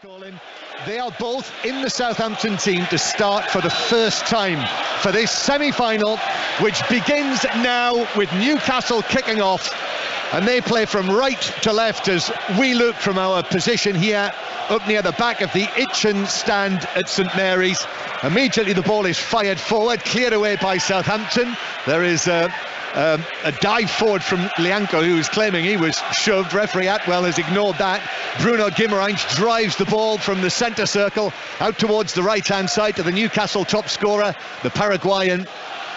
call him. They are both in the Southampton team to start for the first time for this semi-final, which begins now with Newcastle kicking off, and they play from right to left as we look from our position here up near the back of the Itchen stand at St Mary's. Immediately the ball is fired forward, cleared away by Southampton. There is a dive forward from Lianco, who was claiming he was shoved. Referee Atwell has ignored that. Bruno Guimaraes drives the ball from the centre circle out towards the right hand side to the Newcastle top scorer, the Paraguayan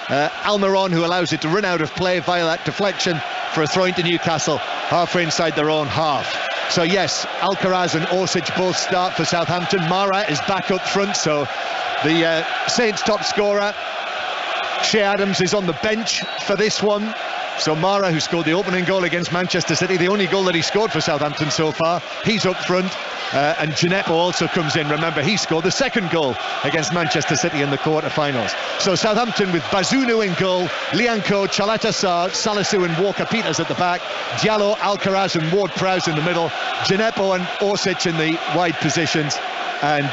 Almiron, who allows it to run out of play via that deflection for a throw into Newcastle halfway inside their own half. So yes, Alcaraz and Orsic both start for Southampton. Mara is back up front, so the Saints top scorer Shea Adams is on the bench for this one. So Mara, who scored the opening goal against Manchester City, the only goal that he scored for Southampton so far, he's up front. And Gineppo also comes in. Remember, he scored the second goal against Manchester City in the quarter-finals. So Southampton with Bazunu in goal, Lianco, Caleta-Car, Salisu and Walker-Peters at the back, Diallo, Alcaraz and Ward-Prowse in the middle, Gineppo and Orsic in the wide positions, and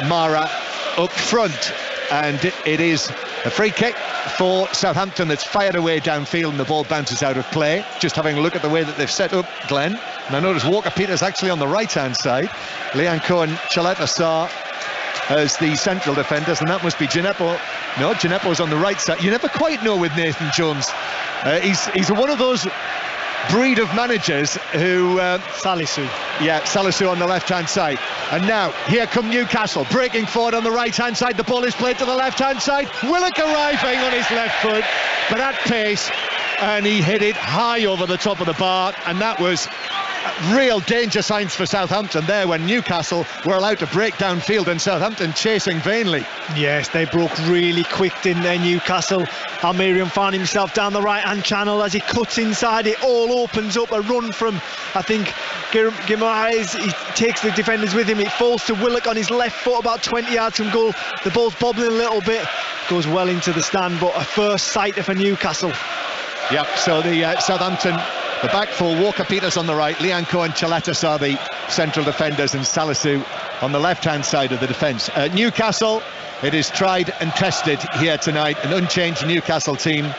Mara up front. And it is a free kick for Southampton that's fired away downfield, and the ball bounces out of play. Just having a look at the way that they've set up, Glenn, and I notice Walker-Peters actually on the right-hand side, Lianco and Caleta-Car as the central defenders, and that must be Gineppo. No, Gineppo's on the right side. You never quite know with Nathan Jones. He's one of those breed of managers who Salisu. Yeah, Salisu on the left-hand side. And now here come Newcastle breaking forward on the right-hand side. The ball is played to the left-hand side. Willock arriving on his left foot, but at pace, and he hit it high over the top of the bar, and that was real danger signs for Southampton there when Newcastle were allowed to break downfield and Southampton chasing vainly. Yes, they broke really quick, didn't they, Newcastle? Almirian found himself down the right-hand channel. As he cuts inside, it all opens up. A run from, I think, Guimaraes. He takes the defenders with him. It falls to Willock on his left foot about 20 yards from goal. The ball's bobbling a little bit, goes well into the stand, but a first sighter for Newcastle. Yep, so the Southampton, the back four, Walker-Peters on the right, Lianco and Caleta-Car the central defenders, and Salisu on the left-hand side of the defence. Newcastle, it is tried and tested here tonight. An unchanged Newcastle team.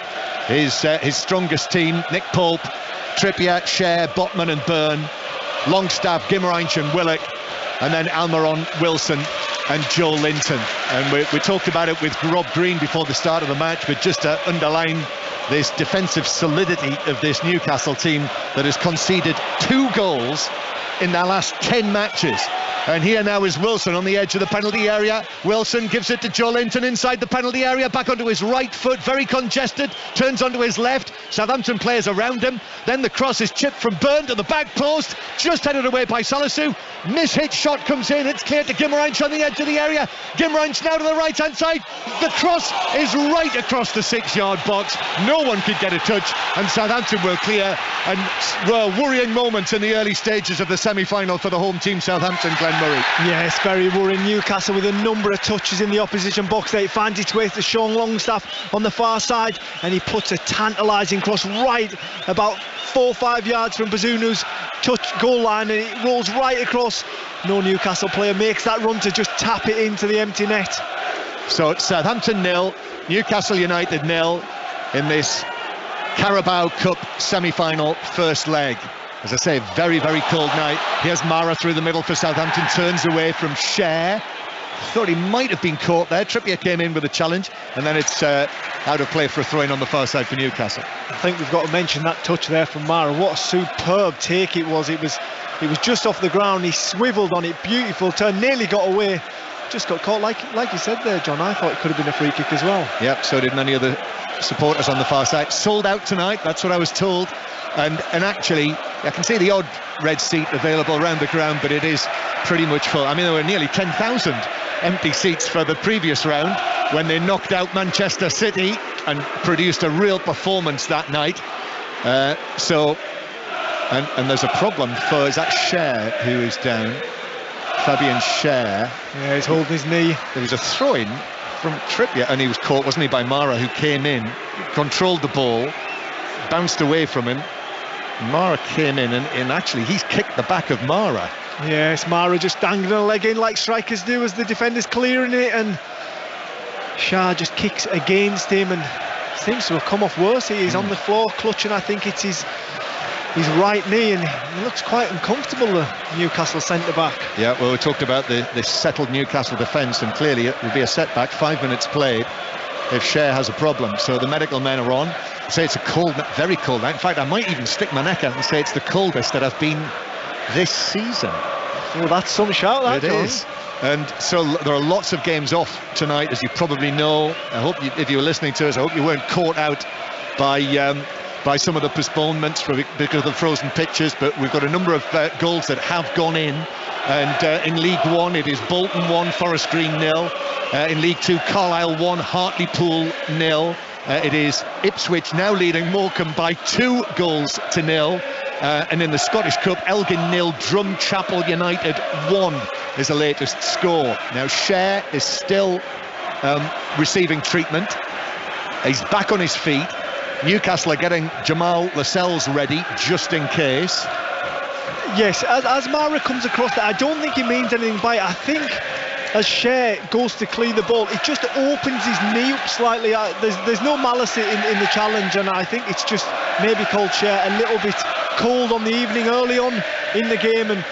His strongest team, Nick Pope, Trippier, Shea, Botman and Byrne, Longstaff, Guimaraes and Willock, and then Almiron, Wilson and Joe Linton. And we talked about it with Rob Green before the start of the match, but just to underline this defensive solidity of this Newcastle team that has conceded 2 goals in their last 10 matches. And here now is Wilson on the edge of the penalty area. Wilson gives it to Joe Linton inside the penalty area, back onto his right foot, very congested, turns onto his left. Southampton players around him. Then the cross is chipped from Byrne to the back post, just headed away by Salisu. Mishit shot comes in, it's cleared to Guimaraes on the edge of the area. Guimaraes now to the right hand side. The cross is right across the 6-yard box. No one could get a touch, and Southampton will clear. And worrying moments in the early stages of the semi-final for the home team, Southampton, Glenn Murray. Yes, very worrying. Newcastle with a number of touches in the opposition box. It finds its way to Sean Longstaff on the far side, and he puts a tantalising cross right about 4 or 5 yards from Bazunu's touch goal line, and it rolls right across. No Newcastle player makes that run to just tap it into the empty net. So it's Southampton 0, Newcastle United 0 in this Carabao Cup semi-final first leg. As I say, very, very cold night. Here's Mara through the middle for Southampton, turns away from Shea. Thought he might have been caught there. Trippier came in with a challenge, and then it's out of play for a throw-in on the far side for Newcastle. I think we've got to mention that touch there from Mara. What a superb take it was. It was just off the ground. He swiveled on it, beautiful turn, nearly got away. Just got caught, like you said there, John. I thought it could have been a free kick as well. Yep, so did many of the supporters on the far side. Sold out tonight, that's what I was told. And actually, I can see the odd red seat available around the ground, but it is pretty much full. I mean, there were nearly 10,000 empty seats for the previous round when they knocked out Manchester City and produced a real performance that night. And there's a problem for, is that Shea who is down? Fabian Shea. Yeah, he's holding his knee. There was a throw-in from Trippier, and he was caught, wasn't he, by Mara, who came in, controlled the ball, bounced away from him. Mara came in, and actually he's kicked the back of Mara. Yes, Mara just dangling a leg in like strikers do as the defender's clearing it, and Shah just kicks against him and seems to have come off worse. He's on the floor clutching, I think it's his right knee, and he looks quite uncomfortable, the Newcastle centre-back. Yeah, well, we talked about this settled Newcastle defence, and clearly it will be a setback. 5 minutes played if Cher has a problem. So the medical men are on. Say it's a cold, very cold night. In fact, I might even stick my neck out and say it's the coldest that I've been this season. Well, that's some shout, that, it John. is. And so there are lots of games off tonight, as you probably know. I hope if you were listening to us, I hope you weren't caught out by some of the postponements because of the frozen pitches. But we've got a number of goals that have gone in. And in League One, it is Bolton 1, Forest Green 0. In League Two, Carlisle 1, Hartlepool 0. It is Ipswich now leading Morecambe by 2 goals to 0. And in the Scottish Cup, Elgin 0, Drumchapel United 1 is the latest score. Now Cher is still receiving treatment. He's back on his feet. Newcastle are getting Jamal Lascelles ready just in case. Yes, as Mara comes across that, I don't think he means anything by it. I think as Cher goes to clear the ball, it just opens his knee up slightly. There's no malice in the challenge, and I think it's just maybe called Cher a little bit cold on the evening early on in the game, and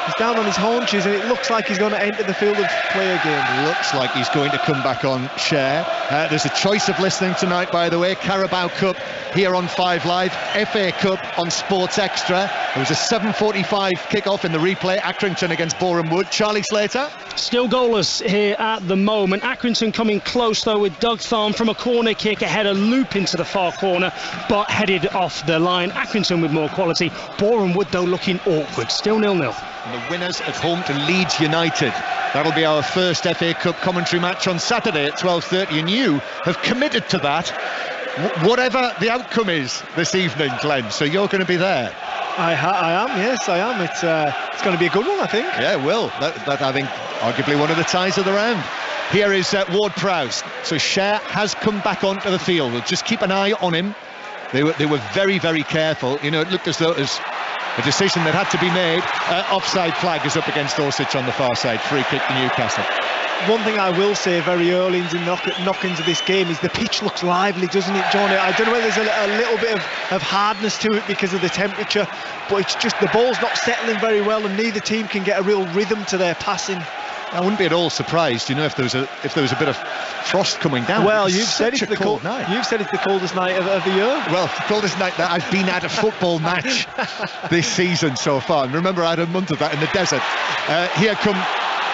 he's down on his haunches, and it looks like he's going to enter the field of play again. Looks like he's going to come back on, Cher. There's a choice of listening tonight, by the way. Carabao Cup here on 5 Live, FA Cup on Sports Extra. There was a 7:45 kick-off in the replay, Accrington against Boreham Wood. Charlie Slater? Still goalless here at the moment. Accrington coming close though with Doug Thorne from a corner kick, a header loop into the far corner, but headed off the line. Accrington with more quality. Boreham Wood though looking awkward, still 0-0. And the winners at home to Leeds United. That'll be our first FA Cup commentary match on Saturday at 12:30, and you have committed to that, whatever the outcome is this evening, Glenn. So you're going to be there. I am, yes, I am. It's going to be a good one, I think. Yeah, it will. That I think, arguably one of the ties of the round. Here is Ward Prowse. So Cher has come back onto the field. We'll just keep an eye on him. They were very, very careful. You know, it looked as though it was a decision that had to be made. Offside flag is up against Orsic on the far side. Free kick to Newcastle. One thing I will say very early in the knock-ins of this game is the pitch looks lively, doesn't it, John? I don't know whether there's a little bit of hardness to it because of the temperature, but it's just the ball's not settling very well, and neither team can get a real rhythm to their passing. I wouldn't be at all surprised, you know, if there was a bit of frost coming down. Well, you've said it's the cold night. You've said it's the coldest night of the year. Well, the coldest night that I've been at a football match this season so far. And remember, I had a month of that in the desert. Here come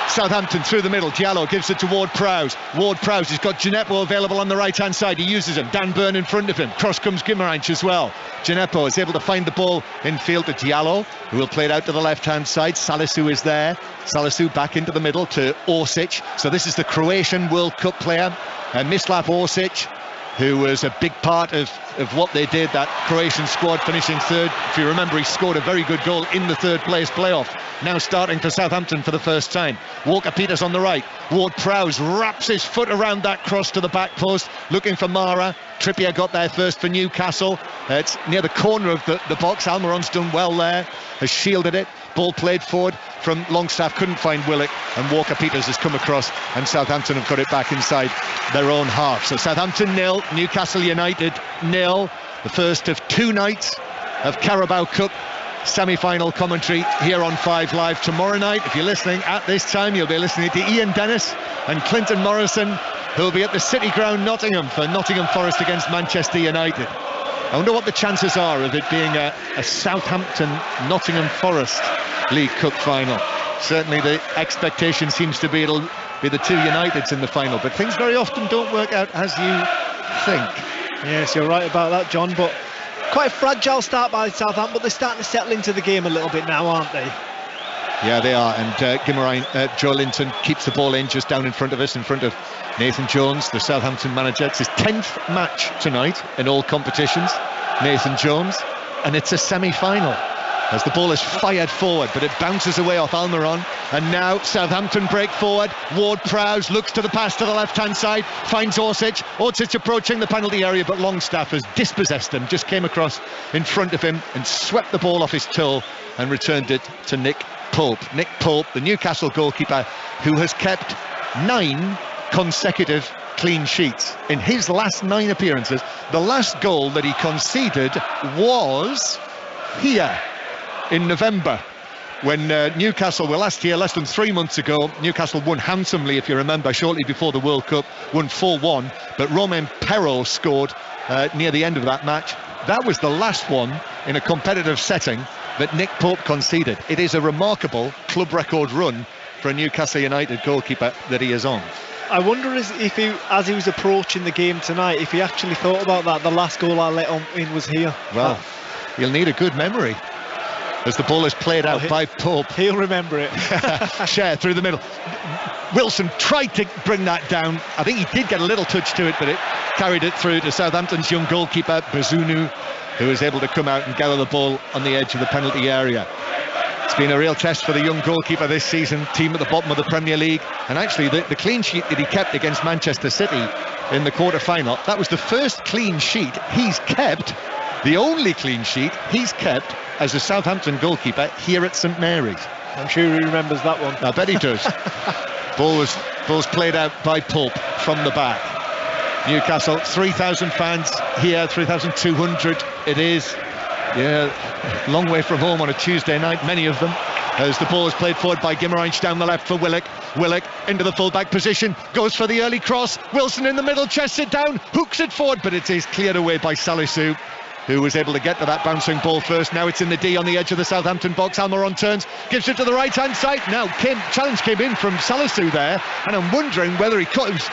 Southampton through the middle. Diallo gives it to Ward Prowse. Ward Prowse, he's got Gineppo available on the right-hand side. He uses him. Dan Burn in front of him. Cross comes Guimarães as well. Gineppo is able to find the ball in field to Diallo, who will play it out to the left-hand side. Salisu is there. Salisu back into the middle to Orsic. So this is the Croatian World Cup player, Mislav Orsic, who was a big part of what they did, that Croatian squad finishing third. If you remember, he scored a very good goal in the third place playoff. Now starting for Southampton for the first time. Walker-Peters on the right. Ward Prowse wraps his foot around that cross to the back post, looking for Mara. Trippier got there first for Newcastle. It's near the corner of the box. Almiron's done well there, has shielded it. Ball played forward from Longstaff, couldn't find Willock, and Walker-Peters has come across, and Southampton have got it back inside their own half. So Southampton 0, Newcastle United 0. The first of 2 nights of Carabao Cup semi-final commentary here on 5 Live. Tomorrow night, if you're listening at this time, you'll be listening to Ian Dennis and Clinton Morrison, who will be at the City Ground, Nottingham, for Nottingham Forest against Manchester United. I wonder what the chances are of it being a Southampton-Nottingham Forest League Cup final. Certainly the expectation seems to be it'll be the 2 Uniteds in the final, but things very often don't work out as you think. Yes, you're right about that, John, but quite a fragile start by Southampton, but they're starting to settle into the game a little bit now, aren't they? Yeah, they are, and Guimarães, Joe Linton keeps the ball in just down in front of us, in front of Nathan Jones, the Southampton manager. It's his 10th match tonight in all competitions, Nathan Jones, and it's a semi-final as the ball is fired forward, but it bounces away off Almiron, and now Southampton break forward. Ward Prowse looks to the pass to the left-hand side, finds Orsic approaching the penalty area, but Longstaff has dispossessed him, just came across in front of him and swept the ball off his toe and returned it to Nick Pope. Nick Pope, the Newcastle goalkeeper, who has kept 9 consecutive clean sheets in his last 9 appearances. The last goal that he conceded was here in November, when Newcastle were last year, less than 3 months ago. Newcastle won handsomely, if you remember, shortly before the World Cup, won 4-1, but Romain Perrault scored near the end of that match. That was the last one in a competitive setting that Nick Pope conceded. It is a remarkable club record run for a Newcastle United goalkeeper that he is on. I wonder if he, as he was approaching the game tonight, if he actually thought about that. The last goal I let in was here. Well, he'll need a good memory as the ball is played out by Pope. He'll remember it. Share through the middle. Wilson tried to bring that down. I think he did get a little touch to it, but it carried it through to Southampton's young goalkeeper, Bazunu, who was able to come out and gather the ball on the edge of the penalty area. It's been a real test for the young goalkeeper this season, team at the bottom of the Premier League. And actually, the clean sheet that he kept against Manchester City in the quarter-final, that was the first clean sheet he's kept, the only clean sheet he's kept as a Southampton goalkeeper here at St Mary's. I'm sure he remembers that one. I bet he does. Ball's played out by Pope from the back. Newcastle, 3,000 fans here, 3,200 it is. Yeah, long way from home on a Tuesday night, many of them, as the ball is played forward by Guimaraes down the left for Willock. Willock into the full-back position, goes for the early cross. Wilson in the middle, chests it down, hooks it forward, but it is cleared away by Salisu, who was able to get to that bouncing ball first. Now it's in the D on the edge of the Southampton box. Almiron turns, gives it to the right-hand side. Now challenge came in from Salisu there, and I'm wondering whether he caught... It was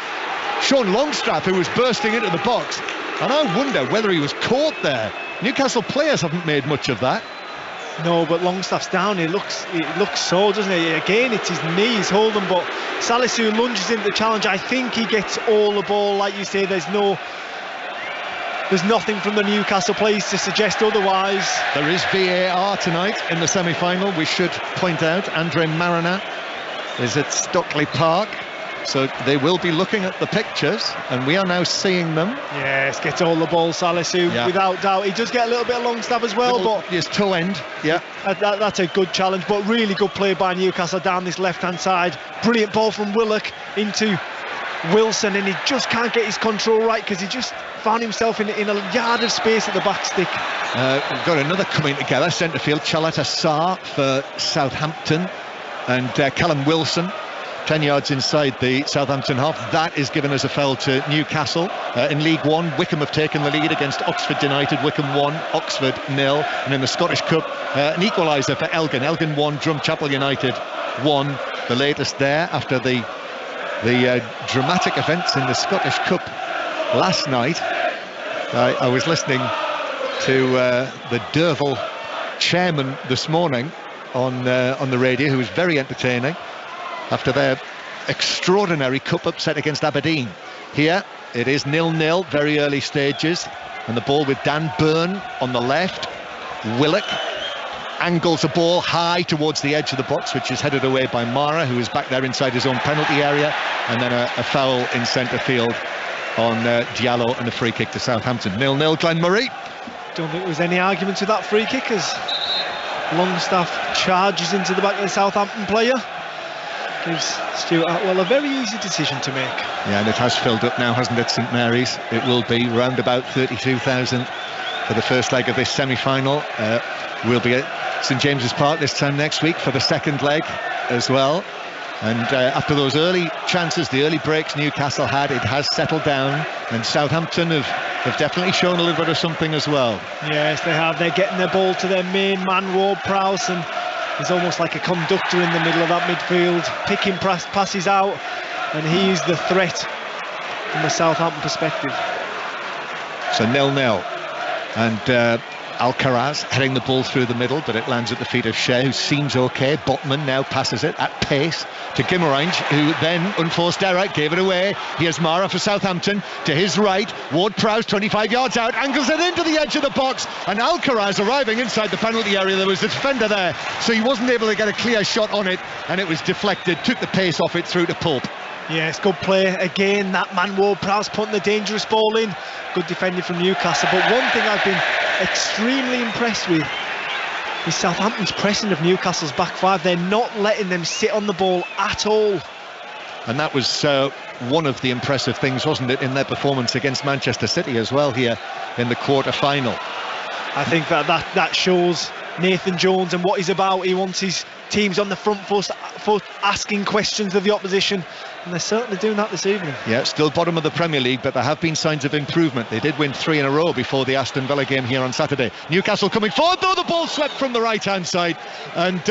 Sean Longstaff who was bursting into the box, and I wonder whether he was caught there. Newcastle players haven't made much of that. No, but Longstaff's down. It looks so, doesn't it? Again, it's his knees holding, but Salisu lunges into the challenge. I think he gets all the ball. Like you say, there's nothing from the Newcastle players to suggest otherwise. There is VAR tonight in the semi-final. We should point out Andre Marina is at Stockley Park, so they will be looking at the pictures, and we are now seeing them. Yes, gets all the ball, Salisu, without doubt. He does get a little bit of Longstaff as well, but his toe end, that's a good challenge, but really good play by Newcastle down this left-hand side. Brilliant ball from Willock into Wilson, and he just can't get his control right because he just found himself in a yard of space at the back stick. We've got another coming together, centre field, Chalata Sarr for Southampton, and Callum Wilson 10 yards inside the Southampton half. That is given as a foul to Newcastle. In League One, Wycombe have taken the lead against Oxford United. Wycombe 1, Oxford 0. And in the Scottish Cup, an equaliser for Elgin. Elgin 1, Drumchapel United 1. The latest there after the dramatic events in the Scottish Cup last night. I was listening to the Derval chairman this morning on the radio, who was very entertaining after their extraordinary cup upset against Aberdeen. Here it is 0-0, very early stages, and the ball with Dan Byrne on the left. Willock angles a ball high towards the edge of the box, which is headed away by Mara, who is back there inside his own penalty area, and then a foul in centre field on Diallo, and a free kick to Southampton. 0-0, Glenn Murray. Don't think there was any argument to that free kick as Longstaff charges into the back of the Southampton player. Gives Stuart Atwell a very easy decision to make. Yeah, and it has filled up now, hasn't it, St Mary's? It will be round about 32,000 for the first leg of this semi-final. We'll be at St James's Park this time next week for the second leg as well. And after those early chances, the early breaks Newcastle had, it has settled down, and Southampton have definitely shown a little bit of something as well. Yes, they have. They're getting the ball to their main man, Ward-Prowse, and he's almost like a conductor in the middle of that midfield, picking passes out, and he is the threat from the Southampton perspective. So 0-0, and Alcaraz heading the ball through the middle, but it lands at the feet of Shea, who seems okay. Botman now passes it at pace to Guimaraes, who then, unforced error, gave it away. Here's Mara for Southampton, to his right. Ward-Prowse, 25 yards out, angles it into the edge of the box, and Alcaraz arriving inside the penalty area. There was a defender there, so he wasn't able to get a clear shot on it, and it was deflected, took the pace off it through to Pope. Yes, good play again. That man Ward-Prowse putting the dangerous ball in. Good defending from Newcastle. But one thing I've been extremely impressed with is Southampton's pressing of Newcastle's back five. They're not letting them sit on the ball at all. And that was one of the impressive things, wasn't it, in their performance against Manchester City as well here in the quarter-final. I think that shows Nathan Jones and what he's about. He wants his teams on the front foot asking questions of the opposition, and they're certainly doing that this evening. Yeah, still bottom of the Premier League, but there have been signs of improvement. They did win 3 in a row before the Aston Villa game here on Saturday. Newcastle coming forward, though, the ball swept from the right-hand side, and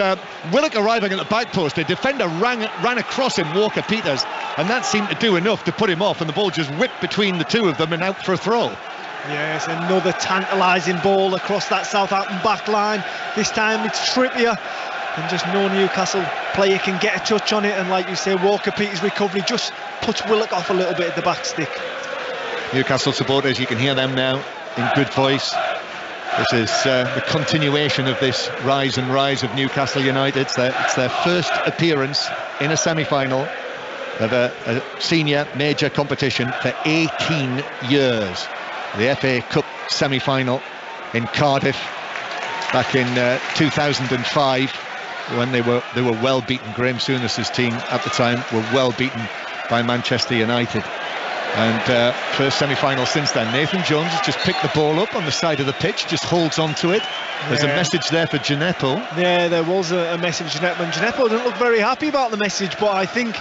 Willock arriving at the back post. A defender ran across him, Walker-Peters, and that seemed to do enough to put him off, and the ball just whipped between the two of them and out for a throw. Yes, another tantalising ball across that Southampton back line. This time it's Trippier, and just no Newcastle player can get a touch on it, and like you say, Walker-Peters' recovery just puts Willock off a little bit at the back stick. Newcastle supporters, you can hear them now in good voice. This is the continuation of this rise of Newcastle United. It's their first appearance in a semi-final of a senior major competition for 18 years. The FA Cup semi-final in Cardiff back in 2005, when they were well beaten. Graham Souness's team at the time were well beaten by Manchester United, and first semi-final since then. Nathan Jones has just picked the ball up on the side of the pitch, just holds on to it. There's a message there for Gineppo. Yeah, there was a message for Gineppo, and Gineppo doesn't look very happy about the message, but I think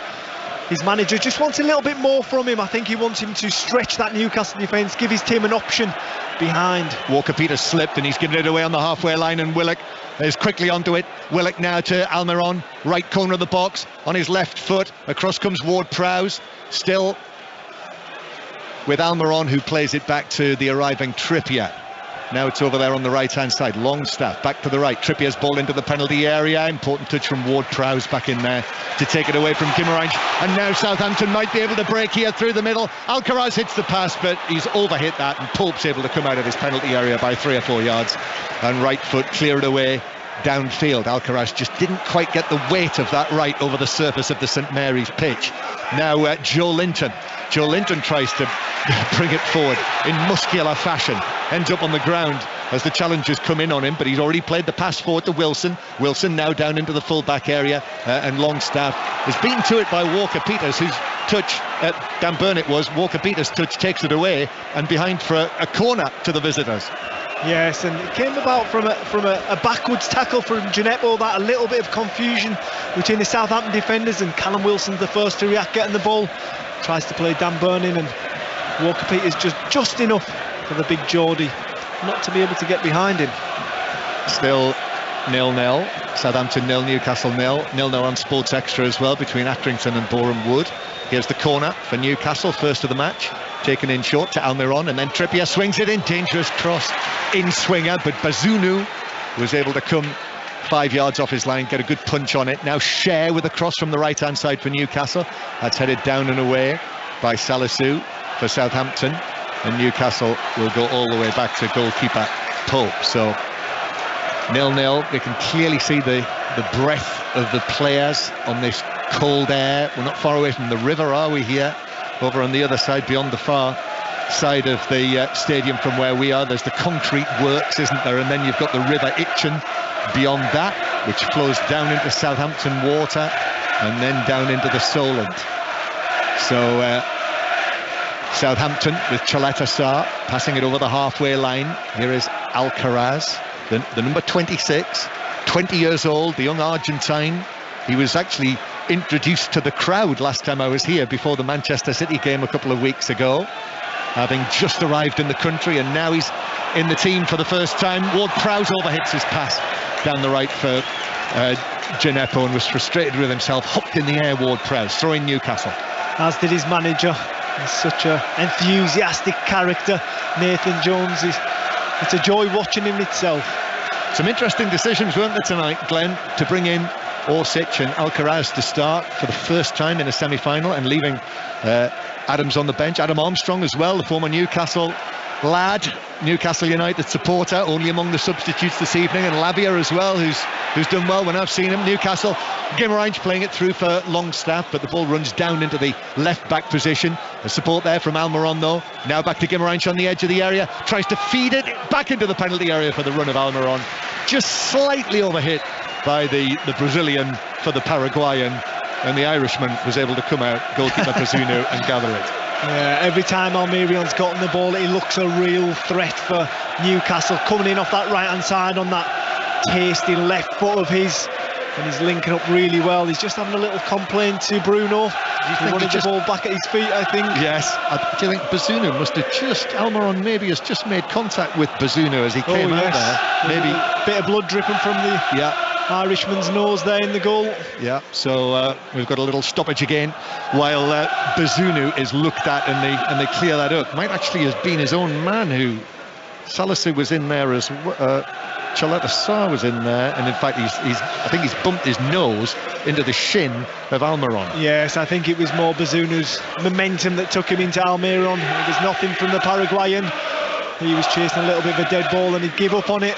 his manager just wants a little bit more from him. I think he wants him to stretch that Newcastle defence, give his team an option behind. Walker-Peters slipped and he's given it away on the halfway line, and Willock is quickly onto it. Willock now to Almiron, right corner of the box, on his left foot. Across comes Ward-Prowse, still with Almiron, who plays it back to the arriving Trippier. Now it's over there on the right-hand side. Longstaff back to the right. Trippier's ball into the penalty area. Important touch from Ward-Prowse back in there to take it away from Guimarães. And now Southampton might be able to break here through the middle. Alcaraz hits the pass, but he's overhit that, and Pope's able to come out of his penalty area by 3 or 4 yards. And right foot clear it away downfield. Alcaraz just didn't quite get the weight of that right over the surface of the St Mary's pitch. Now Joe Linton. Joe Linton tries to bring it forward in muscular fashion, ends up on the ground as the challengers come in on him, but he's already played the pass forward to Wilson. Wilson now down into the full-back area, and Longstaff is beaten to it by Walker-Peters, whose touch, Dan Burnett was, Walker-Peters' touch takes it away, and behind for a corner to the visitors. Yes, and it came about from a backwards tackle from Gineppo. That a little bit of confusion between the Southampton defenders, and Callum Wilson's the first to react, getting the ball. Tries to play Dan Burning, and Walker-Peters just enough for the big Geordie not to be able to get behind him. Still 0-0. Southampton 0, Newcastle 0. 0-0 on Sports Extra as well between Accrington and Boreham Wood. Here's the corner for Newcastle, first of the match. Taken in short to Almiron, and then Trippier swings it in. Dangerous cross in swinger, but Bazunu was able to come 5 yards off his line, get a good punch on it. Now Share with a cross from the right-hand side for Newcastle. That's headed down and away by Salisu for Southampton, and Newcastle will go all the way back to goalkeeper Pope. So 0-0. We can clearly see the breath of the players on this cold air. We're not far away from the river, are we, here? Over on the other side, beyond the far side of the stadium from where we are, there's the concrete works, isn't there? And then you've got the River Itchen beyond that, which flows down into Southampton water and then down into the Solent. So Southampton with Chaleta Sarr passing it over the halfway line. Here is Alcaraz, the number 26, 20 years old, the young Argentine. He was actually introduced to the crowd last time I was here, before the Manchester City game a couple of weeks ago, having just arrived in the country, and now he's in the team for the first time. Ward-Prowse overhits his pass down the right for Gineppo, and was frustrated with himself. Hopped in the air, Ward-Prowse, throwing Newcastle. As did his manager. He's such an enthusiastic character, Nathan Jones. It's a joy watching him itself. Some interesting decisions, weren't there, tonight, Glenn, to bring in Orsic and Alcaraz to start for the first time in a semi-final, and leaving Adams on the bench. Adam Armstrong as well, the former Newcastle lad, Newcastle United supporter, only among the substitutes this evening, and Lavia as well, who's done well when I've seen him. Newcastle, Guimarães playing it through for Longstaff, but the ball runs down into the left back position. The support there from Almiron, though. Now back to Guimarães on the edge of the area, tries to feed it back into the penalty area for the run of Almiron, just slightly overhit by the Brazilian for the Paraguayan, and the Irishman was able to come out, goalkeeper Bazunu, and gather it. Yeah, every time Almirion's gotten the ball, he looks a real threat for Newcastle, coming in off that right-hand side on that tasty left foot of his, and he's linking up really well. He's just having a little complaint to Bruno. He wanted the ball back at his feet, I think. Yes. Do you think Bazunu must have Almiron maybe has just made contact with Bazunu as he came out there? Maybe a bit of blood dripping from the Irishman's nose there in the goal. Yeah, so we've got a little stoppage again while Bazunu is looked at, and they clear that up. Might actually have been his own man who... Salisu was in there as Chaleta Sarr was in there, and in fact I think he's bumped his nose into the shin of Almiron. Yes, I think it was more Bazunu's momentum that took him into Almiron. It was nothing from the Paraguayan. He was chasing a little bit of a dead ball and he'd give up on it.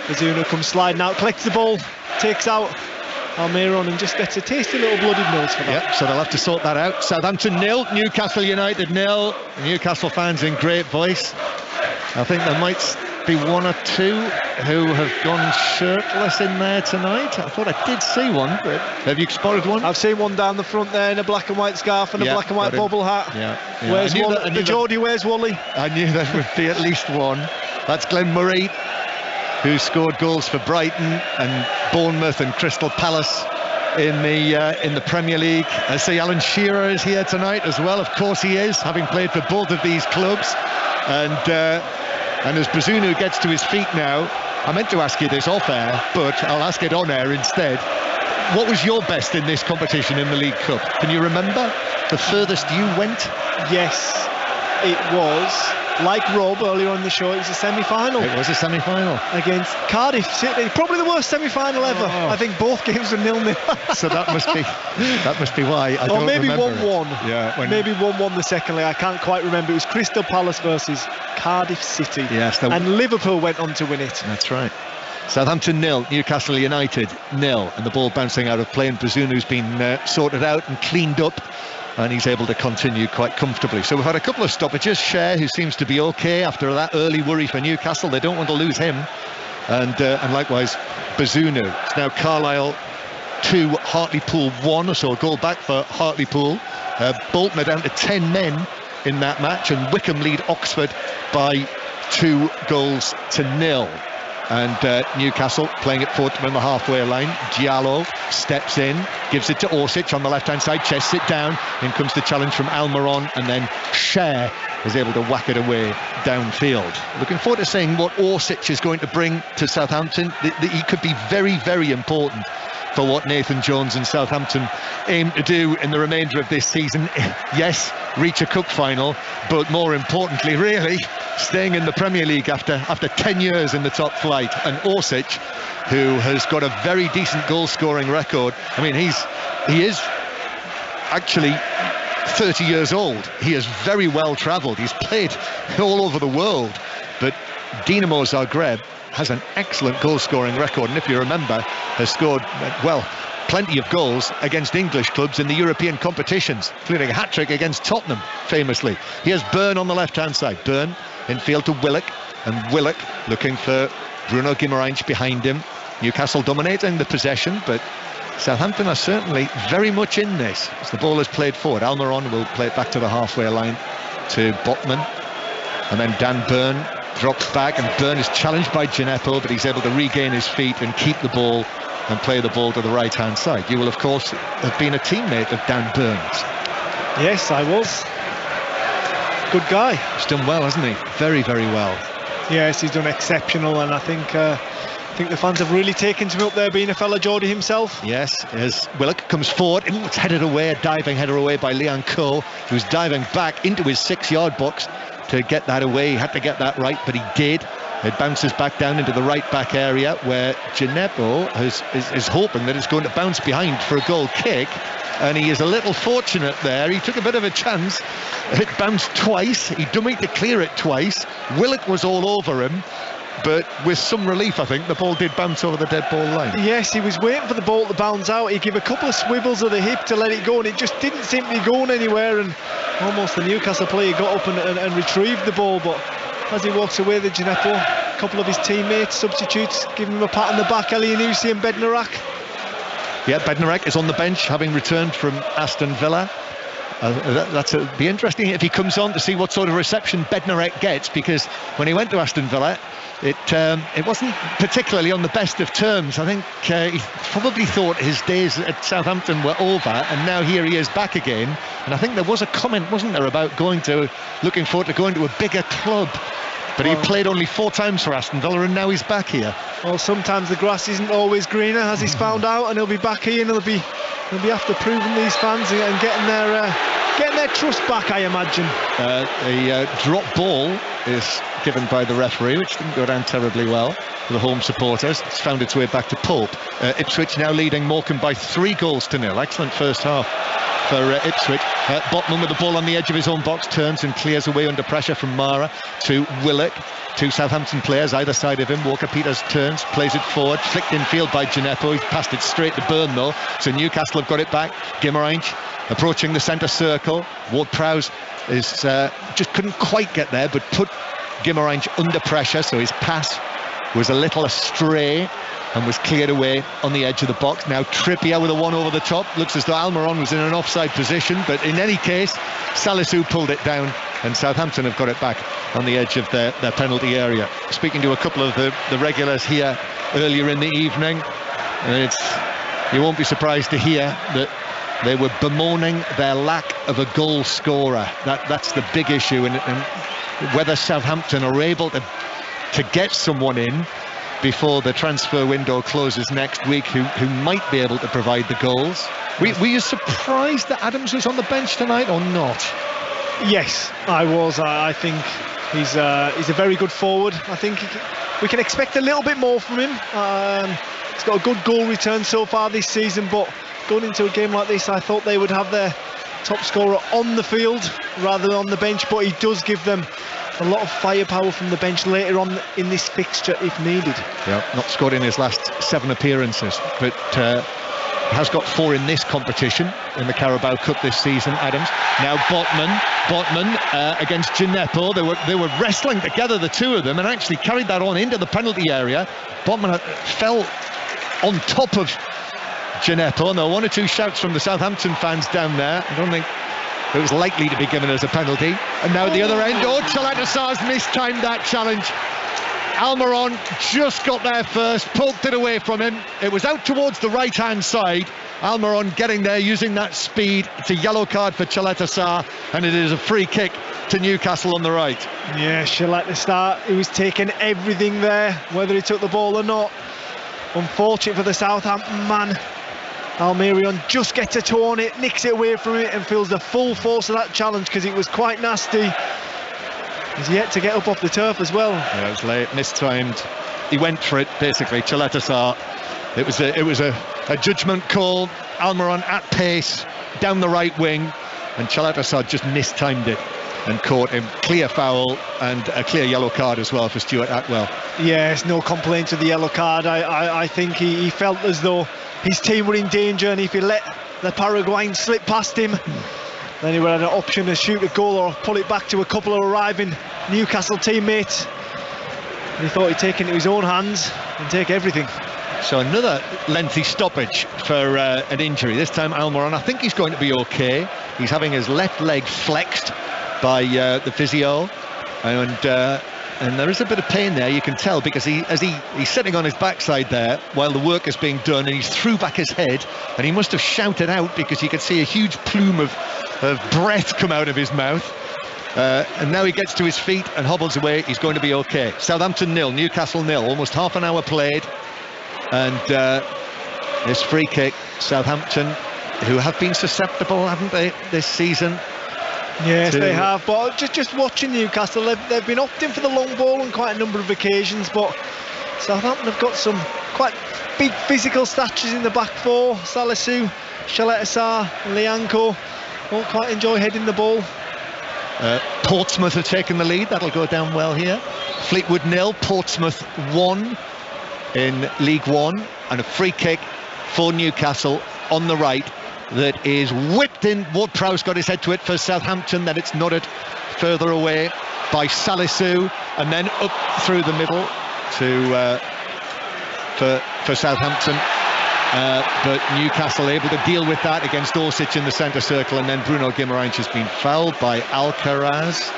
Bazunu comes sliding out, collects the ball, takes out Almiron and just gets a tasty little bloodied nose for that. Yep, so they'll have to sort that out. Southampton 0, Newcastle United 0. Newcastle fans in great voice. I think there might be one or two who have gone shirtless in there tonight. I thought I did see one, but have you spotted one? I've seen one down the front there in a black and white scarf and a black and white bobble hat. Yeah. Where's Wally? The Geordie, where's Wally? I knew there would be at least one. That's Glenn Murray, who scored goals for Brighton and Bournemouth and Crystal Palace in the Premier League. I see Alan Shearer is here tonight as well. Of course he is, having played for both of these clubs. And as Bazunu gets to his feet now, I meant to ask you this off air, but I'll ask it on air instead. What was your best in this competition in the League Cup? Can you remember the furthest you went? Yes, it was. Like Rob earlier on the show, it was a semi-final. It was a semi-final against Cardiff City. Probably the worst semi-final ever. I think both games were 0-0. So that must be why. I don't maybe remember 1-1. Yeah, maybe 1-1 the second leg. I can't quite remember. It was Crystal Palace versus Cardiff City. Yes, and Liverpool went on to win it. That's right. Southampton 0, Newcastle United 0, and the ball bouncing out of play, and Bazunu's been sorted out and cleaned up, and he's able to continue quite comfortably. So we've had a couple of stoppages. Cher, who seems to be okay after that early worry for Newcastle. They don't want to lose him. And likewise, Bazunu. It's now Carlisle 2, Hartlepool 1, so a goal back for Hartlepool. Bolton are down to 10 men in that match, and Wickham lead Oxford by 2-0. And Newcastle playing it forward from the halfway line. Diallo steps in, gives it to Orsic on the left-hand side, chests it down. In comes the challenge from Almiron, and then Cher is able to whack it away downfield. Looking forward to seeing what Orsic is going to bring to Southampton. He could be very, very important for what Nathan Jones and Southampton aim to do in the remainder of this season. Yes, reach a cup final, but more importantly, really, staying in the Premier League after 10 years in the top flight. And Orsic, who has got a very decent goal-scoring record. I mean, he is actually 30 years old. He is very well travelled. He's played all over the world. But Dinamo Zagreb has an excellent goal-scoring record, and if you remember, has scored, well, plenty of goals against English clubs in the European competitions, including a hat-trick against Tottenham, famously. Here's Byrne on the left-hand side. Byrne in field to Willock, and Willock looking for Bruno Guimaraes behind him. Newcastle dominating the possession, but Southampton are certainly very much in this as the ball is played forward. Almiron will play it back to the halfway line to Botman, and then Dan Byrne drops back, and Byrne is challenged by Gineppo, but he's able to regain his feet and keep the ball and play the ball to the right-hand side. You will, of course, have been a teammate of Dan Byrne's. Yes, I was. Good guy. He's done well, hasn't he? Very, very well. Yes, he's done exceptional, and I think the fans have really taken to him up there, being a fellow Geordie himself. Yes, as Willock comes forward, it's headed away, a diving header away by Leon Coe, who's diving back into his 6-yard box to get that away. He had to get that right, but he did. It bounces back down into the right back area, where Gineppo is hoping that it's going to bounce behind for a goal kick, and he is a little fortunate there. He took a bit of a chance. It bounced twice. He dummied to clear it twice. Willock was all over him, but with some relief, I think the ball did bounce over the dead ball line. Yes, he was waiting for the ball to bounce out. He gave a couple of swivels of the hip to let it go, and it just didn't seem to be going anywhere, and almost the Newcastle player got up and retrieved the ball, but as he walks away, the Gineppo couple of his teammates, substitutes, giving him a pat on the back. Elyounoussi and Bednarek. Yeah, Bednarek is on the bench, having returned from Aston Villa. That'll be interesting if he comes on to see what sort of reception Bednarek gets, because when he went to Aston Villa, it wasn't particularly on the best of terms. I think he probably thought his days at Southampton were over, and now here he is back again. And I think there was a comment, wasn't there, about looking forward to going to a bigger club. But he played only 4 times for Aston Villa, and now he's back here. Well, sometimes the grass isn't always greener, as he's found out, and he'll be back here, and he'll be after proving these fans and getting their trust back, I imagine. A drop ball is given by the referee, which didn't go down terribly well for the home supporters. It's found its way back to Pope. Ipswich now leading Morecambe by 3-0. Excellent first half for Ipswich. Botman with the ball on the edge of his own box, turns and clears away under pressure from Mara to Willock. 2 Southampton players either side of him. Walker-Peters turns, plays it forward, flicked in field by Gineppo. He's passed it straight to Byrne though, so Newcastle have got it back. Guimaraes approaching the centre circle. Ward-Prowse is just couldn't quite get there, but put Guimaraes under pressure, so his pass was a little astray and was cleared away on the edge of the box. Now Trippier with a one over the top. Looks as though Almiron was in an offside position, but in any case Salisu pulled it down, and Southampton have got it back on the edge of their penalty area. Speaking to a couple of the regulars here earlier in the evening, you won't be surprised to hear that they were bemoaning their lack of a goal scorer. That's the big issue, and whether Southampton are able to get someone in before the transfer window closes next week who might be able to provide the goals. Were you surprised that Adams was on the bench tonight or not? Yes, I was. I think he's a very good forward. I think we can expect a little bit more from him. He's got a good goal return so far this season, but going into a game like this, I thought they would have their top scorer on the field rather than on the bench, but he does give them a lot of firepower from the bench later on in this fixture if needed. Yeah, not scored in his last 7 appearances, but has got 4 in this competition in the Carabao Cup this season. Adams. Now Botman against Gineppo. They were wrestling together, the two of them, and actually carried that on into the penalty area. Botman fell on top of Gineppo, and there were 1 or 2 shouts from the Southampton fans down there. I don't think it was likely to be given as a penalty. And now at the other end, Chaleta-Sarr's mistimed that challenge. Almiron just got there first, poked it away from him. It was out towards the right-hand side. Almiron getting there, using that speed. It's a yellow card for Chaleta-Sarr, and it is a free kick to Newcastle on the right. Yeah, Chaleta-Sarr, he was taking everything there, whether he took the ball or not. Unfortunate for the Southampton man. Almiron just gets a toe on it, nicks it away from it, and feels the full force of that challenge because it was quite nasty. He's yet to get up off the turf as well. Yeah, it was late, mistimed. He went for it, basically. Chaleta-Sarr. It was a judgment call. Almiron at pace down the right wing, and Chaleta-Sarr just mistimed it and caught him. Clear foul and a clear yellow card as well for Stuart Atwell. Yes, no complaints with the yellow card. I think he felt as though his team were in danger, and if he let the Paraguayan slip past him, then he would have an option to shoot a goal or pull it back to a couple of arriving Newcastle teammates. And he thought he'd take it into his own hands and take everything. So another lengthy stoppage for an injury. This time Almiron, I think he's going to be okay. He's having his left leg flexed by the physio, and there is a bit of pain there, you can tell, because he's sitting on his backside there while the work is being done, and he's threw back his head, and he must have shouted out because you could see a huge plume of breath come out of his mouth. And now he gets to his feet and hobbles away. He's going to be okay. Southampton 0, Newcastle 0. Almost half an hour played, and this free kick. Southampton, who have been susceptible, haven't they, this season? Yes, they have. But just watching Newcastle, they've been opting for the long ball on quite a number of occasions. But Southampton have got some quite big physical statures in the back 4. Salisu, Chaleta-Sarr, Lianco won't quite enjoy heading the ball. Portsmouth have taken the lead. That'll go down well here. Fleetwood 0, Portsmouth 1 in League One, and a free kick for Newcastle on the right that is whipped in. Ward-Prowse got his head to it for Southampton, then it's nodded further away by Salisu, and then up through the middle for Southampton. But Newcastle able to deal with that against Orsic in the centre circle, and then Bruno Guimaraes has been fouled by Alcaraz,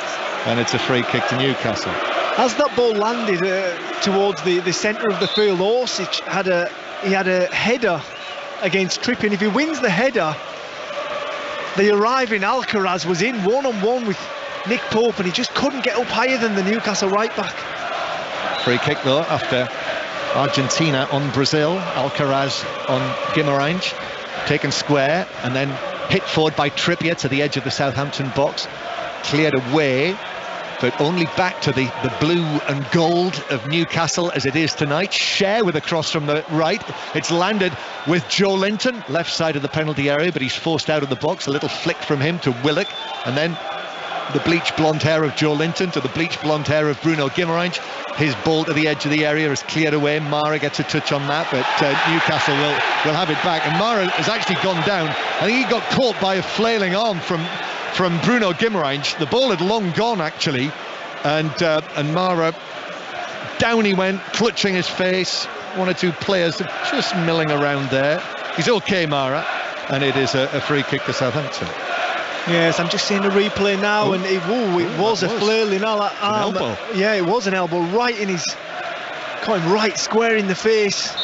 and it's a free kick to Newcastle. As that ball landed towards the centre of the field, Orsic had a header against Trippier, and if he wins the header, the arriving Alcaraz was in one-on-one with Nick Pope, and he just couldn't get up higher than the Newcastle right back. Free kick though after Argentina on Brazil. Alcaraz on Guimaraes, taken square and then hit forward by Trippier to the edge of the Southampton box, cleared away, but only back to the blue and gold of Newcastle as it is tonight. Share with a cross from the right. It's landed with Joe Linton, left side of the penalty area, but he's forced out of the box. A little flick from him to Willock, and then the bleached blonde hair of Joe Linton to the bleached blonde hair of Bruno Guimaraes. His ball to the edge of the area is cleared away. Mara gets a touch on that, but Newcastle will have it back. And Mara has actually gone down. I think he got caught by a flailing arm from Bruno Guimaraes. The ball had long gone actually, and Mara, down he went, clutching his face. One or two players just milling around there. He's okay, Mara, and it is a free kick to Southampton. Yes, I'm just seeing the replay now, and it was a flailing arm. Elbow. Yeah, it was an elbow right in his, caught him right square in the face.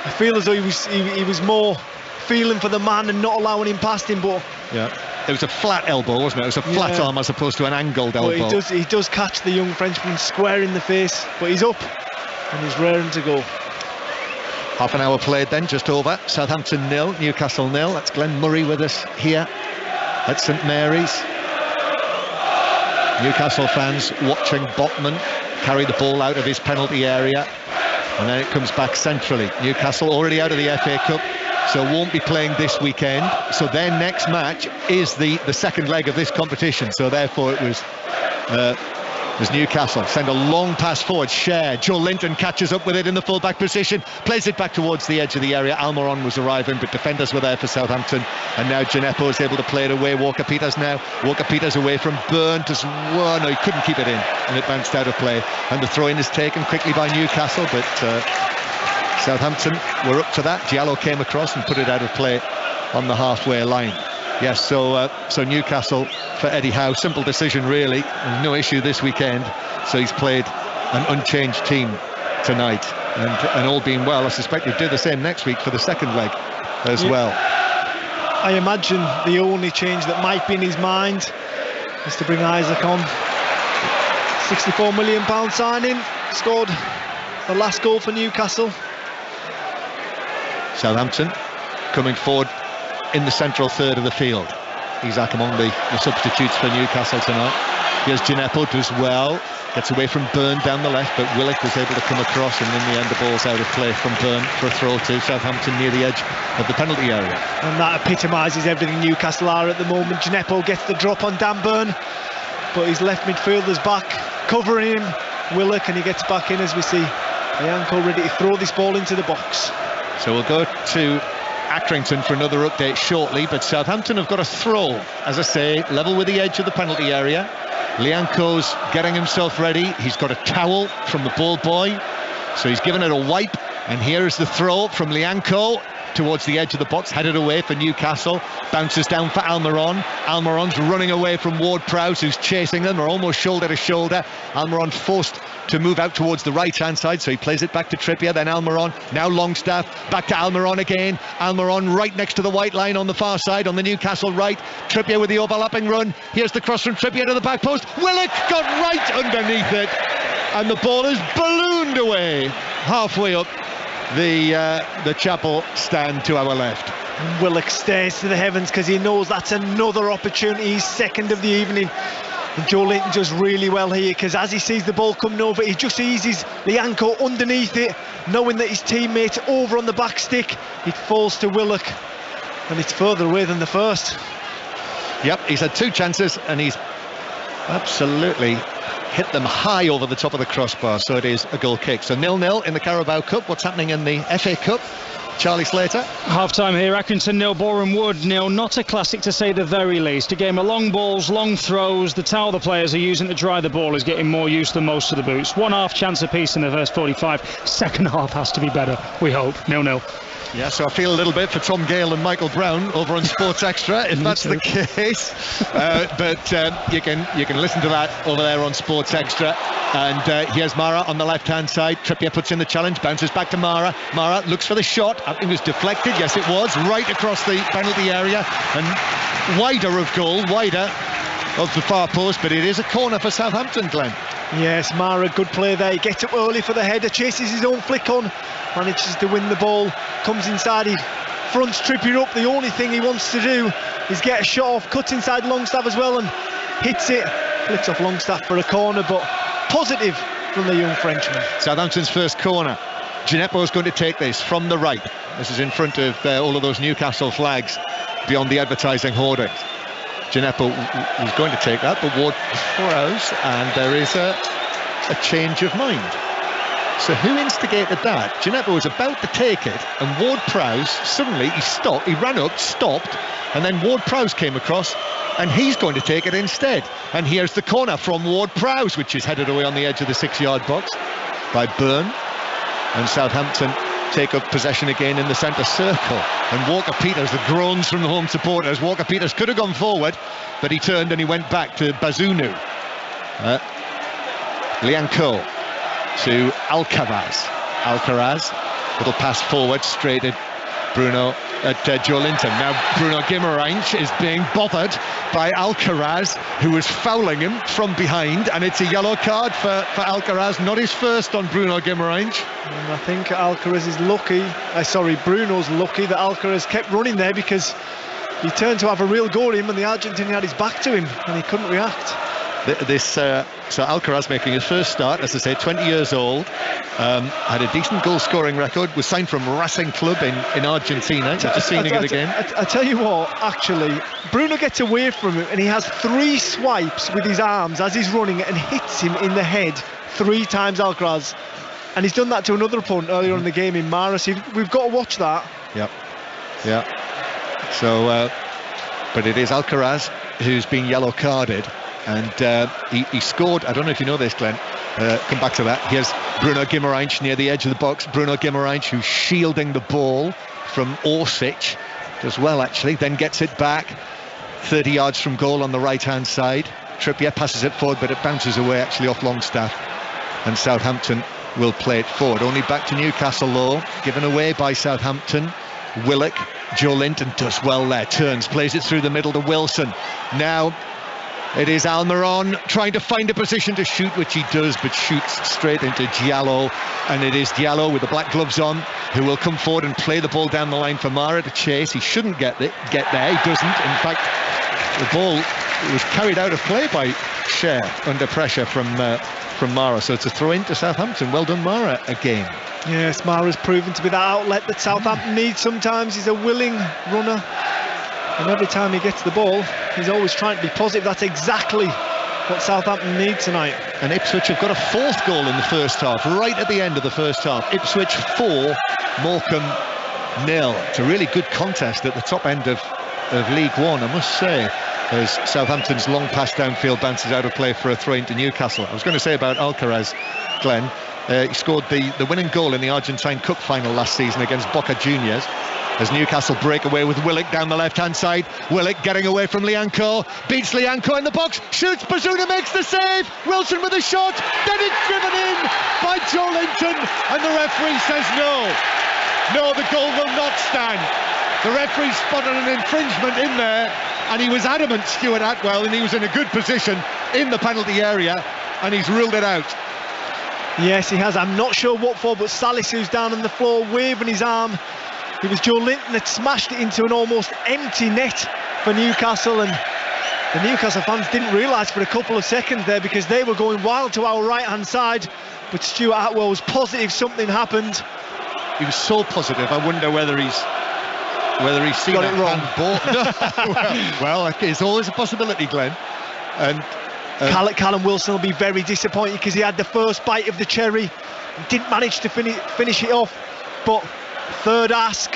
I feel as though he was more feeling for the man and not allowing him past him, but yeah, it was a flat elbow, wasn't it? It was a flat arm as opposed to an angled elbow. But he does catch the young Frenchman square in the face, but he's up and he's raring to go. Half an hour played then, just over. Southampton 0, Newcastle 0. That's Glenn Murray with us here at St Mary's. Newcastle fans watching Botman carry the ball out of his penalty area, and then it comes back centrally. Newcastle already out of the FA Cup, so won't be playing this weekend. So their next match is the second leg of this competition. So therefore it was Newcastle. Send a long pass forward. Share. Joe Linton catches up with it in the full-back position, plays it back towards the edge of the area. Almiron was arriving, but defenders were there for Southampton, and now Gineppo is able to play it away. Walker Peters away from Byrne. No, he couldn't keep it in, and it bounced out of play, and the throw-in is taken quickly by Newcastle, but Southampton were up to that. Diallo came across and put it out of play on the halfway line. Yes, so Newcastle for Eddie Howe, simple decision really, no issue this weekend. So he's played an unchanged team tonight, and all being well, I suspect he'll do the same next week for the second leg as well. I imagine the only change that might be in his mind is to bring Isaac on. £64 million signing, scored the last goal for Newcastle. Southampton coming forward in the central third of the field. Isaac among the substitutes for Newcastle tonight. Here's Gineppo, does well, gets away from Byrne down the left, but Willock was able to come across, and in the end the ball's out of play from Byrne for a throw to Southampton near the edge of the penalty area. And that epitomises everything Newcastle are at the moment. Gineppo gets the drop on Dan Byrne, but his left midfielder's back covering him, Willock, and he gets back in as we see Lianco ready to throw this ball into the box. So we'll go to Accrington for another update shortly, but Southampton have got a throw, as I say, level with the edge of the penalty area. Lianco's getting himself ready. He's got a towel from the ball boy, so he's given it a wipe, and here is the throw from Lianco towards the edge of the box, headed away for Newcastle, bounces down for Almiron. Almiron's running away from Ward-Prowse, who's chasing them. They're almost shoulder to shoulder. Almiron forced to move out towards the right hand side, so he plays it back to Trippier, then Almiron, now Longstaff, back to Almiron again. Almiron right next to the white line on the far side, on the Newcastle right. Trippier with the overlapping run. Here's the cross from Trippier to the back post. Willock got right underneath it, and the ball is ballooned away halfway up the Chapel stand to our left. Willock stares to the heavens because he knows that's another opportunity, his second of the evening. And Joe Linton does really well here, because as he sees the ball coming over, he just eases Lianco underneath it, knowing that his teammate's over on the back stick. It falls to Willock, and it's further away than the first. Yep, he's had two chances and he's absolutely hit them high over the top of the crossbar, so it is a goal kick. So 0-0 in the Carabao Cup. What's happening in the FA Cup? Charlie Slater. Half-time here, Accrington 0, Boreham Wood 0. Not a classic to say the very least. A game of long balls, long throws. The towel the players are using to dry the ball is getting more use than most of the boots. 1.5 chance apiece in the first 45. Second half has to be better, we hope. 0-0. Yeah, so I feel a little bit for Tom Gale and Michael Brown over on Sports Extra, if that's the case. But you can listen to that over there on Sports Extra. And here's Mara on the left-hand side. Trippier puts in the challenge, bounces back to Mara. Mara looks for the shot. I think it was deflected. Yes, it was. Right across the penalty area. And wider of goal, wider of the far post. But it is a corner for Southampton, Glenn. Yes, Mara, good play there. He gets up early for the header, chases his own flick on, manages to win the ball, comes inside, he fronts Trippier up. The only thing he wants to do is get a shot off, cuts inside Longstaff as well and hits it. Flicks off Longstaff for a corner, but positive from the young Frenchman. Southampton's first corner. Gineppo's going to take this from the right. This is in front of all of those Newcastle flags beyond the advertising hoardings. Gineppo was going to take that, but Ward-Prowse, and there is a change of mind. So who instigated that? Gineppo was about to take it, and Ward-Prowse, suddenly he stopped, he ran up, stopped, and then Ward-Prowse came across, and he's going to take it instead. And here's the corner from Ward-Prowse, which is headed away on the edge of the 6-yard box by Byrne. And Southampton take up possession again in the centre circle. And Walker-Peters, the groans from the home supporters. Walker-Peters could have gone forward, but he turned and he went back to Bazunu. Lianco to Alcaraz. Little pass forward, straight at Joe Linton. Now Bruno Guimaraes is being bothered by Alcaraz, who was fouling him from behind, and it's a yellow card for Alcaraz, not his first on Bruno Guimaraes. And I think Alcaraz is lucky, Bruno's lucky that Alcaraz kept running there, because he turned to have a real go at him and the Argentinian had his back to him and he couldn't react. So Alcaraz making his first start, as I say, 20 years old, had a decent goal scoring record, was signed from Racing Club in Argentina. Just seeing it again. I tell you what, actually, Bruno gets away from him and he has 3 swipes with his arms as he's running and hits him in the head 3 times, Alcaraz. And he's done that to another opponent earlier in the game in Mara, so we've got to watch that. Yep. So, but it is Alcaraz who's been yellow carded. And he scored, I don't know if you know this, Glenn, come back to that. Here's Bruno Guimaraes near the edge of the box. Bruno Guimaraes, who's shielding the ball from Orsic, does well actually, then gets it back 30 yards from goal on the right hand side. Trippier passes it forward, but it bounces away actually off Longstaff, and Southampton will play it forward. Only back to Newcastle though, given away by Southampton. Willock, Joe Linton does well there, turns, plays it through the middle to Wilson. Now it is Almiron trying to find a position to shoot, which he does, but shoots straight into Diallo. And it is Diallo with the black gloves on who will come forward and play the ball down the line for Mara to chase. He shouldn't get there, he doesn't. In fact, the ball was carried out of play by Cher under pressure from Mara. So it's a throw in to Southampton. Well done, Mara, again. Yes, Mara's proven to be that outlet that Southampton needs sometimes. He's a willing runner, and every time he gets the ball, he's always trying to be positive. That's exactly what Southampton need tonight. And Ipswich have got a 4th goal in the first half, right at the end of the first half. Ipswich 4, Morecambe 0. It's a really good contest at the top end of League One, I must say, as Southampton's long pass downfield bounces out of play for a throw into Newcastle. I was going to say about Alcaraz, Glenn, he scored the winning goal in the Argentine Cup final last season against Boca Juniors, as Newcastle break away with Willock down the left-hand side. Willock getting away from Lianco, beats Lianco in the box, shoots, Bazuna makes the save, Wilson with a shot, then it's driven in by Joe Linton, and the referee says no, the goal will not stand. The referee spotted an infringement in there, and he was adamant, Stuart Atwell, and he was in a good position in the penalty area, and he's ruled it out. Yes, he has. I'm not sure what for, but Salis, who's down on the floor waving his arm, it was Joe Linton that smashed it into an almost empty net for Newcastle, and the Newcastle fans didn't realise for a couple of seconds there, because they were going wild to our right hand side, but Stuart Atwell was positive something happened. He was so positive, I wonder whether he's seen got it wrong. well, it's always a possibility, Glenn. And Callum Wilson will be very disappointed because he had the first bite of the cherry, didn't manage to finish it off. But third ask,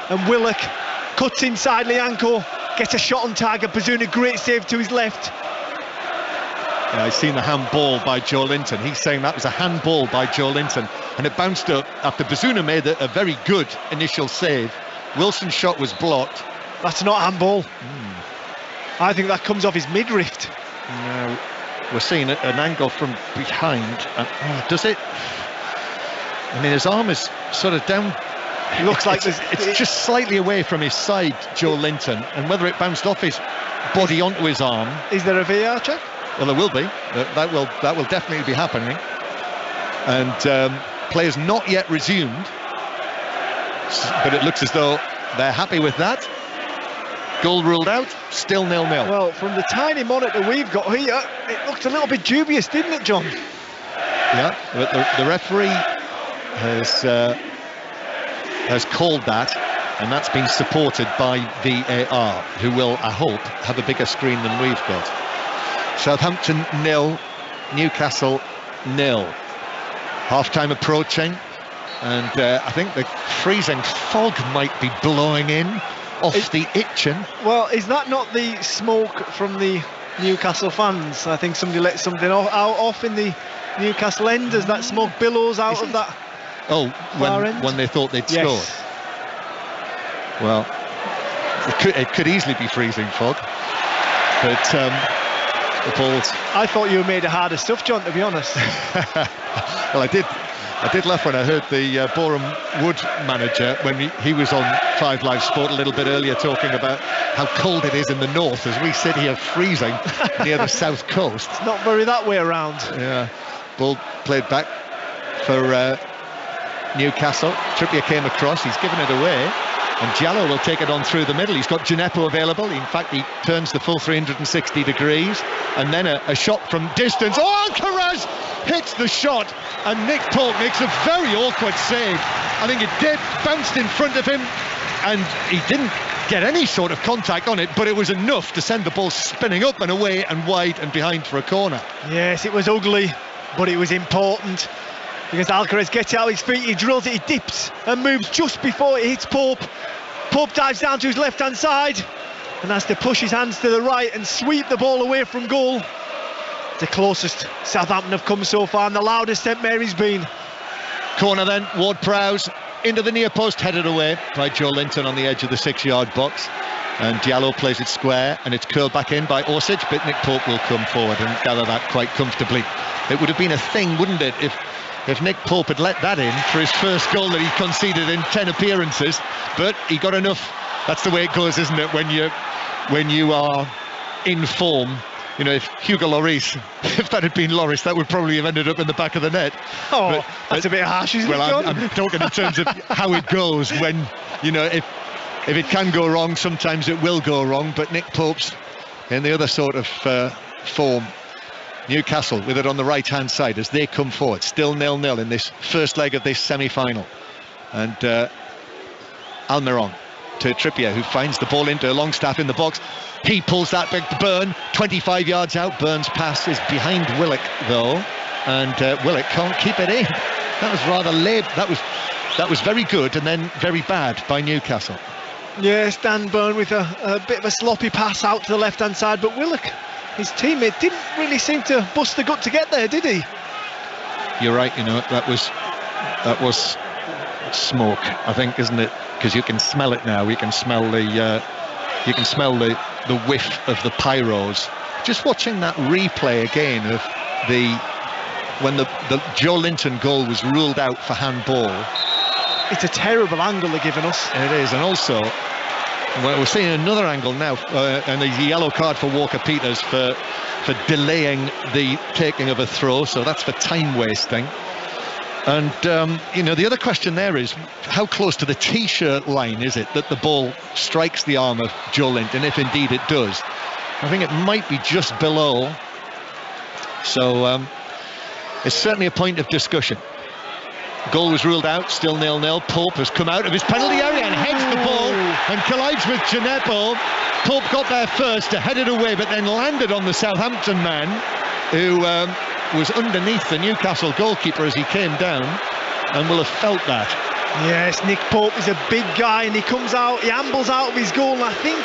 and Willock cuts inside Lianco, gets a shot on target. Bazunu, great save to his left. Yeah, I've seen the handball by Joe Linton. He's saying that was a handball by Joe Linton, and it bounced up after Bazunu made a very good initial save. Wilson's shot was blocked. That's not handball. I think that comes off his midriff. No, we're seeing an angle from behind. Does it? I mean, his arm is sort of down. It looks like it's just slightly away from his side, Joe Linton, and whether it bounced off his body onto his arm. Is there a VAR check? Well, there will be. That will definitely be happening. And players not yet resumed, but it looks as though they're happy with that. Goal ruled out, still 0-0. Well, from the tiny monitor we've got here, it looked a little bit dubious, didn't it, John? Yeah, but the referee has called that, and that's been supported by VAR, who will, I hope, have a bigger screen than we've got. Southampton 0, Newcastle 0. Half-time approaching, and I think the freezing fog might be blowing in off the Itchen. Well, is that not the smoke from the Newcastle fans? I think somebody let something off in the Newcastle end as that smoke billows out of that. Oh, when they thought they'd scored. Well, it could easily be freezing fog, but the balls. I thought you were made of harder stuff, John, to be honest. Well, I did laugh when I heard the Boreham Wood manager, when he was on 5 Live Sport a little bit earlier, talking about how cold it is in the north as we sit here freezing near the south coast. It's not very that way around. Yeah, ball played back for Newcastle. Trippier came across, he's given it away, and Diallo will take it on through the middle. He's got Gineppo available. In fact, he turns the full 360 degrees, and then a shot from distance. Oh, Alcaraz hits the shot, and Nick Pope makes a very awkward save. I think it bounced in front of him, and he didn't get any sort of contact on it, but it was enough to send the ball spinning up and away and wide and behind for a corner. Yes, it was ugly, but it was important, because Alcaraz gets out his feet, he drills it, he dips and moves just before it hits Pope. Pope dives down to his left-hand side and has to push his hands to the right and sweep the ball away from goal. The closest Southampton have come so far, and the loudest St Mary's been. Corner then, Ward-Prowse into the near post, headed away by Joe Linton on the edge of the 6-yard box, and Diallo plays it square, and it's curled back in by Orsic, but Nick Pope will come forward and gather that quite comfortably. It would have been a thing, wouldn't it, if Nick Pope had let that in for his first goal that he conceded in 10 appearances, but he got enough. That's the way it goes, isn't it, when you are in form. You know, if Hugo Lloris, if that had been Lloris, that would probably have ended up in the back of the net. Oh, that's a bit harsh, isn't it, John? I'm talking in terms of how it goes when, you know, if it can go wrong, sometimes it will go wrong, but Nick Pope's in the other sort of form. Newcastle with it on the right-hand side as they come forward, still 0-0 in this first leg of this semi-final. And Almiron to Trippier, who finds the ball into Longstaff in the box. He pulls that back to Byrne, 25 yards out. Byrne's pass is behind Willock though, and Willock can't keep it in. That was rather late. That was very good and then very bad by Newcastle. Yes, Dan Byrne with a bit of a sloppy pass out to the left-hand side, but Willock, his teammate, didn't really seem to bust the gut to get there, did he? You're right, you know, that was smoke, I think, isn't it? Because you can smell it now. You can smell the whiff of the pyros. Just watching that replay again of when the Joe Linton goal was ruled out for handball. It's a terrible angle they're giving us. It is, and also we're seeing another angle now, and a yellow card for Walker Peters for delaying the taking of a throw. So that's for time wasting. And you know, the other question there is, how close to the t-shirt line is it that the ball strikes the arm of Joe Linton, if indeed it does? I think it might be just below. So it's certainly a point of discussion. Goal was ruled out, still 0-0. Pope has come out of his penalty area and heads the ball and collides with Gineppo. Pope got there first to head it away, but then landed on the Southampton man. who was underneath the Newcastle goalkeeper as he came down, and will have felt that. Yes, Nick Pope is a big guy, and he comes out, he ambles out of his goal, and I think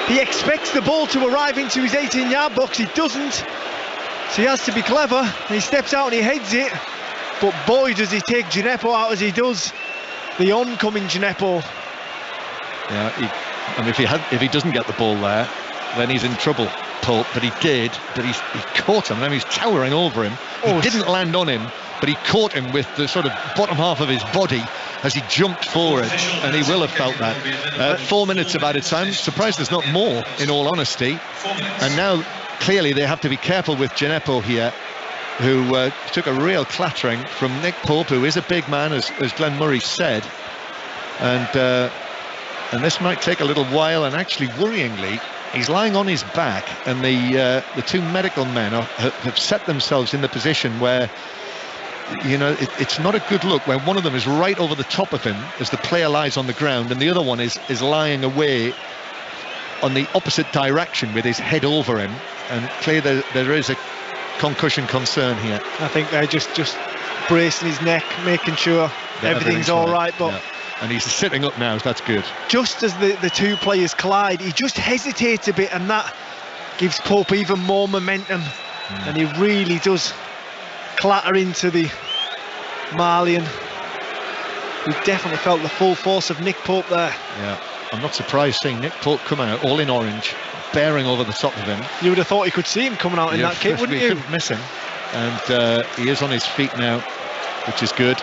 he expects the ball to arrive into his 18-yard box. He doesn't, so he has to be clever, and he steps out and he heads it. But boy, does he take Gineppo out as he does the oncoming Gineppo. Yeah, and if he doesn't get the ball there, then he's in trouble, Pope. But he did. But he caught him. I mean, he's towering over him. He didn't land on him, but he caught him with the sort of bottom half of his body as he jumped forward, and he will have felt that. 4 minutes of added time. Surprised there's not more, in all honesty. And now clearly they have to be careful with Gineppo here, who took a real clattering from Nick Pope, who is a big man, as Glenn Murray said. And this might take a little while, and actually worryingly, he's lying on his back, and the two medical men have set themselves in the position where, you know, it's not a good look when one of them is right over the top of him as the player lies on the ground, and the other one is lying away on the opposite direction with his head over him, and clearly there is a concussion concern here. I think they're just bracing his neck, making sure everything's all right. But yeah. And he's sitting up now, so that's good. Just as the two players collide, he just hesitates a bit, and that gives Pope even more momentum. And he really does clatter into the Malian, who definitely felt the full force of Nick Pope there. Yeah, I'm not surprised seeing Nick Pope come out all in orange, bearing over the top of him. You would have thought you could see him coming out in that kit, wouldn't you? Couldn't miss him. And he is on his feet now, which is good.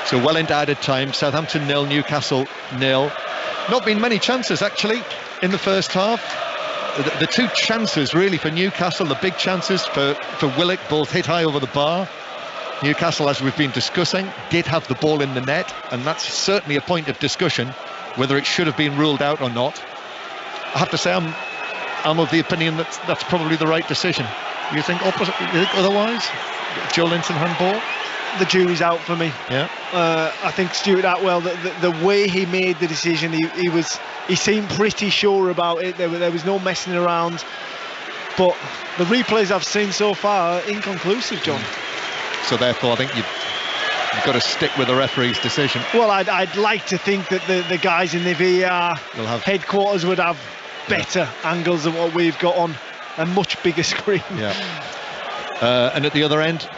So well into added time. Southampton 0, Newcastle 0. Not been many chances actually in the first half. The two chances really for Newcastle, the big chances for Willock, both hit high over the bar. Newcastle, as we've been discussing, did have the ball in the net, and that's certainly a point of discussion, whether it should have been ruled out or not. I have to say I'm of the opinion that that's probably the right decision. You think opposite? You think otherwise? Joe Linton handball? The jury's out for me. Yeah. I think Stuart Atwell, the way he made the decision, he seemed pretty sure about it. There was no messing around. But the replays I've seen so far are inconclusive, John. So therefore, I think you've got to stick with the referee's decision. Well, I'd like to think that the guys in the VAR headquarters would have better angles than what we've got on a much bigger screen. Yeah. And at the other end,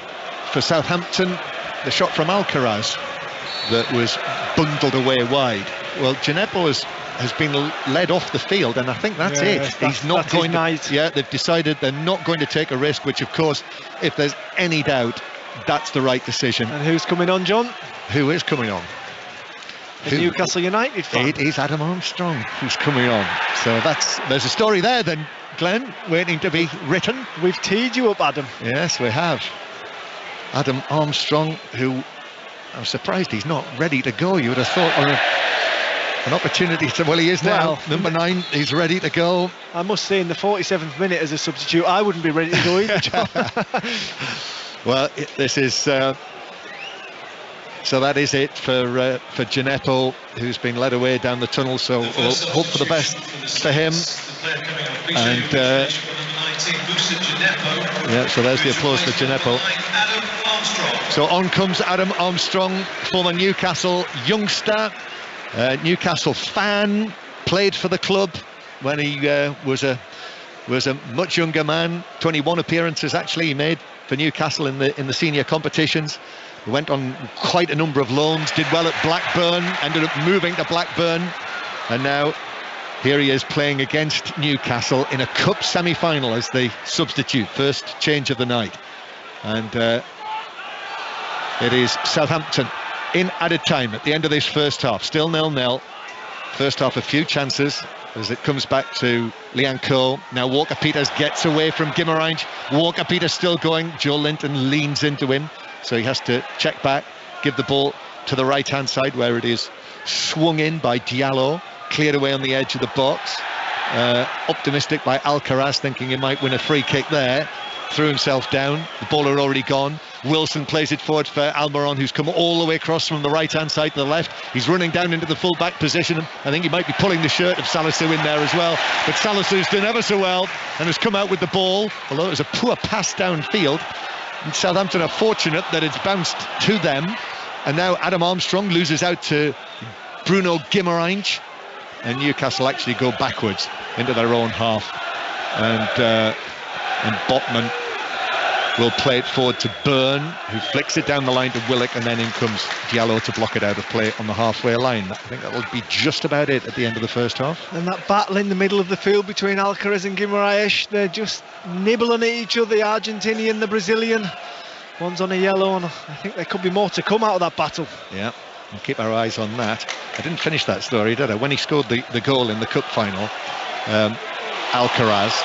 for Southampton, the shot from Alcaraz that was bundled away wide. Well, Gineppo has been led off the field, and I think that's it. He's not going to. Yeah, they've decided they're not going to take a risk, which, of course, if there's any doubt, that's the right decision. And who's coming on, John? Who is coming on? The Newcastle United fan. It is Adam Armstrong who's coming on. So there's a story there then, Glenn, waiting to be written. We've teed you up, Adam. Yes, we have. Adam Armstrong, who I'm surprised he's not ready to go. You would have thought on an opportunity to, well, he is now. Number 9, he's ready to go. I must say, in the 47th minute as a substitute, I wouldn't be ready to go either, John. Well, this is so that is it for Gineppo, who's been led away down the tunnel. So we'll hope for the best for him. And yeah, so there's the applause for Gineppo. So on comes Adam Armstrong, former Newcastle youngster, Newcastle fan, played for the club when he was a much younger man. 21 appearances actually he made for Newcastle in the senior competitions. Went on quite a number of loans, did well at Blackburn, ended up moving to Blackburn, and now here he is playing against Newcastle in a cup semi-final as the substitute, first change of the night. And it is Southampton in added time at the end of this first half, still 0-0. First half, a few chances as it comes back to Lianco. Now Walker-Peters gets away from Guimarães. Walker-Peters still going. Joe Linton leans into him, so he has to check back, give the ball to the right-hand side where it is swung in by Diallo, cleared away on the edge of the box. Optimistic by Alcaraz, thinking he might win a free kick there. threw himself down. The ball had already gone. Wilson plays it forward for Almiron, who's come all the way across from the right-hand side to the left. He's running down into the full-back position. I think he might be pulling the shirt of Salisu in there as well. But Salisu's done ever so well and has come out with the ball, although it was a poor pass downfield. And Southampton are fortunate that it's bounced to them. And now Adam Armstrong loses out to Bruno Guimaraes. And Newcastle actually go backwards into their own half. And Botman will play it forward to Byrne, who flicks it down the line to Willock, and then in comes Diallo to block it out of play on the halfway line. I think that'll be just about it at the end of the first half. And that battle in the middle of the field between Alcaraz and Guimaraes, they're just nibbling at each other, the Argentinian, the Brazilian. One's on a yellow, and I think there could be more to come out of that battle. Yeah, we'll keep our eyes on that. I didn't finish that story, did I? When he scored the goal in the cup final, Alcaraz,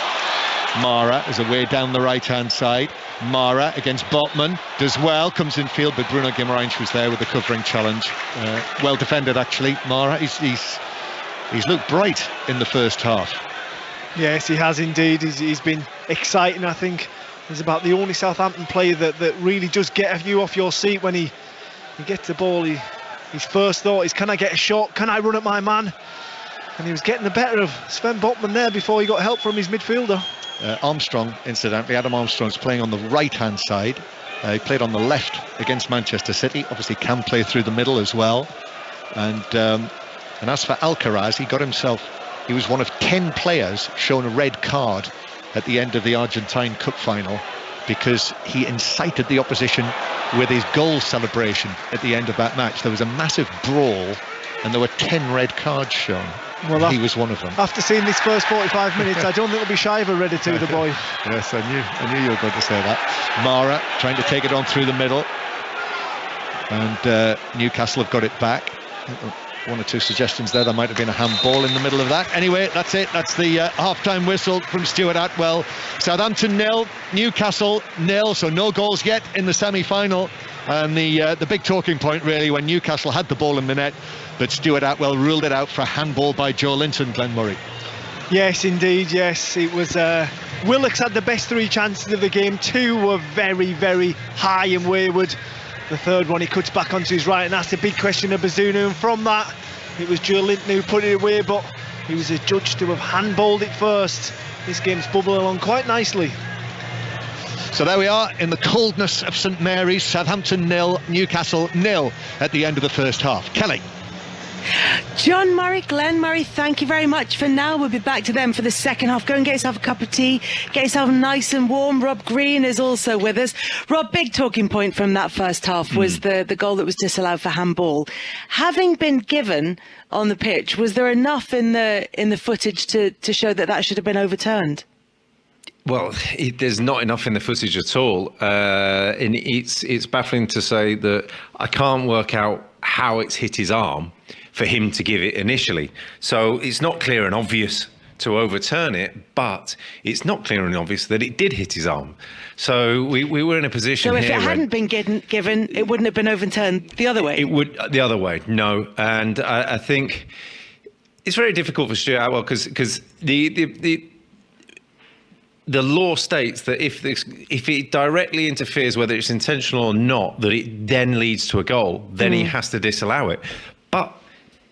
Mara is away down the right-hand side. Mara against Botman, does well, comes in field, but Bruno Guimaraes was there with the covering challenge. Well defended, actually. Mara, he's looked bright in the first half. Yes, he has indeed. He's been exciting, I think. He's about the only Southampton player that really does get you off your seat when he gets the ball. His first thought is, can I get a shot? Can I run at my man? And he was getting the better of Sven Botman there before he got help from his midfielder. Armstrong, incidentally, Adam Armstrong's playing on the right-hand side. He played on the left against Manchester City. Obviously can play through the middle as well. And as for Alcaraz, he was one of 10 players shown a red card at the end of the Argentine Cup final because he incited the opposition with his goal celebration at the end of that match. There was a massive brawl and there were 10 red cards shown. Well, he was one of them. After seeing this first 45 minutes, I don't think it'll be shy of a red or two, the boy. Yes, I knew you were going to say that. Mara trying to take it on through the middle. And Newcastle have got it back. One or two suggestions there might have been a handball in the middle of that. Anyway, that's it. That's the half-time whistle from Stuart Atwell. Southampton 0, Newcastle 0, so no goals yet in the semi-final. And the big talking point really when Newcastle had the ball in the net, but Stuart Atwell ruled it out for a handball by Joe Linton, Glenn Murray. Yes, indeed, yes. It was Willock's had the best 3 chances of the game. 2 were very, very high and wayward. The third one he cuts back onto his right, and that's the big question of Bazunu. And from that, it was Joe Linton who put it away, but he was adjudged to have handballed it first. This game's bubbling along quite nicely. So there we are in the coldness of St Mary's. Southampton 0, Newcastle 0 at the end of the first half. Kelly. John Murray, Glenn Murray, thank you very much for now. We'll be back to them for the second half. Go and get yourself a cup of tea, get yourself nice and warm. Rob Green is also with us. Rob, big talking point from that first half was the goal that was disallowed for handball. Having been given on the pitch, was there enough in the footage to show that should have been overturned? Well, there's not enough in the footage at all. And it's baffling to say that I can't work out how it's hit his arm for him to give it initially. So it's not clear and obvious to overturn it, but it's not clear and obvious that it did hit his arm. So we were in a position here. So if it hadn't been given, it wouldn't have been overturned the other way? It would, the other way, no. And I think it's very difficult for Stuart Atwell because the law states that if it directly interferes, whether it's intentional or not, that it then leads to a goal, then he has to disallow it. But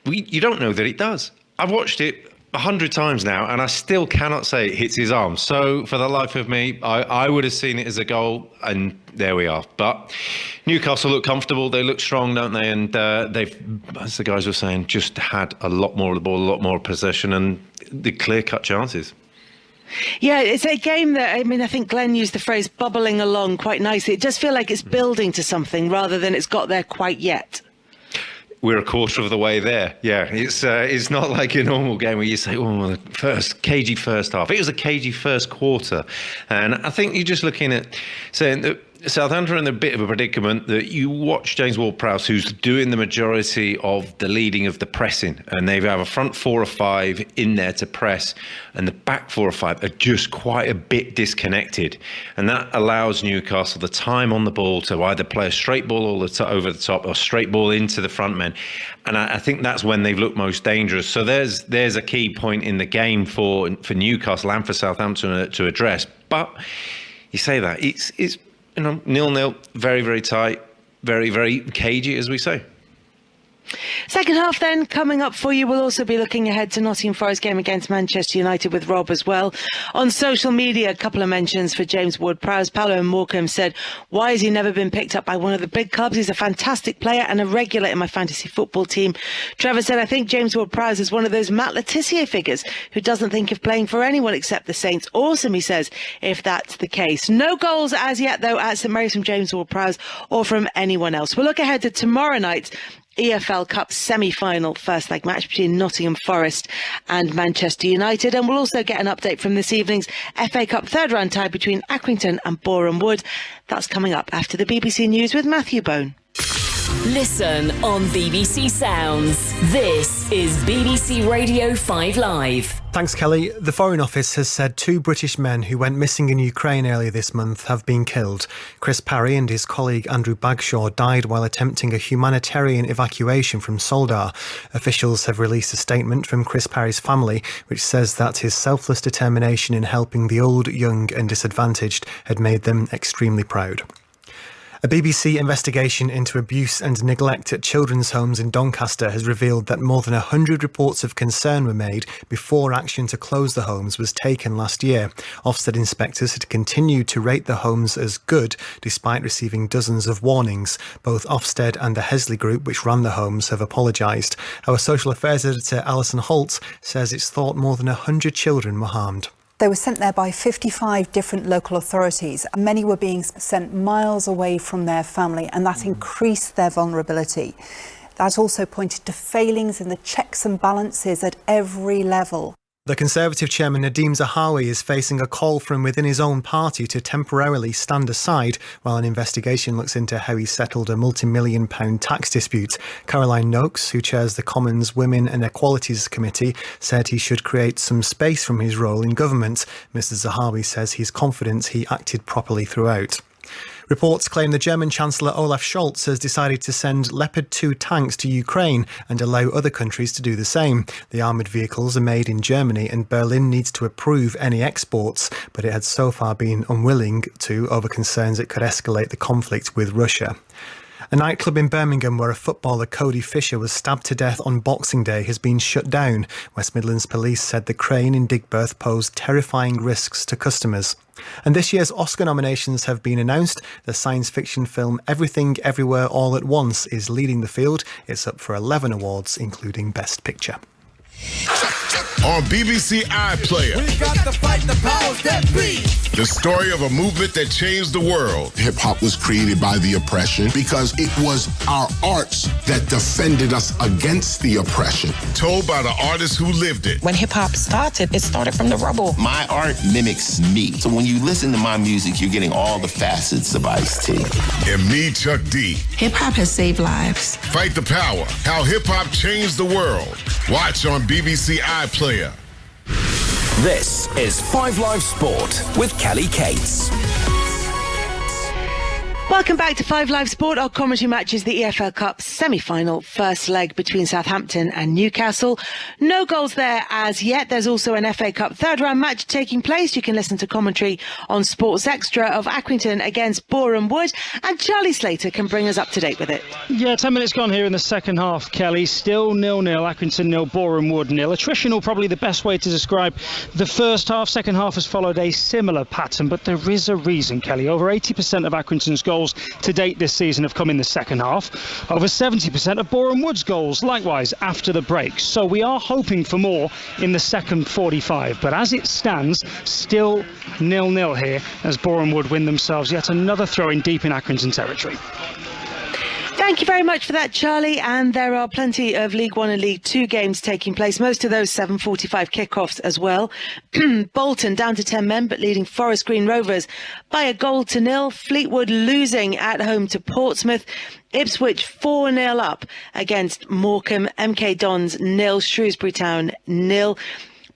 you don't know that it does. I've watched it 100 times now, and I still cannot say it hits his arm. So for the life of me, I would have seen it as a goal, and there we are. But Newcastle look comfortable. They look strong, don't they? And they've, as the guys were saying, just had a lot more of the ball, a lot more possession, and the clear-cut chances. Yeah, it's a game that, I think Glenn used the phrase bubbling along quite nicely. It does feel like it's building to something rather than it's got there quite yet. We're a quarter of the way there. Yeah, it's not like a normal game where you say, oh, the first cagey first half. It was a cagey first quarter. And I think you're just looking at saying that Southampton are in a bit of a predicament that you watch James Ward-Prowse, who's doing the majority of the leading of the pressing, and they have a front 4 or 5 in there to press, and the back 4 or 5 are just quite a bit disconnected, and that allows Newcastle the time on the ball to either play a straight ball over the top or straight ball into the front men, and I think that's when they've looked most dangerous. So there's a key point in the game for Newcastle and for Southampton to address, but you say that it's 0-0, very, very tight, very, very cagey, as we say. Second half then coming up for you. We'll also be looking ahead to Nottingham Forest game against Manchester United with Rob as well. On social media, a couple of mentions for James Ward-Prowse. Paolo and Morecambe said, why has he never been picked up by one of the big clubs? He's a fantastic player and a regular in my fantasy football team. Trevor said, I think James Ward-Prowse is one of those Matt Letitia figures who doesn't think of playing for anyone except the Saints. Awesome, he says, if that's the case. No goals as yet, though, at St Mary's from James Ward-Prowse or from anyone else. We'll look ahead to tomorrow night's EFL Cup semi-final first leg match between Nottingham Forest and Manchester United, and we'll also get an update from this evening's FA Cup third round tie between Accrington and Boreham Wood. That's coming up after the BBC News with Matthew Bone. Listen on BBC Sounds. This is BBC Radio 5 Live. Thanks, Kelly. The Foreign Office has said 2 British men who went missing in Ukraine earlier this month have been killed. Chris Parry and his colleague Andrew Bagshaw died while attempting a humanitarian evacuation from Soledar. Officials have released a statement from Chris Parry's family, which says that his selfless determination in helping the old, young and disadvantaged had made them extremely proud. A BBC investigation into abuse and neglect at children's homes in Doncaster has revealed that more than 100 reports of concern were made before action to close the homes was taken last year. Ofsted inspectors had continued to rate the homes as good despite receiving dozens of warnings. Both Ofsted and the Hesley Group, which ran the homes, have apologised. Our social affairs editor Alison Holt says it's thought more than 100 children were harmed. They were sent there by 55 different local authorities. Many were being sent miles away from their family, and that increased their vulnerability. That also pointed to failings in the checks and balances at every level. The Conservative chairman Nadeem Zahawi is facing a call from within his own party to temporarily stand aside while an investigation looks into how he settled a multi-million-pound tax dispute. Caroline Noakes, who chairs the Commons Women and Equalities Committee, said he should create some space from his role in government. Mr Zahawi says he's confident he acted properly throughout. Reports claim the German Chancellor Olaf Scholz has decided to send Leopard 2 tanks to Ukraine and allow other countries to do the same. The armoured vehicles are made in Germany and Berlin needs to approve any exports, but it had so far been unwilling to over concerns it could escalate the conflict with Russia. A nightclub in Birmingham where a footballer, Cody Fisher, was stabbed to death on Boxing Day has been shut down. West Midlands Police said the crane in Digbirth posed terrifying risks to customers. And this year's Oscar nominations have been announced. The science fiction film Everything Everywhere All at Once is leading the field. It's up for 11 awards, including Best Picture. On BBC iPlayer, we got to fight the powers that be. The story of a movement that changed the world. Hip-hop was created by the oppression because it was our arts that defended us against the oppression. Told by the artists who lived it. When hip-hop started, it started from the rubble. My art mimics me. So when you listen to my music, you're getting all the facets of Ice-T. And me, Chuck D. Hip-hop has saved lives. Fight the power. How hip-hop changed the world. Watch on BBC iPlayer. This is 5 Live Sport with Kelly Cates. Welcome back to 5 Live Sport. Our commentary match is the EFL Cup semi-final first leg between Southampton and Newcastle. No goals there as yet. There's also an FA Cup third round match taking place. You can listen to commentary on Sports Extra of Accrington against Boreham Wood, and Charlie Slater can bring us up to date with it. Yeah, 10 minutes gone here in the second half, Kelly. Still 0-0, Accrington 0, Boreham Wood 0. Attritional, probably the best way to describe the first half. Second half has followed a similar pattern, but there is a reason, Kelly. Over 80% of Accrington's goals to date this season have come in the second half. Over 70% of Boreham Wood's goals, likewise, after the break. So we are hoping for more in the second 45. But as it stands, still 0-0 here as Boreham Wood win themselves yet another throw-in deep in Accrington territory. Thank you very much for that, Charlie. And there are plenty of League One and League Two games taking place. Most of those 7:45 kickoffs as well. Bolton down to 10 men, but leading Forest Green Rovers by a 1-0. Fleetwood losing at home to Portsmouth. Ipswich 4-0 up against Morecambe. MK Dons 0, Shrewsbury Town 0.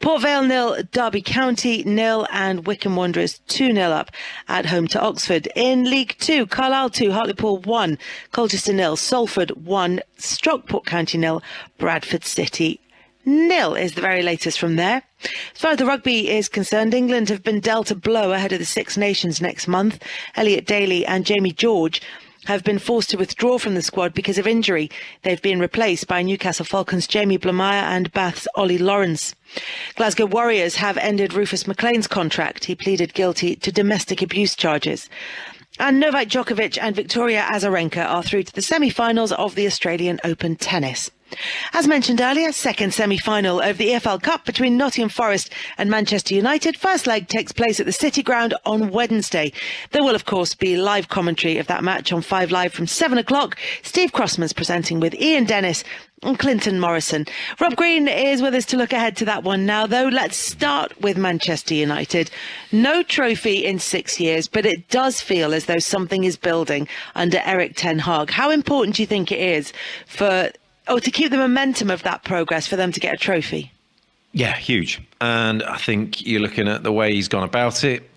Port Vale 0, Derby County 0, and Wycombe Wanderers 2-0 up at home to Oxford. In League 2, Carlisle 2, Hartlepool 1, Colchester 0, Salford 1, Stockport County 0, Bradford City 0 is the very latest from there. As far as the rugby is concerned, England have been dealt a blow ahead of the Six Nations next month. Elliot Daly and Jamie George have been forced to withdraw from the squad because of injury. They've been replaced by Newcastle Falcons' Jamie Blamire and Bath's Ollie Lawrence. Glasgow Warriors have ended Rufus McLean's contract. He pleaded guilty to domestic abuse charges. And Novak Djokovic and Victoria Azarenka are through to the semi-finals of the Australian Open tennis. As mentioned earlier, second semi-final of the EFL Cup between Nottingham Forest and Manchester United. First leg takes place at the City Ground on Wednesday. There will, of course, be live commentary of that match on 5 Live from 7 o'clock. Steve Crossman's presenting with Ian Dennis and Clinton Morrison. Rob Green is with us to look ahead to that one now, though. Let's start with Manchester United. No trophy in 6 years, but it does feel as though something is building under Erik ten Hag. How important do you think it is to keep the momentum of that progress for them to get a trophy? Yeah, huge. And I think you're looking at the way he's gone about it.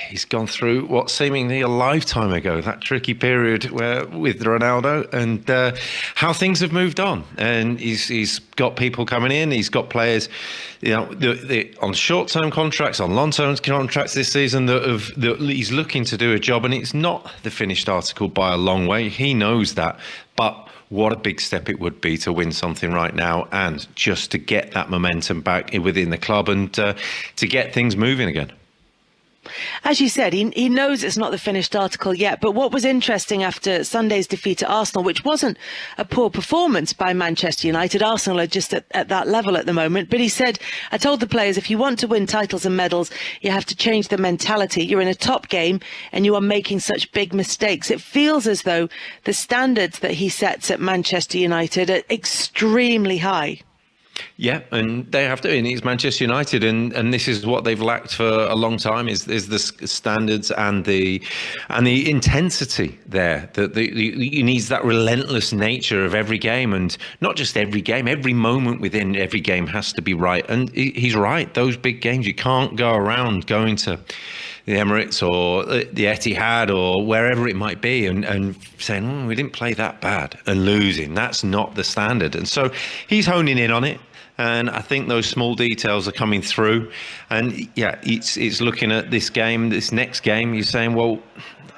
He's gone through what seemingly a lifetime ago, that tricky period with Ronaldo, and how things have moved on. And he's got people coming in. He's got players, on short-term contracts, on long-term contracts this season that he's looking to do a job. And it's not the finished article by a long way. He knows that, but what a big step it would be to win something right now and just to get that momentum back within the club and to get things moving again. As you said, he knows it's not the finished article yet, but what was interesting after Sunday's defeat at Arsenal, which wasn't a poor performance by Manchester United, Arsenal are just at that level at the moment, but he said, I told the players, if you want to win titles and medals, you have to change the mentality. You're in a top game and you are making such big mistakes. It feels as though the standards that he sets at Manchester United are extremely high. Yeah, and they have to. And it's Manchester United, and this is what they've lacked for a long time: is the standards and the intensity there. He needs that relentless nature of every game, and not just every game. Every moment within every game has to be right. And he's right. Those big games, you can't go around going to the Emirates or the Etihad or wherever it might be and saying, we didn't play that bad, and losing. That's not the standard. And so he's honing in on it. And I think those small details are coming through. And yeah, it's looking at this game, this next game, you're saying, well,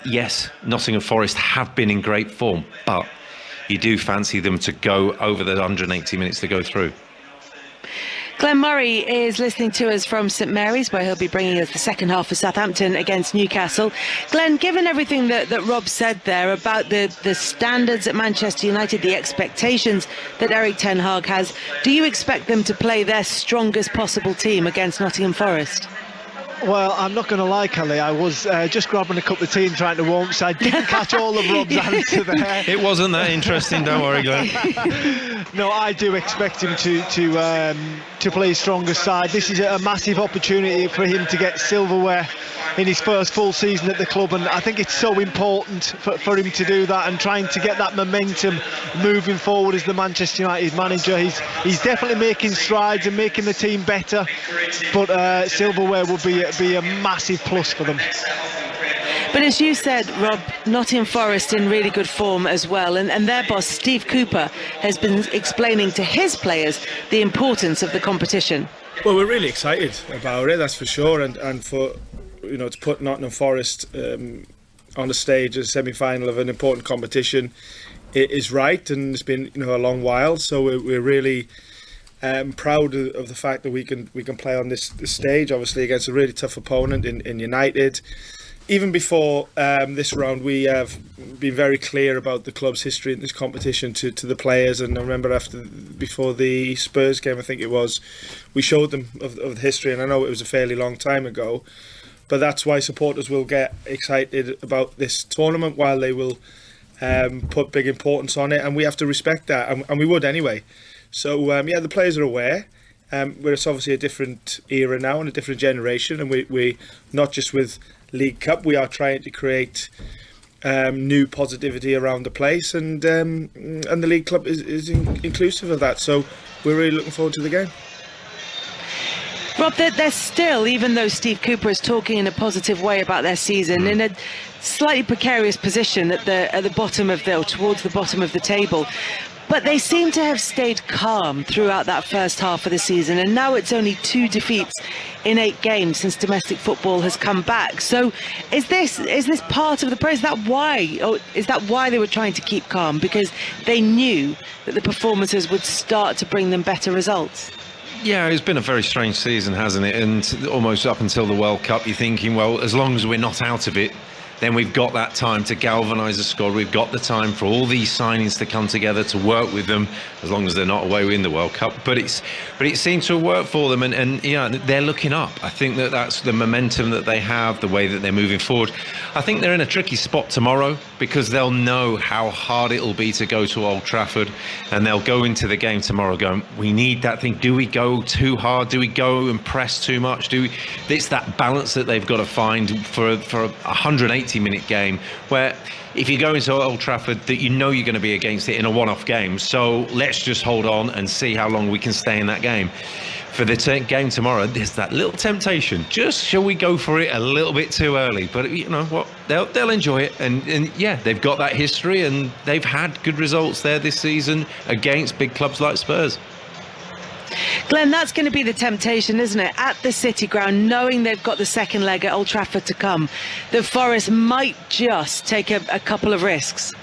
yes, Nottingham Forest have been in great form, but you do fancy them to go over the 180 minutes to go through. Glenn Murray is listening to us from St Mary's, where he'll be bringing us the second half of Southampton against Newcastle. Glenn, given everything that Rob said there about the standards at Manchester United, the expectations that Erik ten Hag has, do you expect them to play their strongest possible team against Nottingham Forest? Well, I'm not going to lie, Kelly. I was just grabbing a cup of tea and trying to warm, so I didn't catch all of Rob's answer there. It wasn't that interesting, don't worry, Glenn. No, I do expect him to play his strongest side. This is a massive opportunity for him to get silverware in his first full season at the club, and I think it's so important for him to do that and trying to get that momentum moving forward as the Manchester United manager. He's definitely making strides and making the team better, but silverware will be a massive plus for them. But as you said, Rob, Nottingham Forest in really good form as well, and their boss Steve Cooper has been explaining to his players the importance of the competition. Well, we're really excited about it, that's for sure, and for to put Nottingham Forest on the stage as a semi-final of an important competition, it is right, and it's been a long while, so we're really proud of the fact that we can play on this stage, obviously against a really tough opponent in United. Even before this round, we have been very clear about the club's history in this competition to the players. And I remember before the Spurs game, I think it was, we showed them of the history. And I know it was a fairly long time ago, but that's why supporters will get excited about this tournament, while they will put big importance on it. And we have to respect that, and we would anyway. So, the players are aware. But it's obviously a different era now and a different generation. And we not just with League Cup, we are trying to create new positivity around the place, and the League Cup is inclusive of that. So we're really looking forward to the game. Rob, they're still, even though Steve Cooper is talking in a positive way about their season, in a slightly precarious position at the bottom of towards the bottom of the table. But they seem to have stayed calm throughout that first half of the season, and now it's only 2 defeats in 8 games since domestic football has come back. So is this part of the process? Is that why they were trying to keep calm? Because they knew that the performances would start to bring them better results? Yeah, it's been a very strange season, hasn't it? And almost up until the World Cup, you're thinking, well, as long as we're not out of it, then we've got that time to galvanise the squad. We've got the time for all these signings to come together, to work with them, as long as they're not away in the World Cup. But it seems to have worked for them, and yeah, they're looking up. I think that's the momentum that they have, the way that they're moving forward. I think they're in a tricky spot tomorrow because they'll know how hard it'll be to go to Old Trafford, and they'll go into the game tomorrow going, we need that thing. Do we go too hard? Do we go and press too much? It's that balance that they've got to find for a 180-minute game, where if you go into Old Trafford, that you know you're going to be against it in a one-off game. So let's just hold on and see how long we can stay in that game. For the game tomorrow, there's that little temptation. Just shall we go for it a little bit too early? But you know what? They'll enjoy it, and yeah, they've got that history, and they've had good results there this season against big clubs like Spurs. Glenn, that's going to be the temptation, isn't it? At the City Ground, knowing they've got the second leg at Old Trafford to come, that Forest might just take a couple of risks.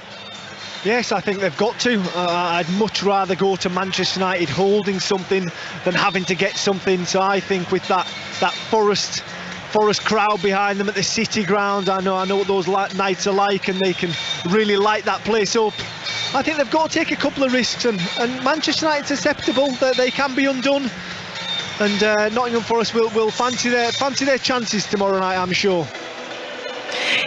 Yes, I think they've got to. I'd much rather go to Manchester United holding something than having to get something. So I think with that Forest crowd behind them at the City Ground, I know what those nights are like, and they can really light that place up. I think they've got to take a couple of risks, and Manchester United's susceptible. They can be undone, and Nottingham Forest will fancy their chances tomorrow night, I'm sure.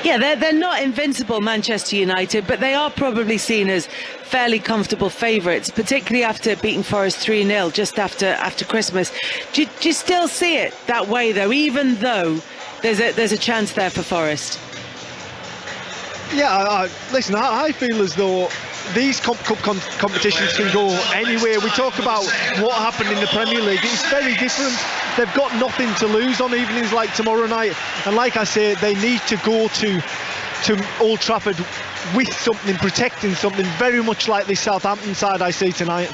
Yeah, they're not invincible, Manchester United, but they are probably seen as fairly comfortable favourites, particularly after beating Forest 3-0 just after Christmas. Do you still see it that way, though, even though there's a chance there for Forest? Yeah, listen, I feel as though these cup competitions can go anywhere. We talk about what happened in the Premier League. It's very different. They've got nothing to lose on evenings like tomorrow night, and like I say, they need to go to Old Trafford with something, protecting something, very much like this Southampton side I see tonight.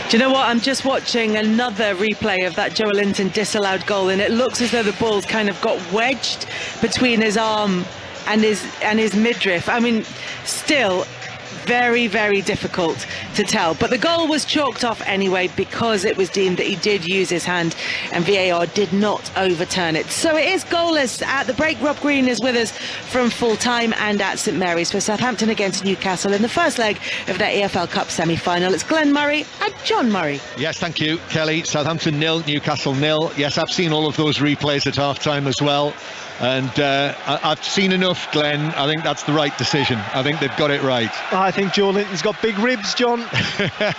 Do you know what? I'm just watching another replay of that Joe Linton disallowed goal, and it looks as though the ball's kind of got wedged between his arm and his midriff. I mean, still very, very difficult to tell, but the goal was chalked off anyway because it was deemed that he did use his hand, and VAR did not overturn it. So it is goalless at the break. Rob Green is with us from full time and at St Mary's for Southampton against Newcastle in the first leg of their EFL Cup semi-final. It's Glenn Murray and John Murray. Yes, thank you, Kelly. Southampton 0, Newcastle 0. Yes, I've seen all of those replays at half-time as well. And I've seen enough, Glenn. I think that's the right decision. I think they've got it right. I think Joe Linton's got big ribs, John. I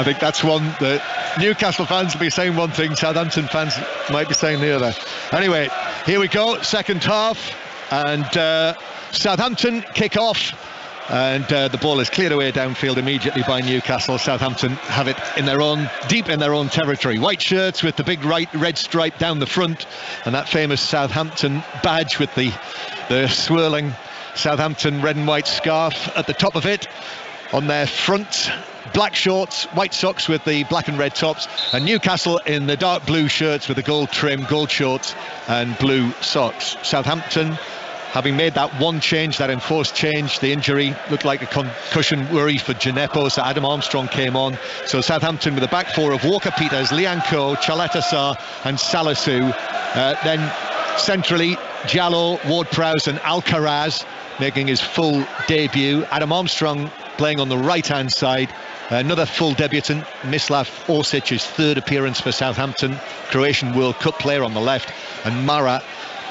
think that's one that Newcastle fans will be saying one thing, Southampton fans might be saying the other. Anyway, here we go, second half, and Southampton kick off. And the ball is cleared away downfield immediately by Newcastle. Southampton have it deep in their own territory. White shirts with the big red stripe down the front, and that famous Southampton badge with the swirling Southampton red and white scarf at the top of it. On their front, black shorts, white socks with the black and red tops, and Newcastle in the dark blue shirts with the gold trim, gold shorts and blue socks. Southampton, having made that one change, that enforced change, the injury looked like a concussion worry for Djenepo, so Adam Armstrong came on. So Southampton with a back four of Walker-Peters, Lianco, Chaleta-Sarr and Salisu. Then centrally, Diallo, Ward-Prowse and Alcaraz making his full debut. Adam Armstrong playing on the right-hand side. Another full debutant, Mislav Orsic, his third appearance for Southampton, Croatian World Cup player on the left, and Mara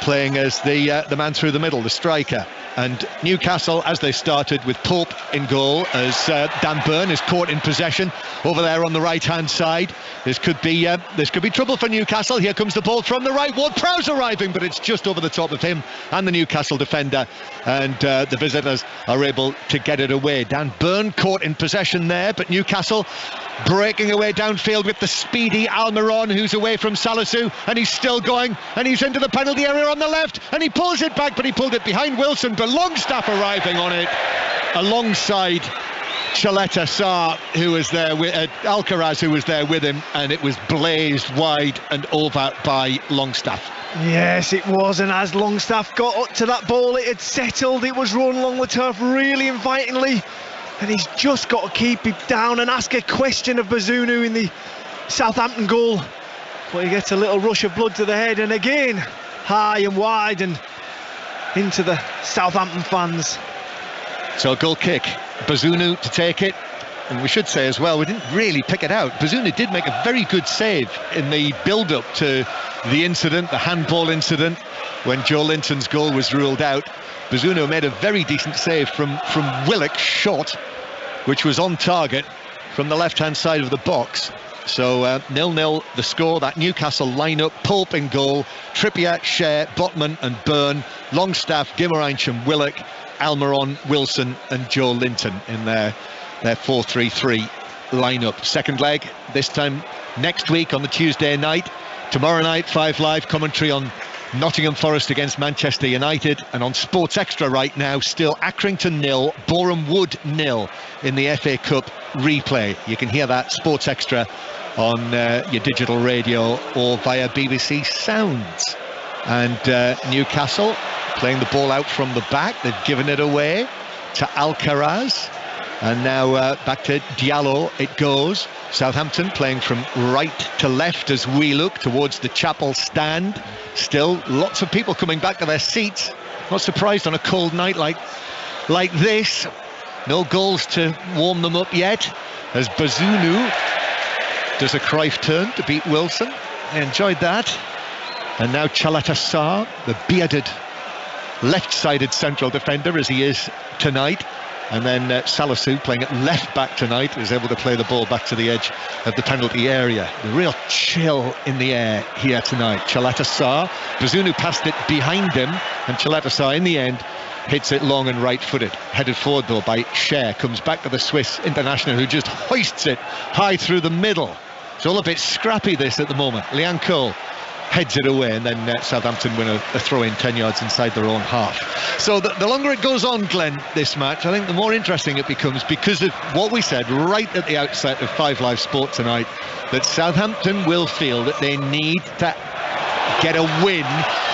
playing as the man through the middle, the striker. And Newcastle, as they started, with Pope in goal, as Dan Burn is caught in possession over there on the right-hand side. This could be trouble for Newcastle. Here comes the ball from the right. Ward-Prowse arriving, but it's just over the top of him and the Newcastle defender, and the visitors are able to get it away. Dan Burn caught in possession there, but Newcastle breaking away downfield with the speedy Almiron, who's away from Salisu, and he's still going, and he's into the penalty area on the left, and he pulls it back, but he pulled it behind Wilson, but Longstaff arriving on it alongside Chaleta Sarr, who was there with Alcaraz, who was there with him, and it was blazed wide and over by Longstaff. Yes, it was, and as Longstaff got up to that ball, it had settled, it was run along the turf really invitingly, and he's just got to keep it down and ask a question of Bazunu in the Southampton goal, but he gets a little rush of blood to the head, and again, high and wide and into the Southampton fans. So a goal kick, Bazunu to take it, and we should say as well, we didn't really pick it out. Bazunu did make a very good save in the build-up to the incident, the handball incident, when Joe Linton's goal was ruled out. Bazunu made a very decent save from Willock's shot, which was on target from the left-hand side of the box. So 0-0 the score. That Newcastle lineup: Pope in goal, Trippier, Shea, Botman and Byrne, Longstaff, Guimaraes, Willock, Almiron, Wilson and Joe Linton in their 4-3-3 lineup. Second leg this time next week on the Tuesday night. Tomorrow night, 5 Live commentary on Nottingham Forest against Manchester United, and on Sports Extra right now, still Accrington 0, Boreham Wood 0 in the FA Cup replay. You can hear that Sports Extra on your digital radio or via BBC Sounds. And Newcastle playing the ball out from the back. They've given it away to Alcaraz, and now back to Diallo it goes. Southampton playing from right to left as we look towards the chapel stand. Still lots of people coming back to their seats. Not surprised on a cold night like this. No goals to warm them up yet, as Bazunu does a Cruyff turn to beat Wilson. I enjoyed that. And now Chaleta Sarr, the bearded left-sided central defender as he is tonight. And then Salisu, playing at left back tonight, is able to play the ball back to the edge of the penalty area. The real chill in the air here tonight. Chaleta Sarr, Bazunu passed it behind him, and Chaleta Sarr in the end hits it long and right-footed. Headed forward though by Shea, comes back to the Swiss international, who just hoists it high through the middle. It's all a bit scrappy this at the moment. Lianco heads it away, and then Southampton win a throw-in 10 yards inside their own half. So the longer it goes on, Glenn, this match, I think the more interesting it becomes, because of what we said right at the outset of 5 Live Sport tonight, that Southampton will feel that they need to get a win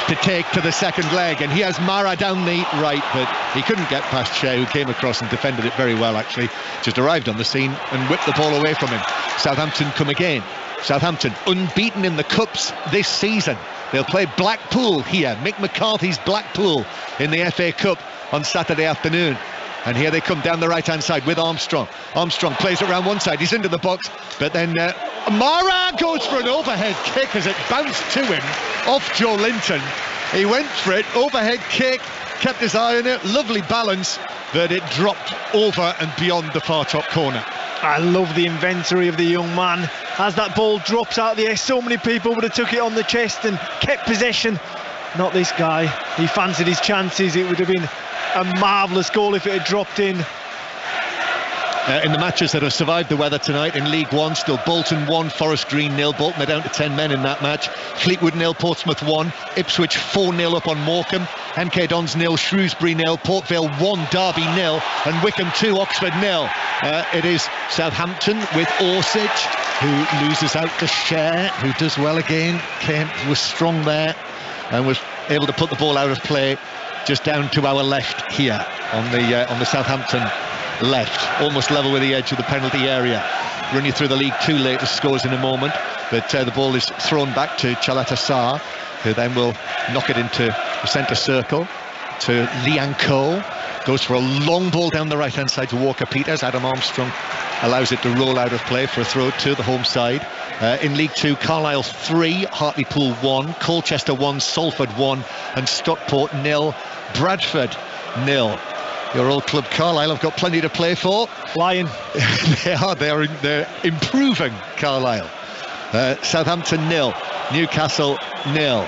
to take to the second leg. And he has Mara down the right, but he couldn't get past Shea, who came across and defended it very well, actually. Just arrived on the scene and whipped the ball away from him. Southampton come again. Southampton unbeaten in the Cups this season. They'll play Blackpool here, Mick McCarthy's Blackpool, in the FA Cup on Saturday afternoon. And here they come down the right-hand side with Armstrong. Armstrong plays it around one side, he's into the box, but then Mara goes for an overhead kick as it bounced to him off Joe Linton. He went for it, overhead kick, kept his eye on it, lovely balance, but it dropped over and beyond the far top corner. I love the inventory of the young man. As that ball drops out of the air, so many people would have took it on the chest and kept possession. Not this guy. He fancied his chances. It would have been a marvellous goal if it had dropped in. In the matches that have survived the weather tonight in League One, still Bolton 1, Forest Green 0. Bolton are down to 10 men in that match. Fleetwood 0, Portsmouth 1, Ipswich 4-0 up on Morecambe, MK Dons 0, Shrewsbury 0, Port Vale 1, Derby 0, and Wycombe 2, Oxford 0. It is Southampton with Orsic, who loses out to Shea, who does well again. Kent was strong there and was able to put the ball out of play just down to our left here on the Southampton left, almost level with the edge of the penalty area. Run you through the League Two latest scores in a moment, but the ball is thrown back to Chaleta Sarr, who then will knock it into the centre circle to Lianco. Goes for a long ball down the right-hand side to Walker Peters. Adam Armstrong allows it to roll out of play for a throw to the home side. In League Two, Carlisle 3, Hartlepool 1, Colchester 1, Salford 1, and Stockport 0, Bradford 0. Your old club Carlisle have got plenty to play for. Flying. They're improving, Carlisle. Southampton 0, Newcastle 0.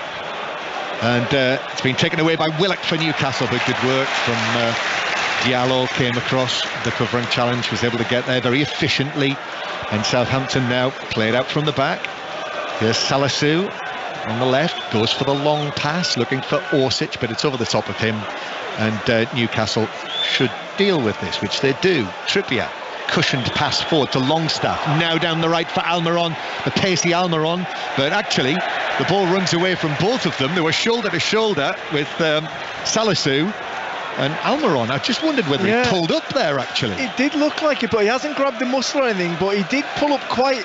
And it's been taken away by Willock for Newcastle, but good work from Diallo. Came across the covering challenge, was able to get there very efficiently. And Southampton now played out from the back. Here's Salisu on the left, goes for the long pass, looking for Orsic, but it's over the top of him. And Newcastle should deal with this, which they do. Trippier cushioned pass forward to Longstaff. Now down the right for Almiron, the pacey Almiron, but actually the ball runs away from both of them. They were shoulder to shoulder with Salisu and Almiron. I just wondered whether he pulled up there actually. It did look like it, but he hasn't grabbed the muscle or anything, but he did pull up quite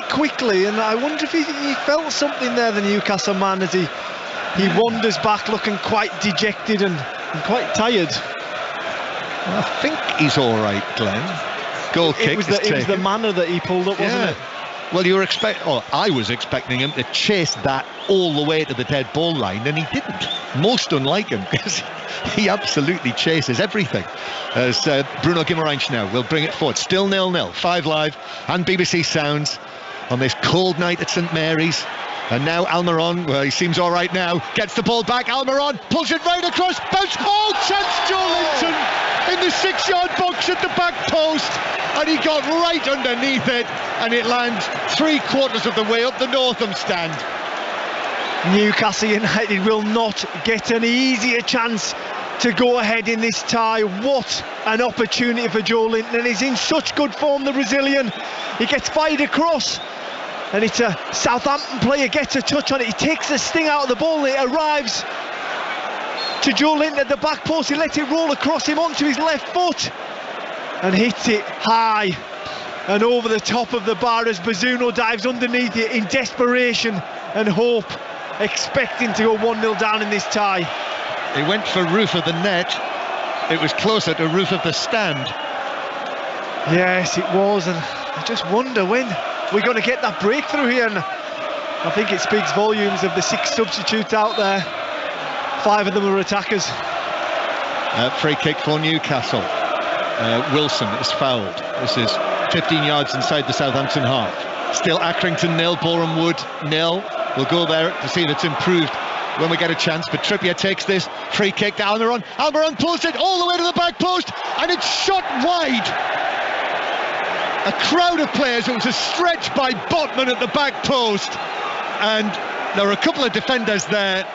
quickly, and I wonder if he felt something there, the Newcastle man, as he wanders back looking quite dejected and quite tired. I think he's all right, Glenn. Goal kick. It was the manner that he pulled up, wasn't it? Well, I was expecting him to chase that all the way to the dead ball line, and he didn't. Most unlike him, because he absolutely chases everything. As Bruno Guimaraes now will bring it forward. Still 0-0. 5 Live and BBC Sounds on this cold night at St Mary's. And now Almiron, well, he seems all right now, gets the ball back. Almiron pulls it right across. Bounce. Oh, chance Joe Linton in the 6-yard box at the back post. And he got right underneath it. And it lands 3/4 of the way up the Northam stand. Newcastle United will not get an easier chance to go ahead in this tie. What an opportunity for Joe Linton. And he's in such good form, the Brazilian. He gets fired across. And it's a Southampton player gets a touch on it. He takes the sting out of the ball, and it arrives to Joe Linton at the back post. He lets it roll across him onto his left foot and hits it high and over the top of the bar as Bazunu dives underneath it in desperation and hope, expecting to go 1-0 down in this tie. He went for roof of the net. It was closer to roof of the stand. Yes, it was, and I just wonder when we're going to get that breakthrough here. And I think it speaks volumes of the 6 substitutes out there. 5 of them are attackers. Free kick for Newcastle. Wilson is fouled. This is 15 yards inside the Southampton half. Still Accrington 0, Boreham Wood 0. We'll go there to see if it's improved when we get a chance, but Trippier takes this free kick to Almiron. Almiron pulls it all the way to the back post, and it's shot wide. A crowd of players. It was a stretch by Botman at the back post, and there were a couple of defenders there,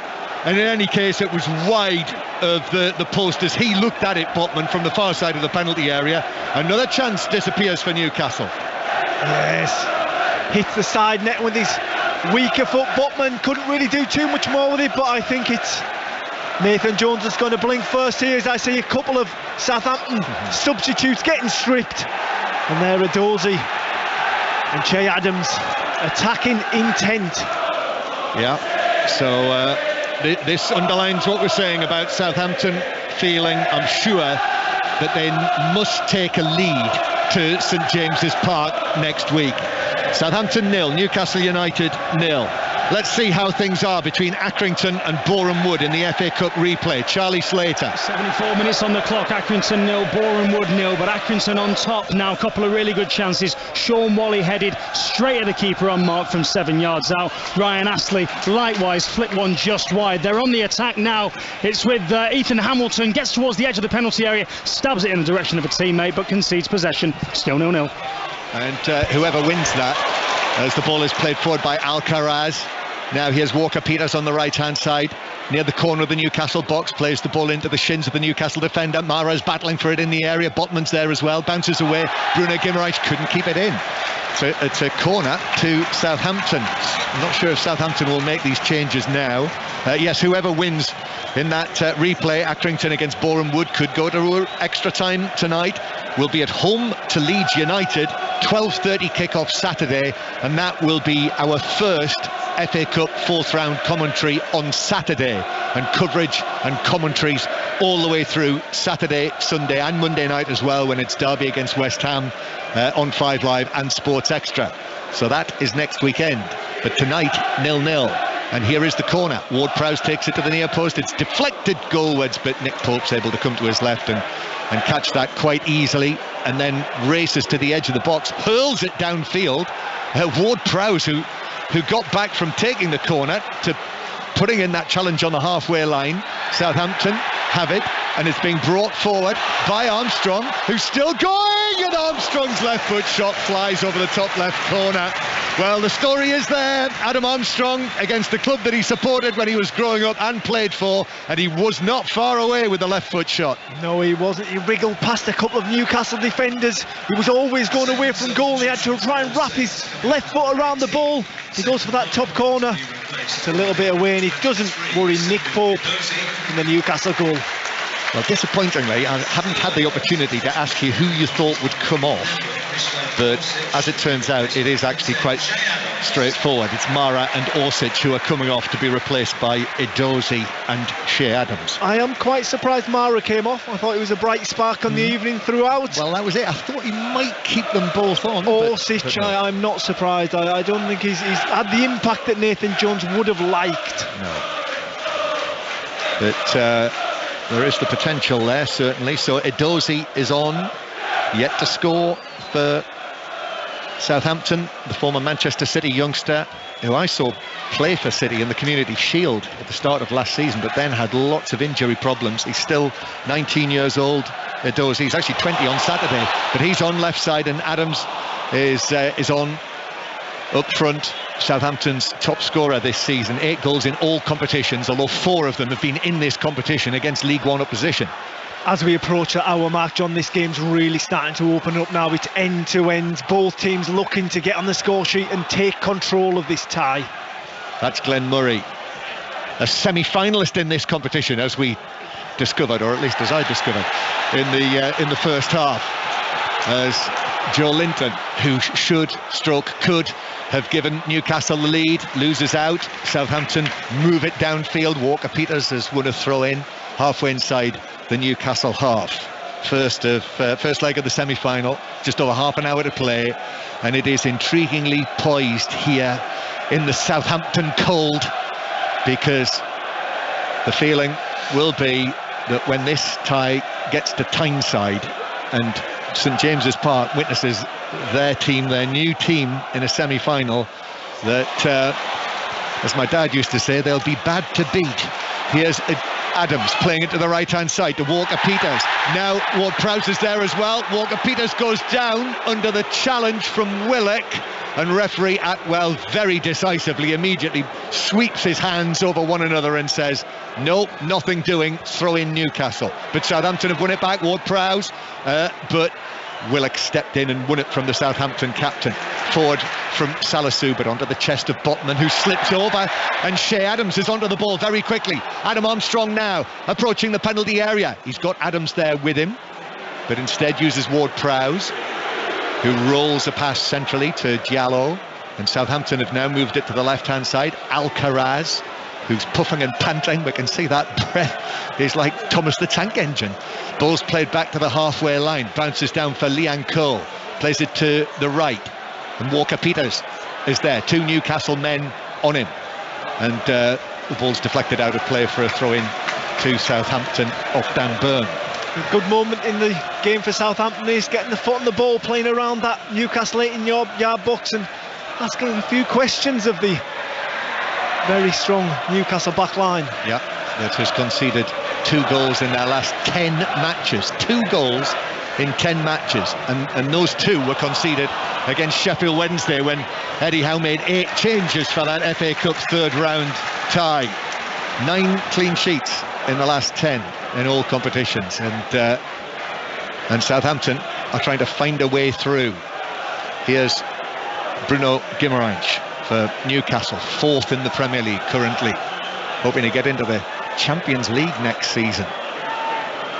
and in any case it was wide of the post as he looked at it, Botman, from the far side of the penalty area. Another chance disappears for Newcastle. Yes, hits the side net with his weaker foot. Botman couldn't really do too much more with it, but I think it's Nathan Jones that's going to blink first here, as I see a couple of Southampton substitutes getting stripped. And there are Dozy and Che Adams attacking intent. Yeah, so this underlines what we're saying about Southampton feeling, I'm sure, that they must take a lead to St James's Park next week. Southampton 0, Newcastle United 0. Let's see how things are between Accrington and Boreham Wood in the FA Cup replay. Charlie Slater. 74 minutes on the clock. Accrington 0, Boreham Wood 0, but Accrington on top now. A couple of really good chances. Sean Wally headed straight at the keeper unmarked from 7 yards out. Ryan Astley likewise flicked one just wide. They're on the attack now. It's with Ethan Hamilton, gets towards the edge of the penalty area, stabs it in the direction of a teammate, but concedes possession. Still 0-0. And whoever wins that, as the ball is played forward by Alcaraz. Now here's Walker-Peters on the right-hand side, near the corner of the Newcastle box, plays the ball into the shins of the Newcastle defender. Mara's battling for it in the area. Botman's there as well, bounces away. Bruno Guimaraes couldn't keep it in. So it's a corner to Southampton. I'm not sure if Southampton will make these changes now. Yes, whoever wins in that replay, Accrington against Boreham Wood, could go to extra time tonight. We'll be at home to Leeds United, 12:30 kick-off Saturday, and that will be our first FA Cup 4th round commentary on Saturday, and coverage and commentaries all the way through Saturday, Sunday and Monday night as well, when it's Derby against West Ham on 5 Live and Sports Extra. So that is next weekend, but tonight 0-0. And here is the corner. Ward-Prowse takes it to the near post. It's deflected goalwards, but Nick Pope's able to come to his left and catch that quite easily, and then races to the edge of the box, hurls it downfield. Ward-Prowse, who got back from taking the corner to putting in that challenge on the halfway line. Southampton have it, and it's being brought forward by Armstrong, who's still going, and Armstrong's left foot shot flies over the top left corner. Well, the story is there. Adam Armstrong against the club that he supported when he was growing up and played for, and he was not far away with the left foot shot. No, he wasn't. He wriggled past a couple of Newcastle defenders. He was always going away from goal. He had to try and wrap his left foot around the ball. He goes for that top corner. It's a little bit away, and he doesn't worry Nick Pope in the Newcastle goal. Well, disappointingly, I haven't had the opportunity to ask you who you thought would come off, but as it turns out, it is actually quite straightforward. It's Mara and Orsic who are coming off to be replaced by Edozie and Shea Adams. I am quite surprised Mara came off. I thought it was a bright spark on the evening throughout. Well, that was it. I thought he might keep them both on. Orsic, but no. I'm not surprised. I don't think he's had the impact that Nathan Jones would have liked. No. But there is the potential there, certainly. So Edozie is on, yet to score for Southampton, the former Manchester City youngster, who I saw play for City in the Community Shield at the start of last season, but then had lots of injury problems. He's still 19 years old, Edozie. He's actually 20 on Saturday, but he's on left side, and Adams is on up front. Southampton's top scorer this season, 8 goals in all competitions, although 4 of them have been in this competition against League One opposition. As we approach the hour mark, John, this game's really starting to open up now. It's end to end, both teams looking to get on the score sheet and take control of this tie. That's Glenn Murray, a semi-finalist in this competition, as we discovered, or at least as I discovered in the first half, as Joe Linton, who could have given Newcastle the lead, loses out. Southampton move it downfield. Walker Peters has won a throw in halfway inside the Newcastle half. First leg of the semi-final, just over half an hour to play, and it is intriguingly poised here in the Southampton cold, because the feeling will be that when this tie gets to Tyneside and St James's Park witnesses their new team in a semi-final, that as my dad used to say, they'll be bad to beat. Here's Adams playing it to the right hand side to Walker Peters. Now Ward-Prowse is there as well. Walker Peters goes down under the challenge from Willock, and referee Atwell very decisively immediately sweeps his hands over one another and says, no, nothing doing, throw in Newcastle. But Southampton have won it back, Ward-Prowse, but Willock stepped in and won it from the Southampton captain. Forward from Salisu, but onto the chest of Botman, who slips over, and Shea Adams is onto the ball very quickly. Adam Armstrong now approaching the penalty area. He's got Adams there with him, but instead uses Ward-Prowse, who rolls a pass centrally to Diallo, and Southampton have now moved it to the left-hand side. Alcaraz, who's puffing and panting. We can see that breath is like Thomas the Tank Engine. Ball's played back to the halfway line, bounces down for Liang Ko, plays it to the right, and Walker Peters is there. 2 Newcastle men on him, and the ball's deflected out of play for a throw-in to Southampton off Dan Burn. A good moment in the game for Southampton is getting the foot on the ball, playing around that Newcastle 18-yard box and asking a few questions of the very strong Newcastle back line. Yeah, that has conceded 2 goals in their last 10 matches. 2 goals in 10 matches, and those 2 were conceded against Sheffield Wednesday when Eddie Howe made 8 changes for that FA Cup 3rd round tie. 9 clean sheets in the last 10 in all competitions, and Southampton are trying to find a way through. Here's Bruno Guimaraes for Newcastle, 4th in the Premier League currently, hoping to get into the Champions League next season.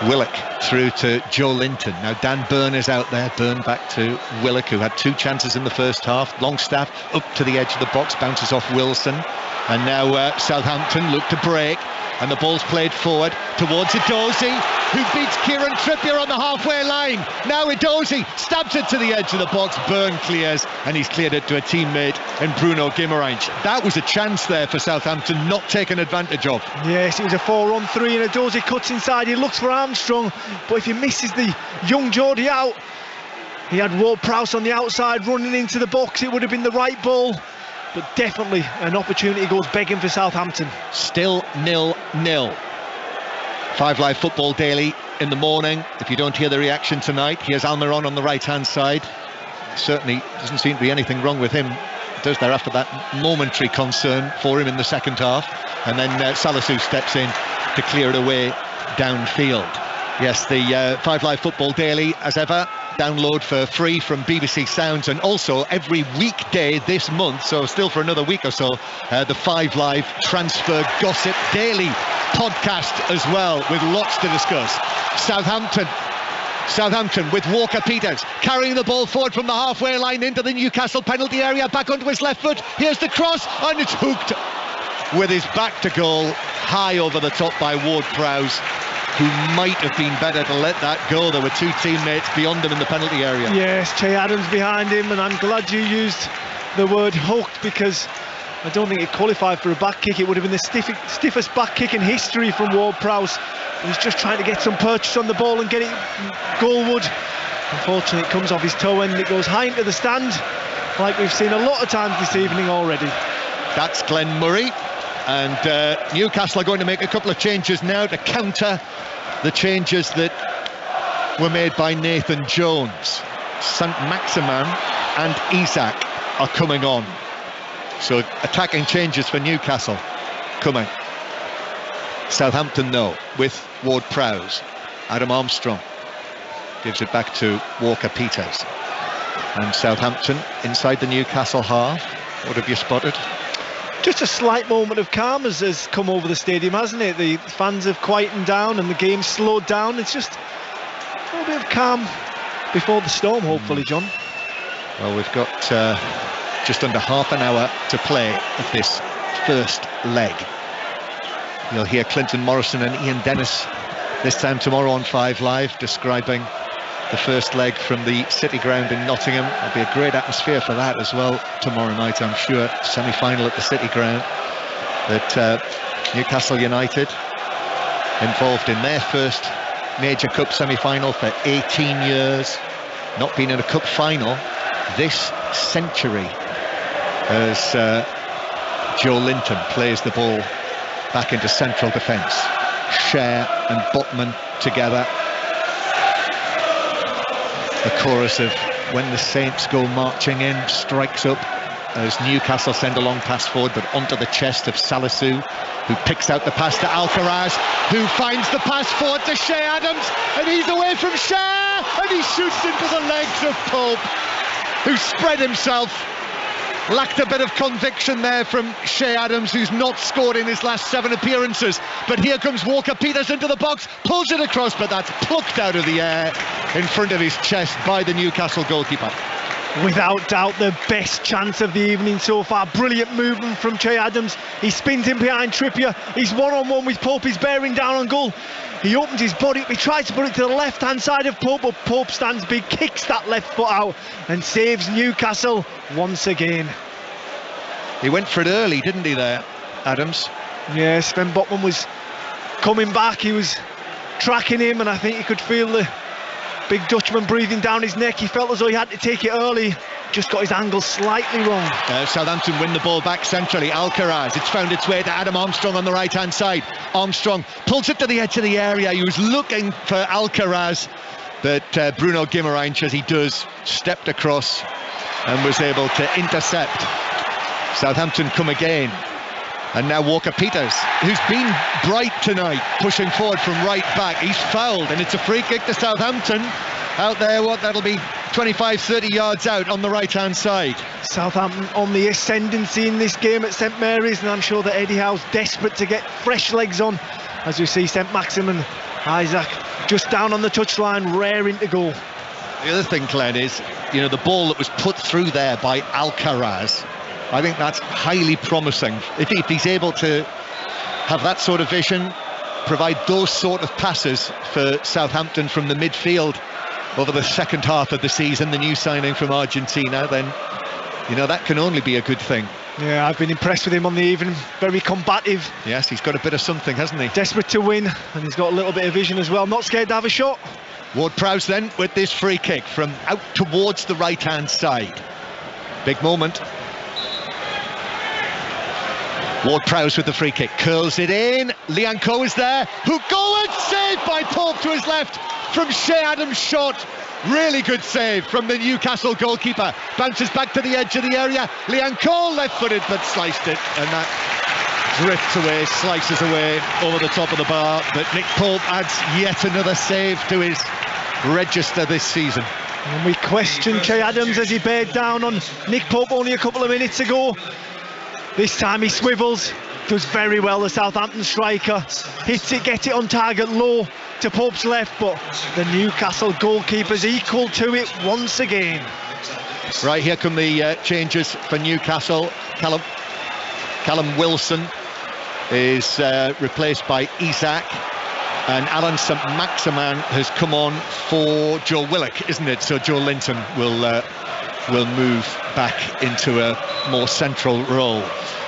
Willock through to Joe Linton. Now Dan Burn is out there. Burn back to Willock, who had 2 chances in the first half. Longstaff up to the edge of the box, bounces off Wilson, and now Southampton look to break, and the ball's played forward towards Edozie, who beats Kieran Trippier on the halfway line. Now Edozie stabs it to the edge of the box. Burn clears, and he's cleared it to a teammate in Bruno Guimaraes. That was a chance there for Southampton, not taken advantage of. Yes, it was a 4-on-3, and Edozie cuts inside. He looks for Armstrong, but if he misses the young Geordie out, he had Ward-Prowse on the outside running into the box. It would have been the right ball, but definitely an opportunity goes begging for Southampton. Still 0-0. 5 Live Football Daily in the morning. If you don't hear the reaction tonight, here's Almiron on the right hand side. Certainly doesn't seem to be anything wrong with him matters. They're after that momentary concern for him in the second half. And then Salisu steps in to clear it away downfield. Yes, the 5 Live Football Daily, as ever, download for free from BBC Sounds, and also every weekday this month, so still for another week or so, the 5 Live Transfer Gossip Daily podcast as well, with lots to discuss. Southampton with Walker-Peters carrying the ball forward from the halfway line into the Newcastle penalty area, back onto his left foot. Here's the cross, and it's hooked with his back to goal, high over the top by Ward-Prowse, who might have been better to let that go. There were 2 teammates beyond him in the penalty area. Yes, Che Adams behind him, and I'm glad you used the word hooked, because I don't think it qualified for a back kick. It would have been the stiffest back kick in history from Ward-Prowse. He's just trying to get some purchase on the ball and get it goalward. Unfortunately, it comes off his toe and it goes high into the stand, like we've seen a lot of times this evening already. That's Glenn Murray. And Newcastle are going to make a couple of changes now to counter the changes that were made by Nathan Jones. Saint-Maximin and Isak are coming on. So attacking changes for Newcastle coming. Southampton, though, with Ward-Prowse. Adam Armstrong gives it back to Walker-Peters. And Southampton inside the Newcastle half. What have you spotted? Just a slight moment of calm has come over the stadium, hasn't it? The fans have quietened down and the game's slowed down. It's just a little bit of calm before the storm, hopefully, John. Well, we've got just under half an hour to play of this first leg. You'll hear Clinton Morrison and Ian Dennis this time tomorrow on 5 Live describing the first leg from the City Ground in Nottingham. There'll be a great atmosphere for that as well tomorrow night, I'm sure. Semi-final at the City Ground. But Newcastle United involved in their first major cup semi-final for 18 years, not been in a cup final this century, as Joe Linton plays the ball back into central defence. Cher and Botman together. The chorus of When the Saints Go Marching In strikes up as Newcastle send a long pass forward, but onto the chest of Salisu, who picks out the pass to Alcaraz, who finds the pass forward to Che Adams, and he's away from Cher, and he shoots into the legs of Pope, who spread himself. Lacked a bit of conviction there from Che Adams, who's not scored in his last 7 appearances. But here comes Walker-Peters into the box, pulls it across, but that's plucked out of the air in front of his chest by the Newcastle goalkeeper. Without doubt, the best chance of the evening so far. Brilliant movement from Che Adams. He spins in behind Trippier. He's one-on-one with Pope. He's bearing down on goal. He opens his body up. He tries to put it to the left-hand side of Pope, but Pope stands big, kicks that left foot out and saves Newcastle once again. He went for it early, didn't he there, Adams? Yeah, Sven Botman was coming back. He was tracking him, and I think he could feel the big Dutchman breathing down his neck. He felt as though he had to take it early. Just got his angle slightly wrong. Southampton win the ball back centrally. Alcaraz, it's found its way to Adam Armstrong on the right-hand side. Armstrong pulls it to the edge of the area. He was looking for Alcaraz, but Bruno Guimaraes, as he does, stepped across and was able to intercept. Southampton come again. And now Walker-Peters, who's been bright tonight, pushing forward from right back. He's fouled, and it's a free kick to Southampton. Out there, that'll be 25, 30 yards out on the right-hand side. Southampton on the ascendancy in this game at St Mary's, and I'm sure that Eddie Howe's desperate to get fresh legs on. As we see Saint-Maximin, Isaac just down on the touchline, raring to go. The other thing, Glenn, is, the ball that was put through there by Alcaraz, I think that's highly promising. If he's able to have that sort of vision, provide those sort of passes for Southampton from the midfield over the second half of the season, the new signing from Argentina, then, that can only be a good thing. Yeah, I've been impressed with him on the evening. Very combative. Yes, he's got a bit of something, hasn't he? Desperate to win, and he's got a little bit of vision as well. Not scared to have a shot. Ward-Prowse then with this free kick from out towards the right-hand side. Big moment. Ward-Prowse with the free kick, curls it in. Lianco is there, who goal and saved by Pope to his left from Che Adams' shot. Really good save from the Newcastle goalkeeper. Bounces back to the edge of the area. Leanne Cole left-footed, but sliced it, and that drifts away, slices away over the top of the bar. But Nick Pope adds yet another save to his register this season. And we question Che Adams as he bared down on Nick Pope only a couple of minutes ago. This time he swivels, does very well, the Southampton striker. Hits it, gets it on target low to Pope's left, but the Newcastle goalkeeper's equal to it once again. Right, here come the changes for Newcastle. Callum Wilson is replaced by Isak, and Alan St Maximin has come on for Joe Willock, isn't it? So Joe Linton will move back into a more central role.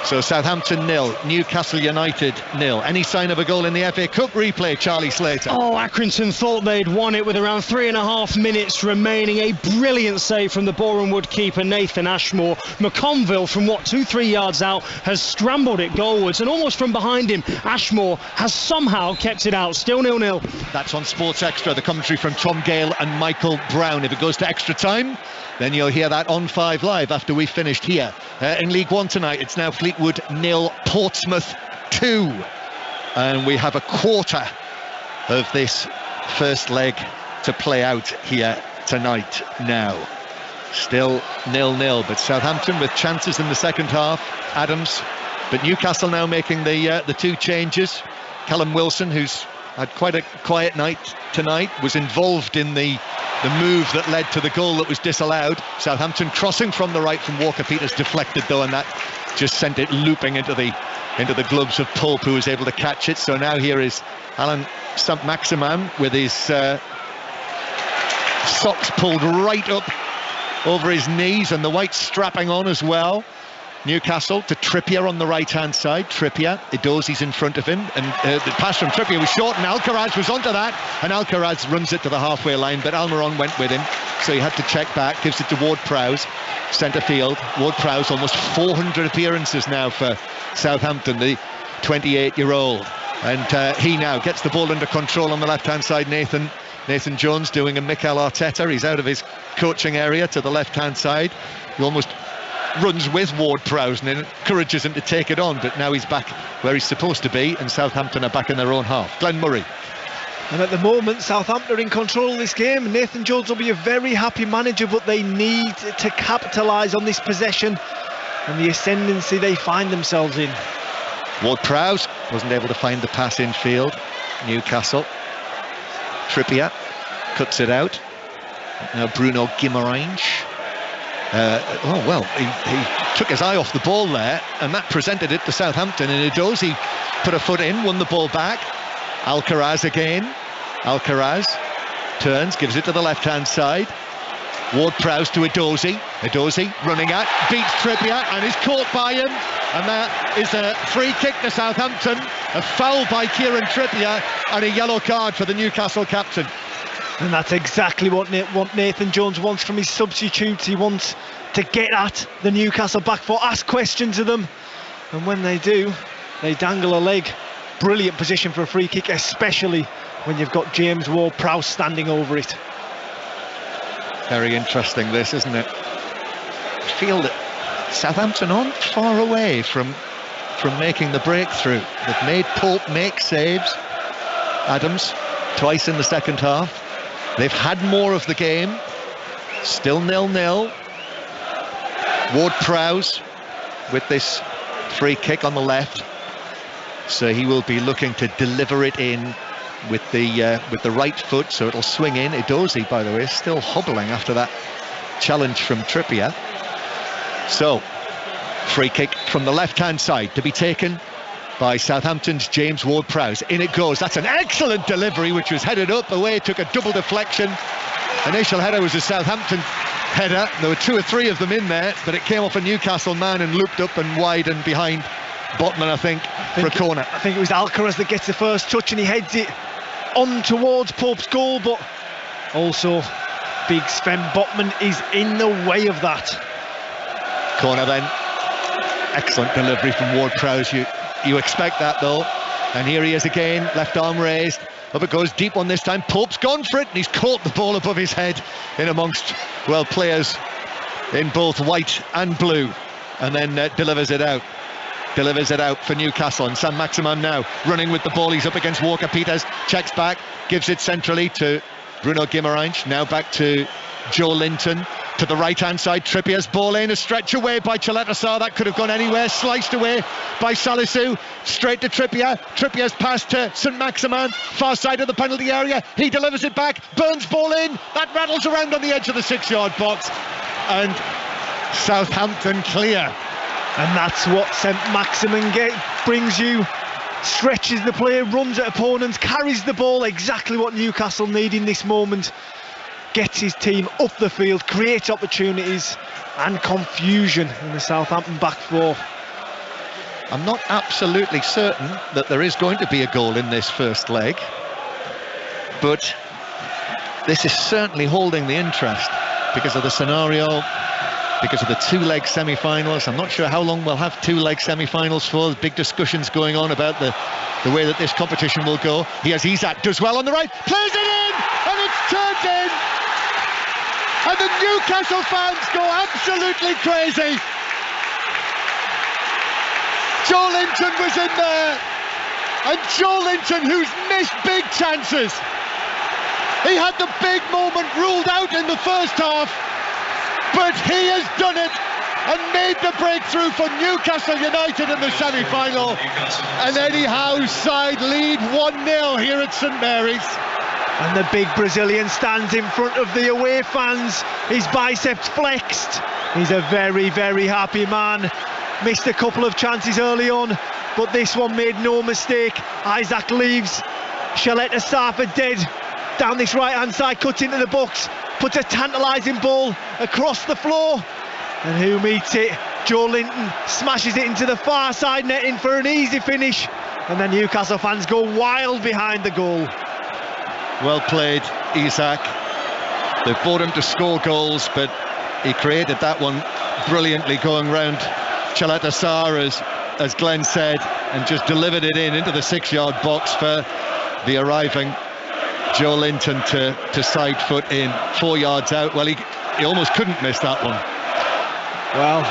So Southampton 0, Newcastle United 0. Any sign of a goal in the FA Cup replay, Charlie Slater? Oh, Accrington thought they'd won it with around 3.5 minutes remaining. A brilliant save from the Boreham Wood keeper Nathan Ashmore. McConville from 2-3 yards out has scrambled it goalwards, and almost from behind him Ashmore has somehow kept it out. Still 0-0. That's on Sports Extra, the commentary from Tom Gale and Michael Brown. If it goes to extra time, then you'll hear that on 5 Live after we've finished here. In League One tonight, it's now Fleetwood 0, Portsmouth 2. And we have a quarter of this first leg to play out here tonight now. Still 0-0, but Southampton with chances in the second half. Adams, but Newcastle now making the 2 changes. Callum Wilson, who's had quite a quiet night tonight, was involved in the move that led to the goal that was disallowed. Southampton crossing from the right from Walker-Peters, deflected though, and that just sent it looping into the gloves of Pope, who was able to catch it. So now here is Alan St Maximin with his socks pulled right up over his knees and the white strapping on as well. Newcastle to Trippier on the right-hand side. Trippier, Edozi's in front of him, and the pass from Trippier was short, and Alcaraz was onto that, and Alcaraz runs it to the halfway line, but Almiron went with him, so he had to check back, gives it to Ward-Prowse, centre field. Ward-Prowse, almost 400 appearances now for Southampton, the 28-year-old, and he now gets the ball under control on the left-hand side. Nathan Jones doing a Mikel Arteta. He's out of his coaching area to the left-hand side. He almost runs with Ward-Prowse and encourages him to take it on, but now he's back where he's supposed to be, and Southampton are back in their own half. Glenn Murray. And at the moment, Southampton are in control of this game. Nathan Jones will be a very happy manager, but they need to capitalise on this possession and the ascendancy they find themselves in. Ward-Prowse wasn't able to find the pass in field. Newcastle. Trippier cuts it out. Now Bruno Guimaraes. He took his eye off the ball there, and that presented it to Southampton, and Edozie put a foot in, won the ball back. Alcaraz again. Alcaraz turns, gives it to the left-hand side. Ward-Prowse to Edozie. Edozie running at, beats Trippier and is caught by him, and that is a free kick to Southampton, a foul by Kieran Trippier, and a yellow card for the Newcastle captain. And that's exactly what Nathan Jones wants from his substitutes. He wants to get at the Newcastle back four, ask questions of them, and when they do, they dangle a leg. Brilliant position for a free kick, especially when you've got James Ward-Prowse standing over it. Very interesting this, isn't it? I feel that Southampton aren't far away from making the breakthrough. They've made Pope make saves. Adams twice in the second half. They've had more of the game. Still 0-0. Ward-Prowse with this free kick on the left, so he will be looking to deliver it in with the right foot, so it'll swing in. Edozie, by the way, still hobbling after that challenge from Trippier. So free kick from the left-hand side to be taken by Southampton's James Ward-Prowse. In it goes. That's an excellent delivery, which was headed up away, took a double deflection. Initial header was a Southampton header. There were 2 or 3 of them in there, but it came off a Newcastle man and looped up and wide and behind Botman, I think, for a corner. I think it was Alcaraz that gets the first touch, and he heads it on towards Pope's goal, but also big Sven Botman is in the way of that. Corner then. Excellent delivery from Ward-Prowse. You expect that though. And here he is again, left arm raised. Up it goes, deep one this time. Pope's gone for it, and he's caught the ball above his head in amongst, well, players in both white and blue. And then delivers it out. Delivers it out for Newcastle. And Saint-Maximin now running with the ball. He's up against Walker Peters. Checks back, gives it centrally to Bruno Guimaraes. Now back to Joe Linton. To the right-hand side, Trippier's ball in, a stretch away by Caleta-Car. That could have gone anywhere. Sliced away by Salisu. Straight to Trippier. Trippier's pass to Saint-Maximin. Far side of the penalty area. He delivers it back. Burns ball in. That rattles around on the edge of the 6-yard box. And Southampton clear. And that's what Saint-Maximin brings you. Stretches the play, runs at opponents, carries the ball. Exactly what Newcastle need in this moment. Gets his team up the field, creates opportunities and confusion in the Southampton back four. I'm not absolutely certain that there is going to be a goal in this first leg, but this is certainly holding the interest because of the scenario, because of the two-leg semi-finals. I'm not sure how long we'll have two-leg semi-finals for. There's big discussions going on about the way that this competition will go. Here's Isak, does well on the right, plays it in, and it's turned in. And the Newcastle fans go absolutely crazy. Joe Linton was in there, and Joe Linton, who's missed big chances, he had the big moment ruled out in the first half, but he has done it and made the breakthrough for Newcastle United in the semi-final. And Eddie Howe's side lead 1-0 here at St Mary's. And the big Brazilian stands in front of the away fans, his biceps flexed. He's a very, very happy man. Missed a couple of chances early on, but this one made no mistake. Isak leaves Caleta-Car for dead. Down this right-hand side, cuts into the box, puts a tantalising ball across the floor. And who meets it? Joe Linton smashes it into the far side netting for an easy finish. And the Newcastle fans go wild behind the goal. Well played, Isak. They fought him to score goals, but he created that one brilliantly, going round Caleta-Car, as Glenn said, and just delivered it into the 6-yard box for the arriving Joe Linton to side foot in, 4 yards out. Well, he almost couldn't miss that one. Well,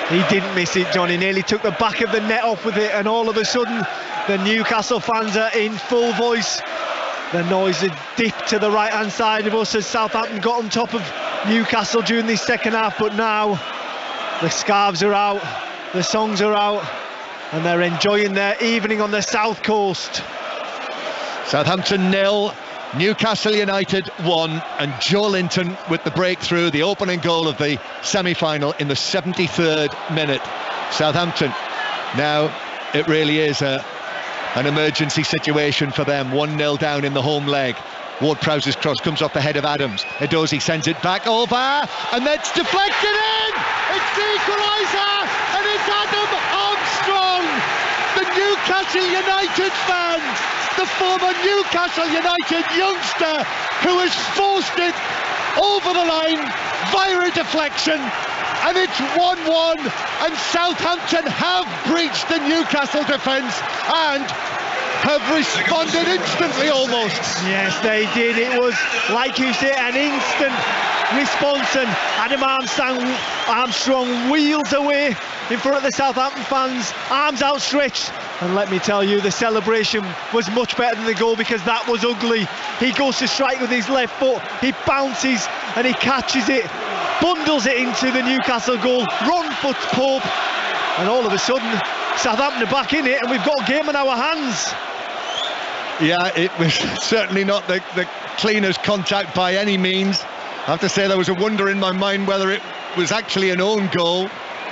he didn't miss it, John. He nearly took the back of the net off with it, and all of a sudden the Newcastle fans are in full voice. The noise had dipped to the right-hand side of us as Southampton got on top of Newcastle during this second half, but now the scarves are out, the songs are out, and they're enjoying their evening on the south coast. Southampton 0, Newcastle United 1, and Joe Linton with the breakthrough, the opening goal of the semi-final in the 73rd minute. Southampton, now it really is an emergency situation for them. 1-0 down in the home leg. Ward-Prowse's cross comes off the head of Adams. Edozie sends it back over, and that's deflected in! It's the equaliser, and it's Adam Armstrong! The Newcastle United fan, the former Newcastle United youngster, who has forced it over the line via a deflection, and it's 1-1, and Southampton have breached the Newcastle defence and have responded instantly almost. Yes, they did. It was, like you say, an instant response, and Adam Armstrong wheels away in front of the Southampton fans, arms outstretched. And let me tell you, the celebration was much better than the goal, because that was ugly. He goes to strike with his left foot, he bounces and he catches it, bundles it into the Newcastle goal, run for Pope, and all of a sudden Southampton are back in it, and we've got a game in our hands. Yeah, it was certainly not the cleanest contact by any means. I have to say there was a wonder in my mind whether it was actually an own goal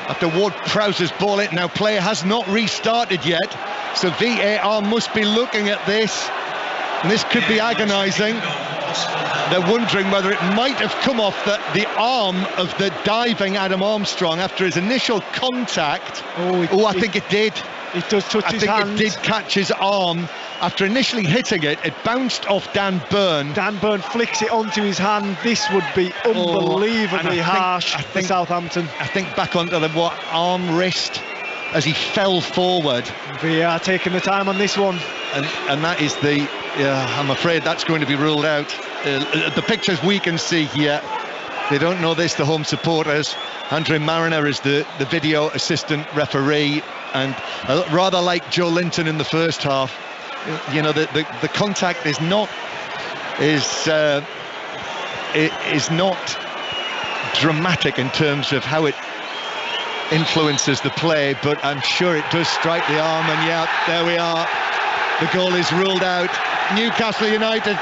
after Ward-Prowse's ball it. Now play has not restarted yet, so VAR must be looking at this, and this could be agonising. They're wondering whether it might have come off the arm of the diving Adam Armstrong after his initial contact. I think it did. It does touch his hand. I think it did catch his arm. After initially hitting it, it bounced off Dan Burn. Dan Burn flicks it onto his hand. This would be unbelievably harsh for Southampton. I think back onto the arm wrist as he fell forward. VAR taking the time on this one. And that is I'm afraid that's going to be ruled out. The pictures we can see here, they don't know this, the home supporters. Andre Mariner is the video assistant referee, and rather like Joe Linton in the first half, you know, the contact is not dramatic in terms of how it influences the play, but I'm sure it does strike the arm, and yeah, there we are. The goal is ruled out. Newcastle United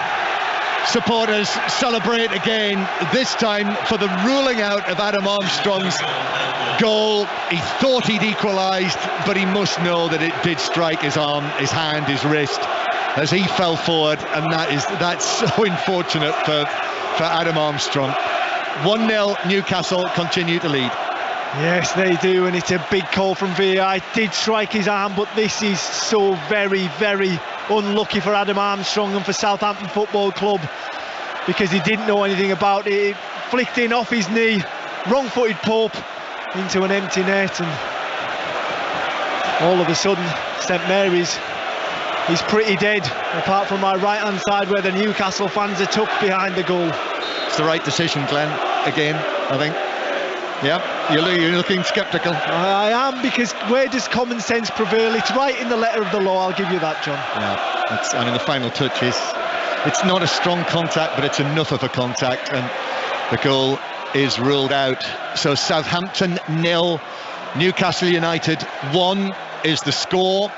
supporters celebrate again, this time for the ruling out of Adam Armstrong's goal. He thought he'd equalised, but he must know that it did strike his arm, his hand, his wrist as he fell forward, and that's so unfortunate for Adam Armstrong. 1-0, Newcastle continue to lead. Yes, they do, and it's a big call from VAR. It did strike his arm, but this is so very, very unlucky for Adam Armstrong and for Southampton Football Club, because he didn't know anything about it. It flicked in off his knee, wrong-footed Pope into an empty net, and all of a sudden St Mary's is pretty dead, apart from my right-hand side where the Newcastle fans are tucked behind the goal. It's the right decision, Glenn, again, I think. Yeah, you're looking sceptical. I am, because where does common sense prevail? It's right in the letter of the law, I'll give you that, John. Yeah, the final touch it's not a strong contact, but it's enough of a contact, and the goal is ruled out. So Southampton 0, Newcastle United 1 is the score.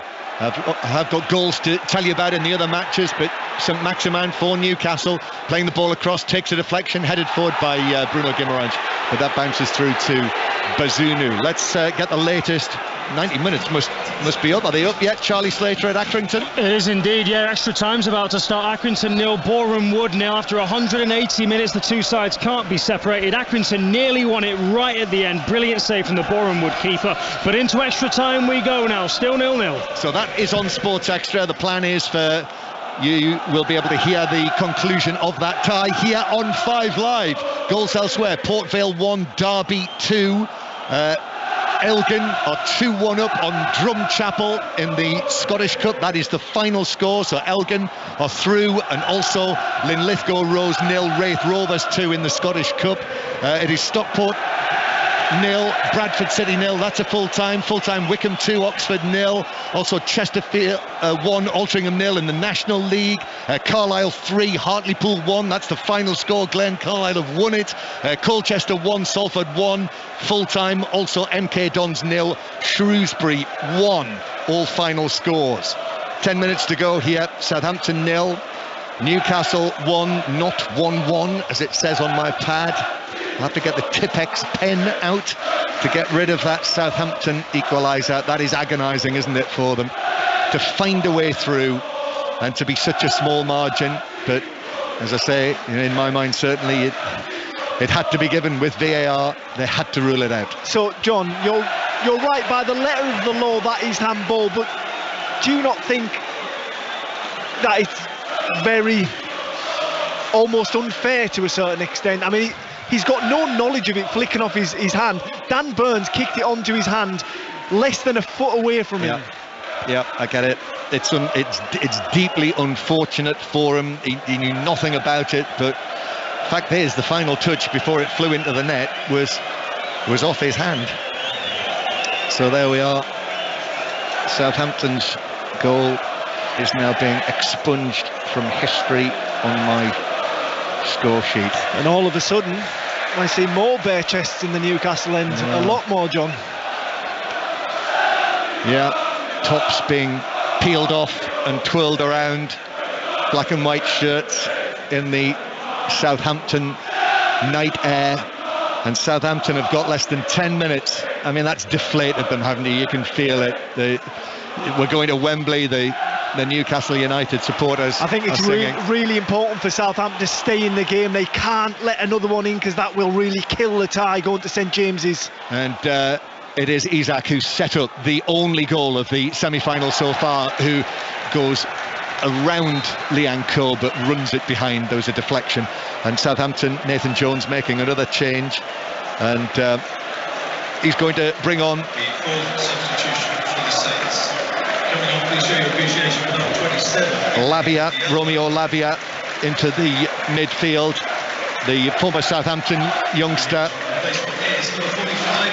I've got goals to tell you about in the other matches, but St Maximin for Newcastle, playing the ball across, takes a deflection, headed forward by Bruno Guimaraes, but that bounces through to Bazunu. Let's get the latest. 90 minutes must be up. Are they up yet, Charlie Slater at Accrington? It is indeed, yeah. Extra time's about to start. Accrington 0, Boreham Wood 0. After 180 minutes, the two sides can't be separated. Accrington nearly won it right at the end. Brilliant save from the Boreham Wood keeper. But into extra time we go now, still 0-0. So that is on Sports Extra. The plan is for you will be able to hear the conclusion of that tie here on 5 Live. Goals elsewhere: Port Vale 1, Derby 2. Elgin are 2-1 up on Drumchapel in the Scottish Cup. That is the final score. So Elgin are through, and also Linlithgow Rose 0, Wraith Rovers 2 in the Scottish Cup. It is Stockport 0, Bradford City 0. That's a full-time. Wickham 2, Oxford 0. Also Chesterfield 1, Altrincham 0 in the National League. Carlisle 3, Hartlepool 1. That's the final score. Glen Carlisle have won it. Colchester 1, Salford 1. Full-time. Also MK Dons 0, Shrewsbury 1. All final scores. 10 minutes to go here. Southampton 0, Newcastle 1, not 1-1 as it says on my pad. I'll have to get the Tipex pen out to get rid of that Southampton equaliser. That is agonising, isn't it, for them to find a way through and to be such a small margin. But as I say, in my mind, certainly it had to be given with VAR. They had to rule it out. So, John, you're right. By the letter of the law, that is handball. But do you not think that it's very almost unfair to a certain extent? I mean, he's got no knowledge of it flicking off his hand. Dan Burns kicked it onto his hand less than a foot away from him. Yeah, I get it. It's deeply unfortunate for him. He knew nothing about it, but the fact is, the final touch before it flew into the net was off his hand. So there we are. Southampton's goal is now being expunged from history on my score sheet. And all of a sudden, I see more bare chests in the Newcastle end. A lot more, John. Yeah, tops being peeled off and twirled around. Black and white shirts in the Southampton night air. And Southampton have got less than 10 minutes. I mean, that's deflated them, haven't you? You can feel it. We're going to Wembley. The Newcastle United supporters. I think it's really important for Southampton to stay in the game. They can't let another one in, because that will really kill the tie going to St James's. And it is Isak who set up the only goal of the semi-final so far, who goes around Liang Ko but runs it behind. There was a deflection, and Southampton, Nathan Jones making another change, and he's going to bring on Romeo Lavia into the midfield. The former Southampton youngster,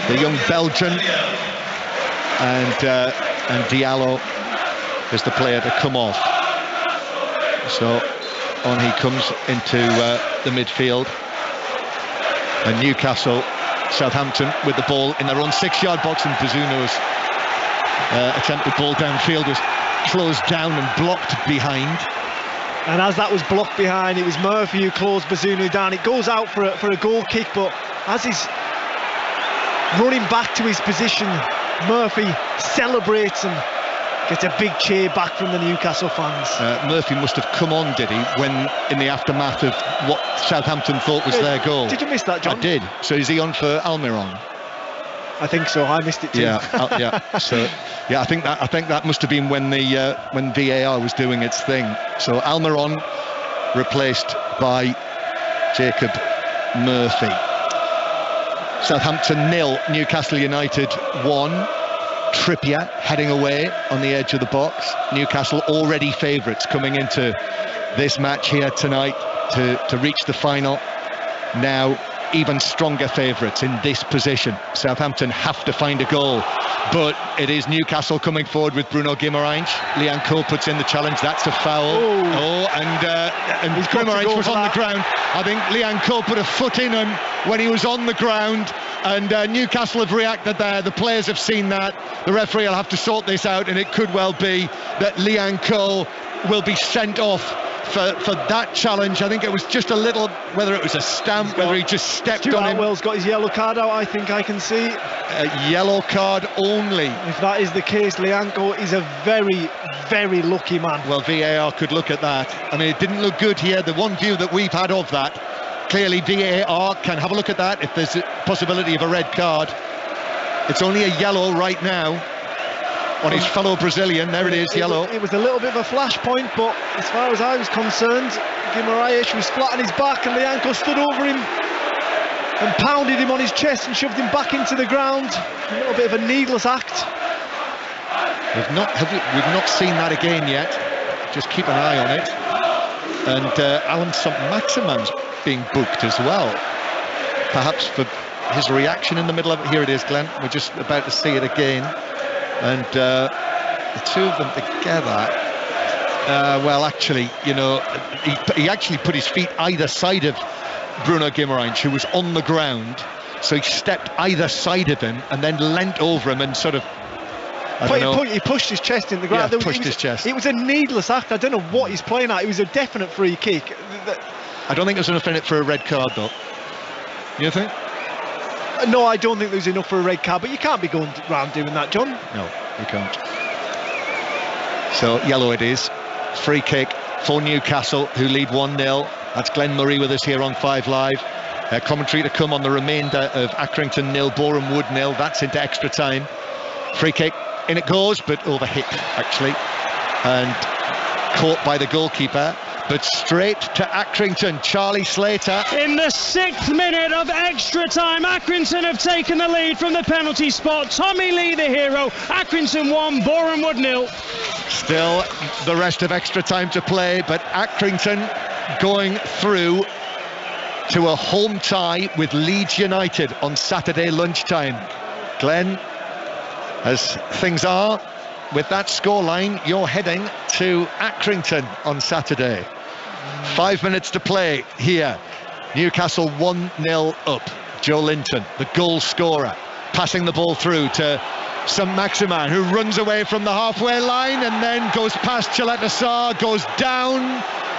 the young Belgian, and Diallo is the player to come off. So on he comes into the midfield, and Newcastle, Southampton with the ball in their own 6-yard box, and Bazunu attempted ball downfield was closed down and blocked behind. And as that was blocked behind, it was Murphy who closed Bazunu down. It goes out for a goal kick, but as he's running back to his position, Murphy celebrates and gets a big cheer back from the Newcastle fans. Murphy must have come on, did he, when in the aftermath of what Southampton thought was their goal? Did you miss that, John? I did. So is he on for Almiron? I think so. I missed it too. Yeah, yeah. So, yeah, I think that must have been when when VAR was doing its thing. So Almiron replaced by Jacob Murphy. Southampton 0, Newcastle United 1. Trippier heading away on the edge of the box. Newcastle already favourites coming into this match here tonight to reach the final. Now even stronger favourites in this position. Southampton have to find a goal, but it is Newcastle coming forward with Bruno Guimaraes. Lianco puts in the challenge. That's a foul. And Guimaraes was on the ground. I think Lianco put a foot in him when he was on the ground, and Newcastle have reacted there. The players have seen that. The referee will have to sort this out, and it could well be that Lianco will be sent off for that challenge. I think it was just a little, whether it was a stamp, whether he just stepped on him. Stuart got his yellow card out, I think I can see. A yellow card only. If that is the case, Lianco is a very, very lucky man. Well, VAR could look at that. I mean, it didn't look good here. The one view that we've had of that, clearly VAR can have a look at that if there's a possibility of a red card. It's only a yellow right now on his fellow Brazilian. There it is, yellow. It was a little bit of a flashpoint, but as far as I was concerned, Guimaraes was flat on his back, and Lianco stood over him and pounded him on his chest and shoved him back into the ground. A little bit of a needless act. We've not seen that again yet. Just keep an eye on it. And Alan Saint-Maximin's being booked as well, perhaps for his reaction in the middle of it. Here it is, Glenn. We're just about to see it again. And the two of them together, well, actually, you know, he actually put his feet either side of Bruno Guimaraes, who was on the ground. So he stepped either side of him and then leant over him and sort of, he pushed his chest in the ground. Yeah, pushed his chest. It was a needless act. I don't know what he's playing at. It was a definite free kick. I don't think there's enough in it for a red card, though. You think? No, I don't think there's enough for a red card, but you can't be going around doing that, John. No, you can't. So, yellow it is. Free kick for Newcastle, who lead 1-0. That's Glenn Murray with us here on 5 Live. Commentary to come on the remainder of Accrington 0, Boreham Wood 0. That's into extra time. Free kick, in it goes, but overhit, actually. And caught by the goalkeeper. But straight to Accrington, Charlie Slater. In the 6th minute of extra time, Accrington have taken the lead from the penalty spot. Tommy Lee the hero. Accrington 1, Boreham Wood 0. Still the rest of extra time to play, but Accrington going through to a home tie with Leeds United on Saturday lunchtime. Glenn, as things are, with that scoreline, you're heading to Accrington on Saturday. 5 minutes to play here. Newcastle 1-0 up. Joe Linton, the goal scorer, passing the ball through to Saint-Maximin, who runs away from the halfway line and then goes past Chaleta Sarr, goes down,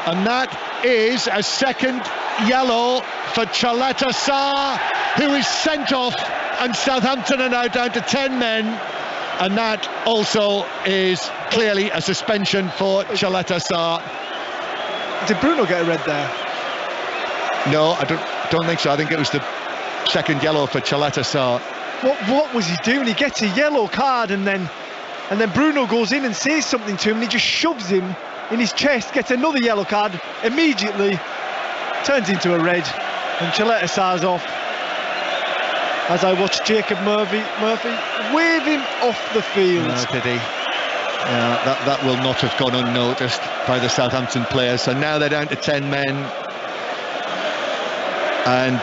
and that is a second yellow for Chaleta Sarr, who is sent off, and Southampton are now down to 10 men. And that also is clearly a suspension for Chaleta Sarr. Did Bruno get a red there? No, I don't think so. I think it was the second yellow for Chaleta Sarr. What was he doing? He gets a yellow card, and then Bruno goes in and says something to him, and he just shoves him in his chest, gets another yellow card, immediately turns into a red, and Chaleta Sarr's off. as I watched Jacob Murphy wave him off the field. No, did he? Yeah, that will not have gone unnoticed by the Southampton players. So now they're down to 10 men. And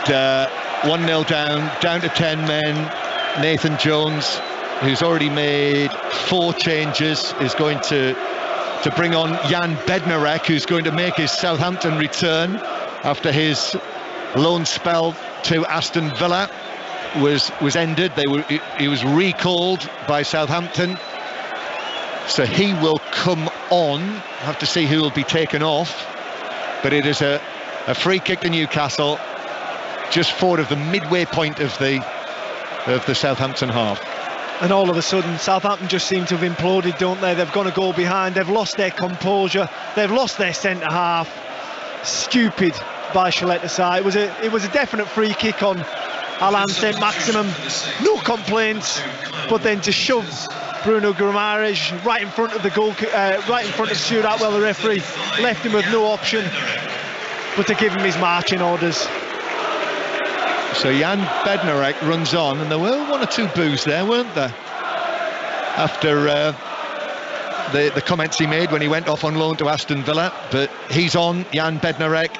1-0 down to 10 men. Nathan Jones, who's already made 4 changes, is going to bring on Jan Bednarek, who's going to make his Southampton return after his loan spell to Aston Villa was ended. He was recalled by Southampton, so he will come on. Have to see who will be taken off, but it is a free kick to Newcastle, just forward of the midway point of the Southampton half. And all of a sudden Southampton just seem to have imploded, don't they? They've gone a goal behind, they've lost their composure, they've lost their centre half. Stupid by Shaletta. It was a definite free kick on Alain Saint-Maximin, no complaints, but then to shove Bruno Guimaraes right in front of the goal, right in front of Stuart Atwell, the referee, left him with no option but to give him his marching orders. So Jan Bednarek runs on, and there were 1 or 2 boos there, weren't there? After the comments he made when he went off on loan to Aston Villa. But he's on, Jan Bednarek,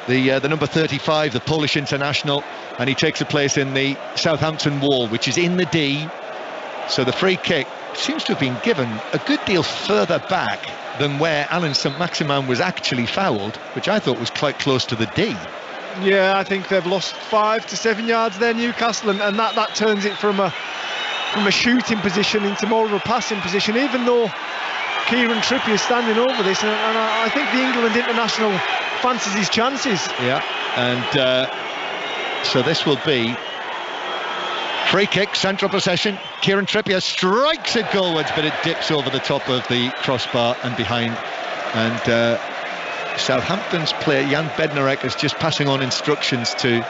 the number 35, the Polish international, and he takes a place in the Southampton wall, which is in the D. So the free kick seems to have been given a good deal further back than where Alain Saint-Maximin was actually fouled, which I thought was quite close to the D. Yeah, I think they've lost 5 to 7 yards there, Newcastle, and that turns it from a shooting position into more of a passing position, even though Kieran Trippier is standing over this, and I think the England international fancies his chances. Yeah, and so this will be free kick, central possession. Kieran Trippier strikes it goalwards, but it dips over the top of the crossbar and behind. And Southampton's player Jan Bednarek is just passing on instructions to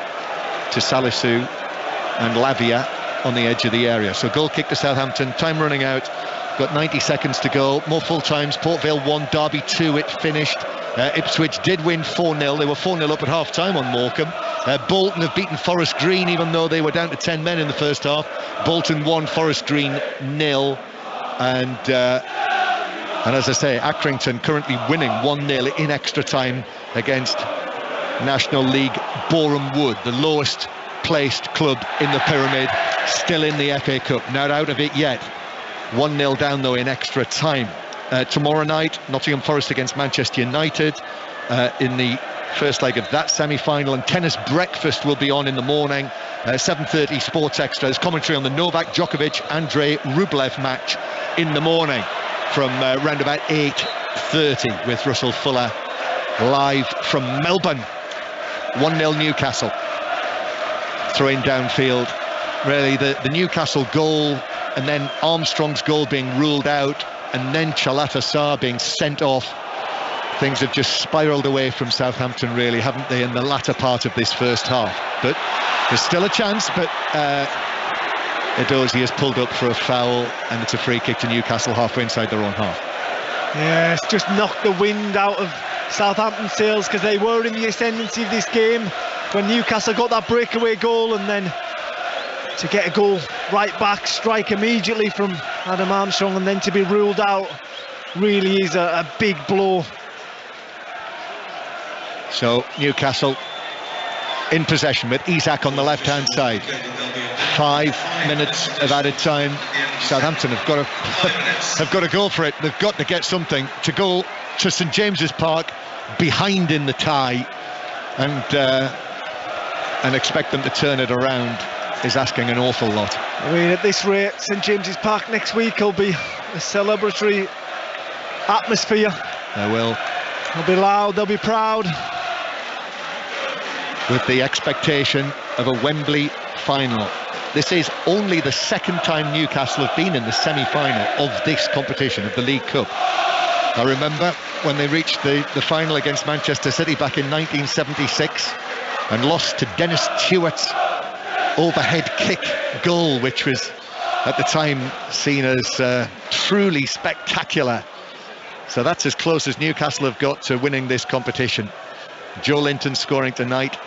Salisu and Lavia on the edge of the area. So goal kick to Southampton, time running out, got 90 seconds to go. More full times, Port Vale 1, Derby 2, it finished. Ipswich did win 4-0, they were 4-0 up at half time on Morecambe. Bolton have beaten Forest Green, even though they were down to 10 men in the first half. Bolton 1, Forest Green 0. And as I say, Accrington currently winning 1-0 in extra time against National League Boreham Wood, the lowest placed club in the pyramid, still in the FA Cup, not out of it yet. 1-0 down though in extra time. Tomorrow night, Nottingham Forest against Manchester United in the first leg of that semi-final, and tennis breakfast will be on in the morning. 7:30 Sports Extras, commentary on the Novak Djokovic Andrei Rublev match in the morning from round about 8:30 with Russell Fuller live from Melbourne. 1-0 Newcastle. Throwing downfield, really the Newcastle goal, and then Armstrong's goal being ruled out, and then Chalata Sarr being sent off. Things have just spiralled away from Southampton, really, haven't they, in the latter part of this first half. But there's still a chance, but Edozie has pulled up for a foul, and it's a free kick to Newcastle halfway inside their own half. Yeah, it's just knocked the wind out of Southampton sails, because they were in the ascendancy of this game when Newcastle got that breakaway goal, and then to get a goal right back, strike immediately from Adam Armstrong, and then to be ruled out really is a big blow. So Newcastle in possession with Isak on the left-hand side. 5 minutes of added time. Southampton have got to go for it. They've got to get something to go to St James's Park behind in the tie, and expect them to turn it around is asking an awful lot. I mean, at this rate, St James's Park next week will be a celebratory atmosphere. They will. They'll be loud, they'll be proud. With the expectation of a Wembley final. This is only the second time Newcastle have been in the semi-final of this competition, of the League Cup. I remember when they reached the final against Manchester City back in 1976 and lost to Dennis Stewart's overhead kick goal, which was at the time seen as truly spectacular. So that's as close as Newcastle have got to winning this competition. Joe Linton scoring tonight.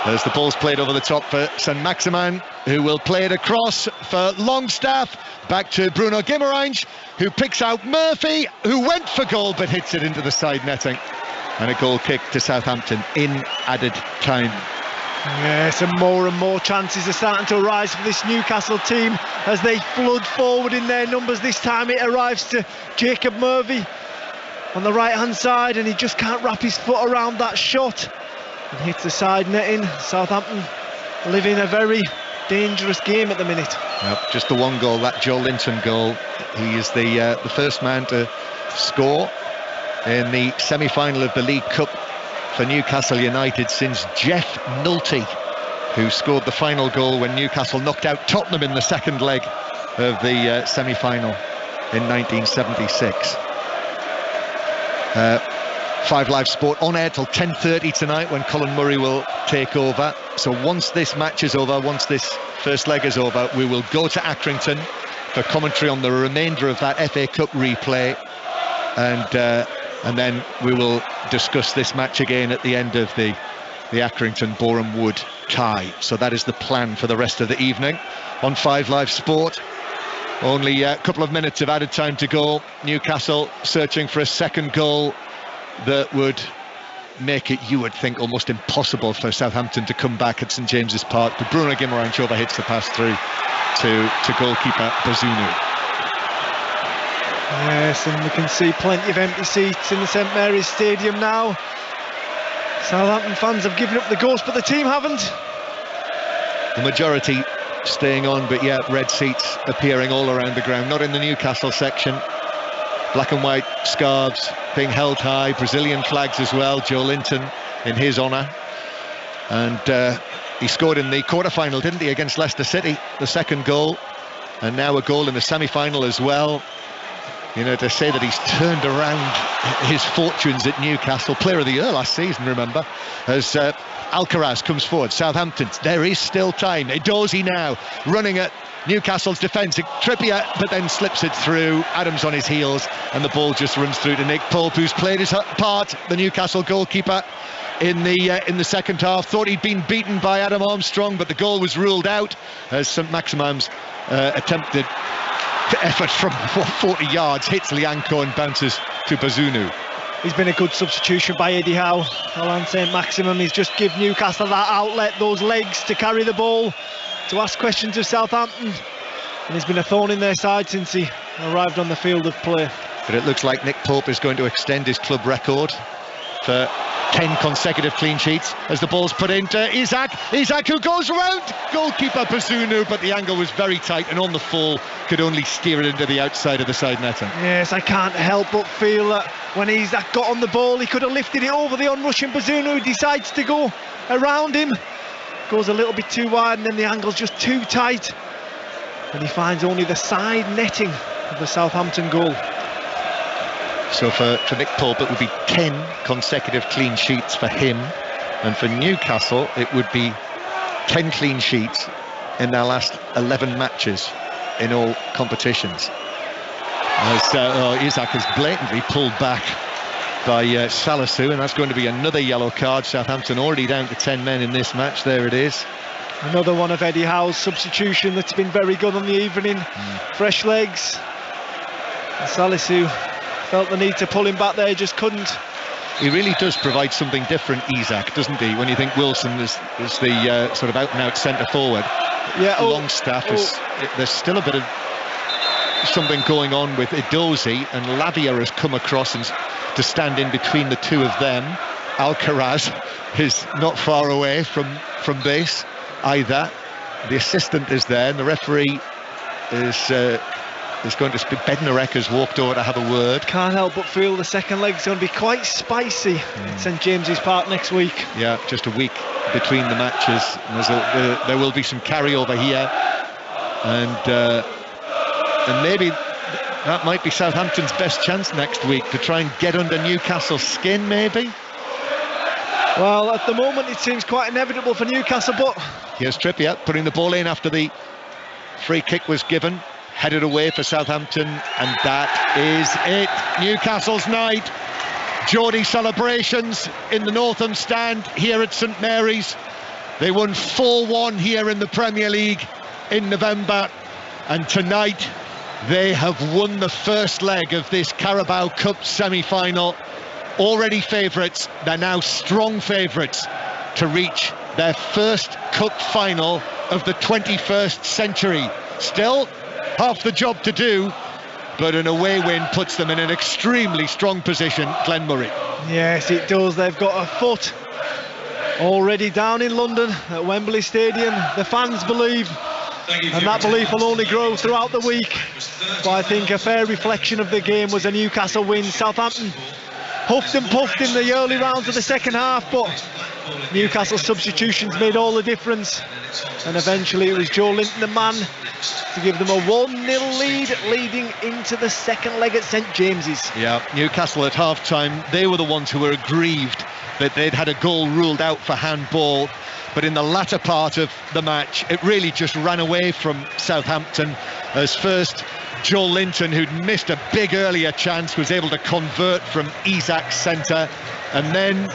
As the ball's played over the top for St Maximin, who will play it across for Longstaff. Back to Bruno Guimaraes, who picks out Murphy, who went for goal but hits it into the side netting. And a goal kick to Southampton in added time. Yes, and more chances are starting to arise for this Newcastle team as they flood forward in their numbers. This time it arrives to Jacob Murphy on the right-hand side, and he just can't wrap his foot around that shot and hits the side netting. Southampton living a very dangerous game at the minute. Yep, just the one goal, that Joe Linton goal. He is the first man to score in the semi-final of the League Cup for Newcastle United since Jeff Nolte, who scored the final goal when Newcastle knocked out Tottenham in the second leg of the semi-final in 1976. 5 Live Sport on air till 10:30 tonight when Colin Murray will take over. So once this match is over, once this first leg is over, we will go to Accrington for commentary on the remainder of that FA Cup replay, and then we will discuss this match again at the end of the Accrington Boreham Wood tie. So that is the plan for the rest of the evening on 5 Live Sport. Only a couple of minutes of added time to go. Newcastle searching for a second goal that would make it, you would think, almost impossible for Southampton to come back at St James's Park. But Bruno Guimaraes overhits the pass through to goalkeeper Bazunu. Yes, and we can see plenty of empty seats in the St Mary's Stadium now. Southampton fans have given up the ghost, but the team haven't. The majority staying on, but yeah, red seats appearing all around the ground, not in the Newcastle section. Black and white scarves being held high, Brazilian flags as well, Joe Linton in his honour. And he scored in the quarter-final, didn't he, against Leicester City, the second goal, and now a goal in the semi-final as well. You know, to say that he's turned around his fortunes at Newcastle, player of the year last season, remember, as Alcaraz comes forward. Southampton, there is still time. Edozie now running at Newcastle's defence. Trippier, but then slips it through. Adams on his heels, and the ball just runs through to Nick Pope, who's played his part, the Newcastle goalkeeper, in the second half. Thought he'd been beaten by Adam Armstrong, but the goal was ruled out as St Maximin's attempted effort from 40 yards hits Lianco and bounces to Bazunu. He's been a good substitution by Eddie Howe. Alain St Maximin, he's just given Newcastle that outlet, those legs to carry the ball, to ask questions of Southampton, and he's been a thorn in their side since he arrived on the field of play. But it looks like Nick Pope is going to extend his club record for 10 consecutive clean sheets as the ball's put into Isak, who goes around goalkeeper Bazunu, but the angle was very tight, and on the fall could only steer it into the outside of the side netting. Yes, I can't help but feel that when Isak got on the ball, he could have lifted it over the onrushing Bazunu, who decides to go around him, goes a little bit too wide, and then the angle's just too tight, and he finds only the side netting of the Southampton goal. So for Nick Pope, it would be 10 consecutive clean sheets for him, and for Newcastle it would be 10 clean sheets in their last 11 matches in all competitions. As Isak is blatantly pulled back by Salisu, and that's going to be another yellow card. Southampton already down to 10 men in this match. There it is. Another one of Eddie Howe's substitution that's been very good on the evening. Fresh legs. And Salisu felt the need to pull him back there, just couldn't. He really does provide something different, Isak, doesn't he? When you think Wilson is the sort of out-and-out centre forward. Yeah. Longstaff there's still a bit of something going on with Edozie, and Lavia has come across and to stand in between the two of them. Alcaraz is not far away from base either. The assistant is there, and the referee is going to speak. Bednarek has walked over to have a word. Can't help but feel the second leg's going to be quite spicy at St James's Park next week. Yeah, just a week between the matches. There will be some carryover here, and maybe that might be Southampton's best chance next week to try and get under Newcastle's skin, maybe. Well, at the moment it seems quite inevitable for Newcastle, but here's Trippier putting the ball in after the free kick was given. Headed away for Southampton, and that is it. Newcastle's night. Geordie celebrations in the Northam stand here at St Mary's. They won 4-1 here in the Premier League in November, and tonight they have won the first leg of this Carabao Cup semi-final. Already favourites, they're now strong favourites to reach their first cup final of the 21st century. Still, half the job to do, but an away win puts them in an extremely strong position, Glenn Murray. Yes, it does. They've got a foot already down in London at Wembley Stadium. The fans believe, and that belief will only grow throughout the week. But I think a fair reflection of the game was a Newcastle win. Southampton huffed and puffed in the early rounds of the second half, but Newcastle substitutions made all the difference, and eventually it was Joe Linton, the man, to give them a 1-0 lead leading into the second leg at St James's. Yeah, Newcastle at half-time, they were the ones who were aggrieved that they'd had a goal ruled out for handball, but in the latter part of the match it really just ran away from Southampton, as first Joel Linton, who'd missed a big earlier chance, was able to convert from Isak's centre, and then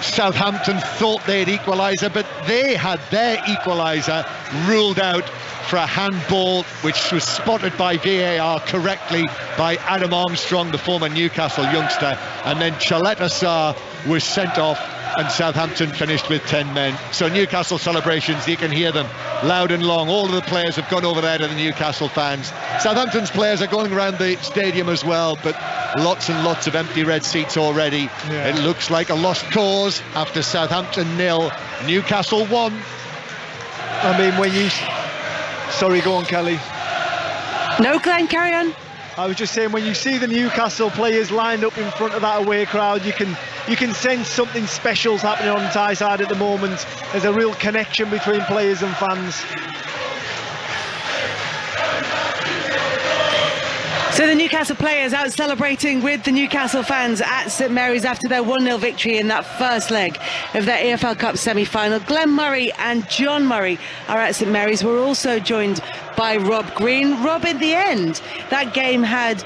Southampton thought they'd equaliser, but they had their equaliser ruled out for a handball, which was spotted by VAR correctly by Adam Armstrong, the former Newcastle youngster, and then Chaleta Sarr was sent off, and Southampton finished with 10 men. So Newcastle celebrations, you can hear them loud and long. All of the players have gone over there to the Newcastle fans. Southampton's players are going around the stadium as well, but lots and lots of empty red seats already. Yeah. It looks like a lost cause after Southampton 0, Newcastle 1. I mean, when you... Sorry, go on, Kelly. No, Glenn, carry on. I was just saying, when you see the Newcastle players lined up in front of that away crowd, you can sense something special's happening on Tyneside at the moment. There's a real connection between players and fans. So the Newcastle players out celebrating with the Newcastle fans at St Mary's after their 1-0 victory in that first leg of their EFL Cup semi-final. Glenn Murray and John Murray are at St Mary's. We're also joined by Rob Green. Rob, in the end, that game had,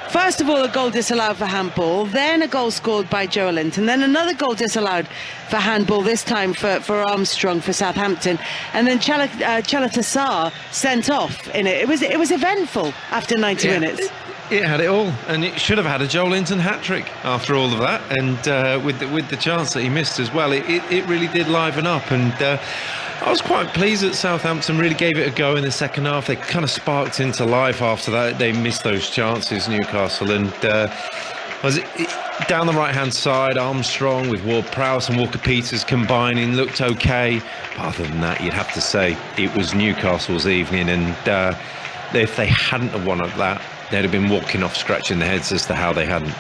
first of all, a goal disallowed for handball, then a goal scored by Joe Linton, then another goal disallowed for handball, this time for Armstrong for Southampton, and then Chaleta Sarr sent off in it. It was eventful after 90 minutes. It had it all, and it should have had a Joe Linton hat-trick after all of that, and with the chance that he missed as well, it really did liven up, and I was quite pleased that Southampton really gave it a go in the second half. They kind of sparked into life after that. They missed those chances, Newcastle, and was it down the right-hand side, Armstrong with Ward-Prowse and Walker-Peters combining looked okay. But other than that, you'd have to say it was Newcastle's evening, and if they hadn't have won at that, they'd have been walking off scratching their heads as to how they hadn't.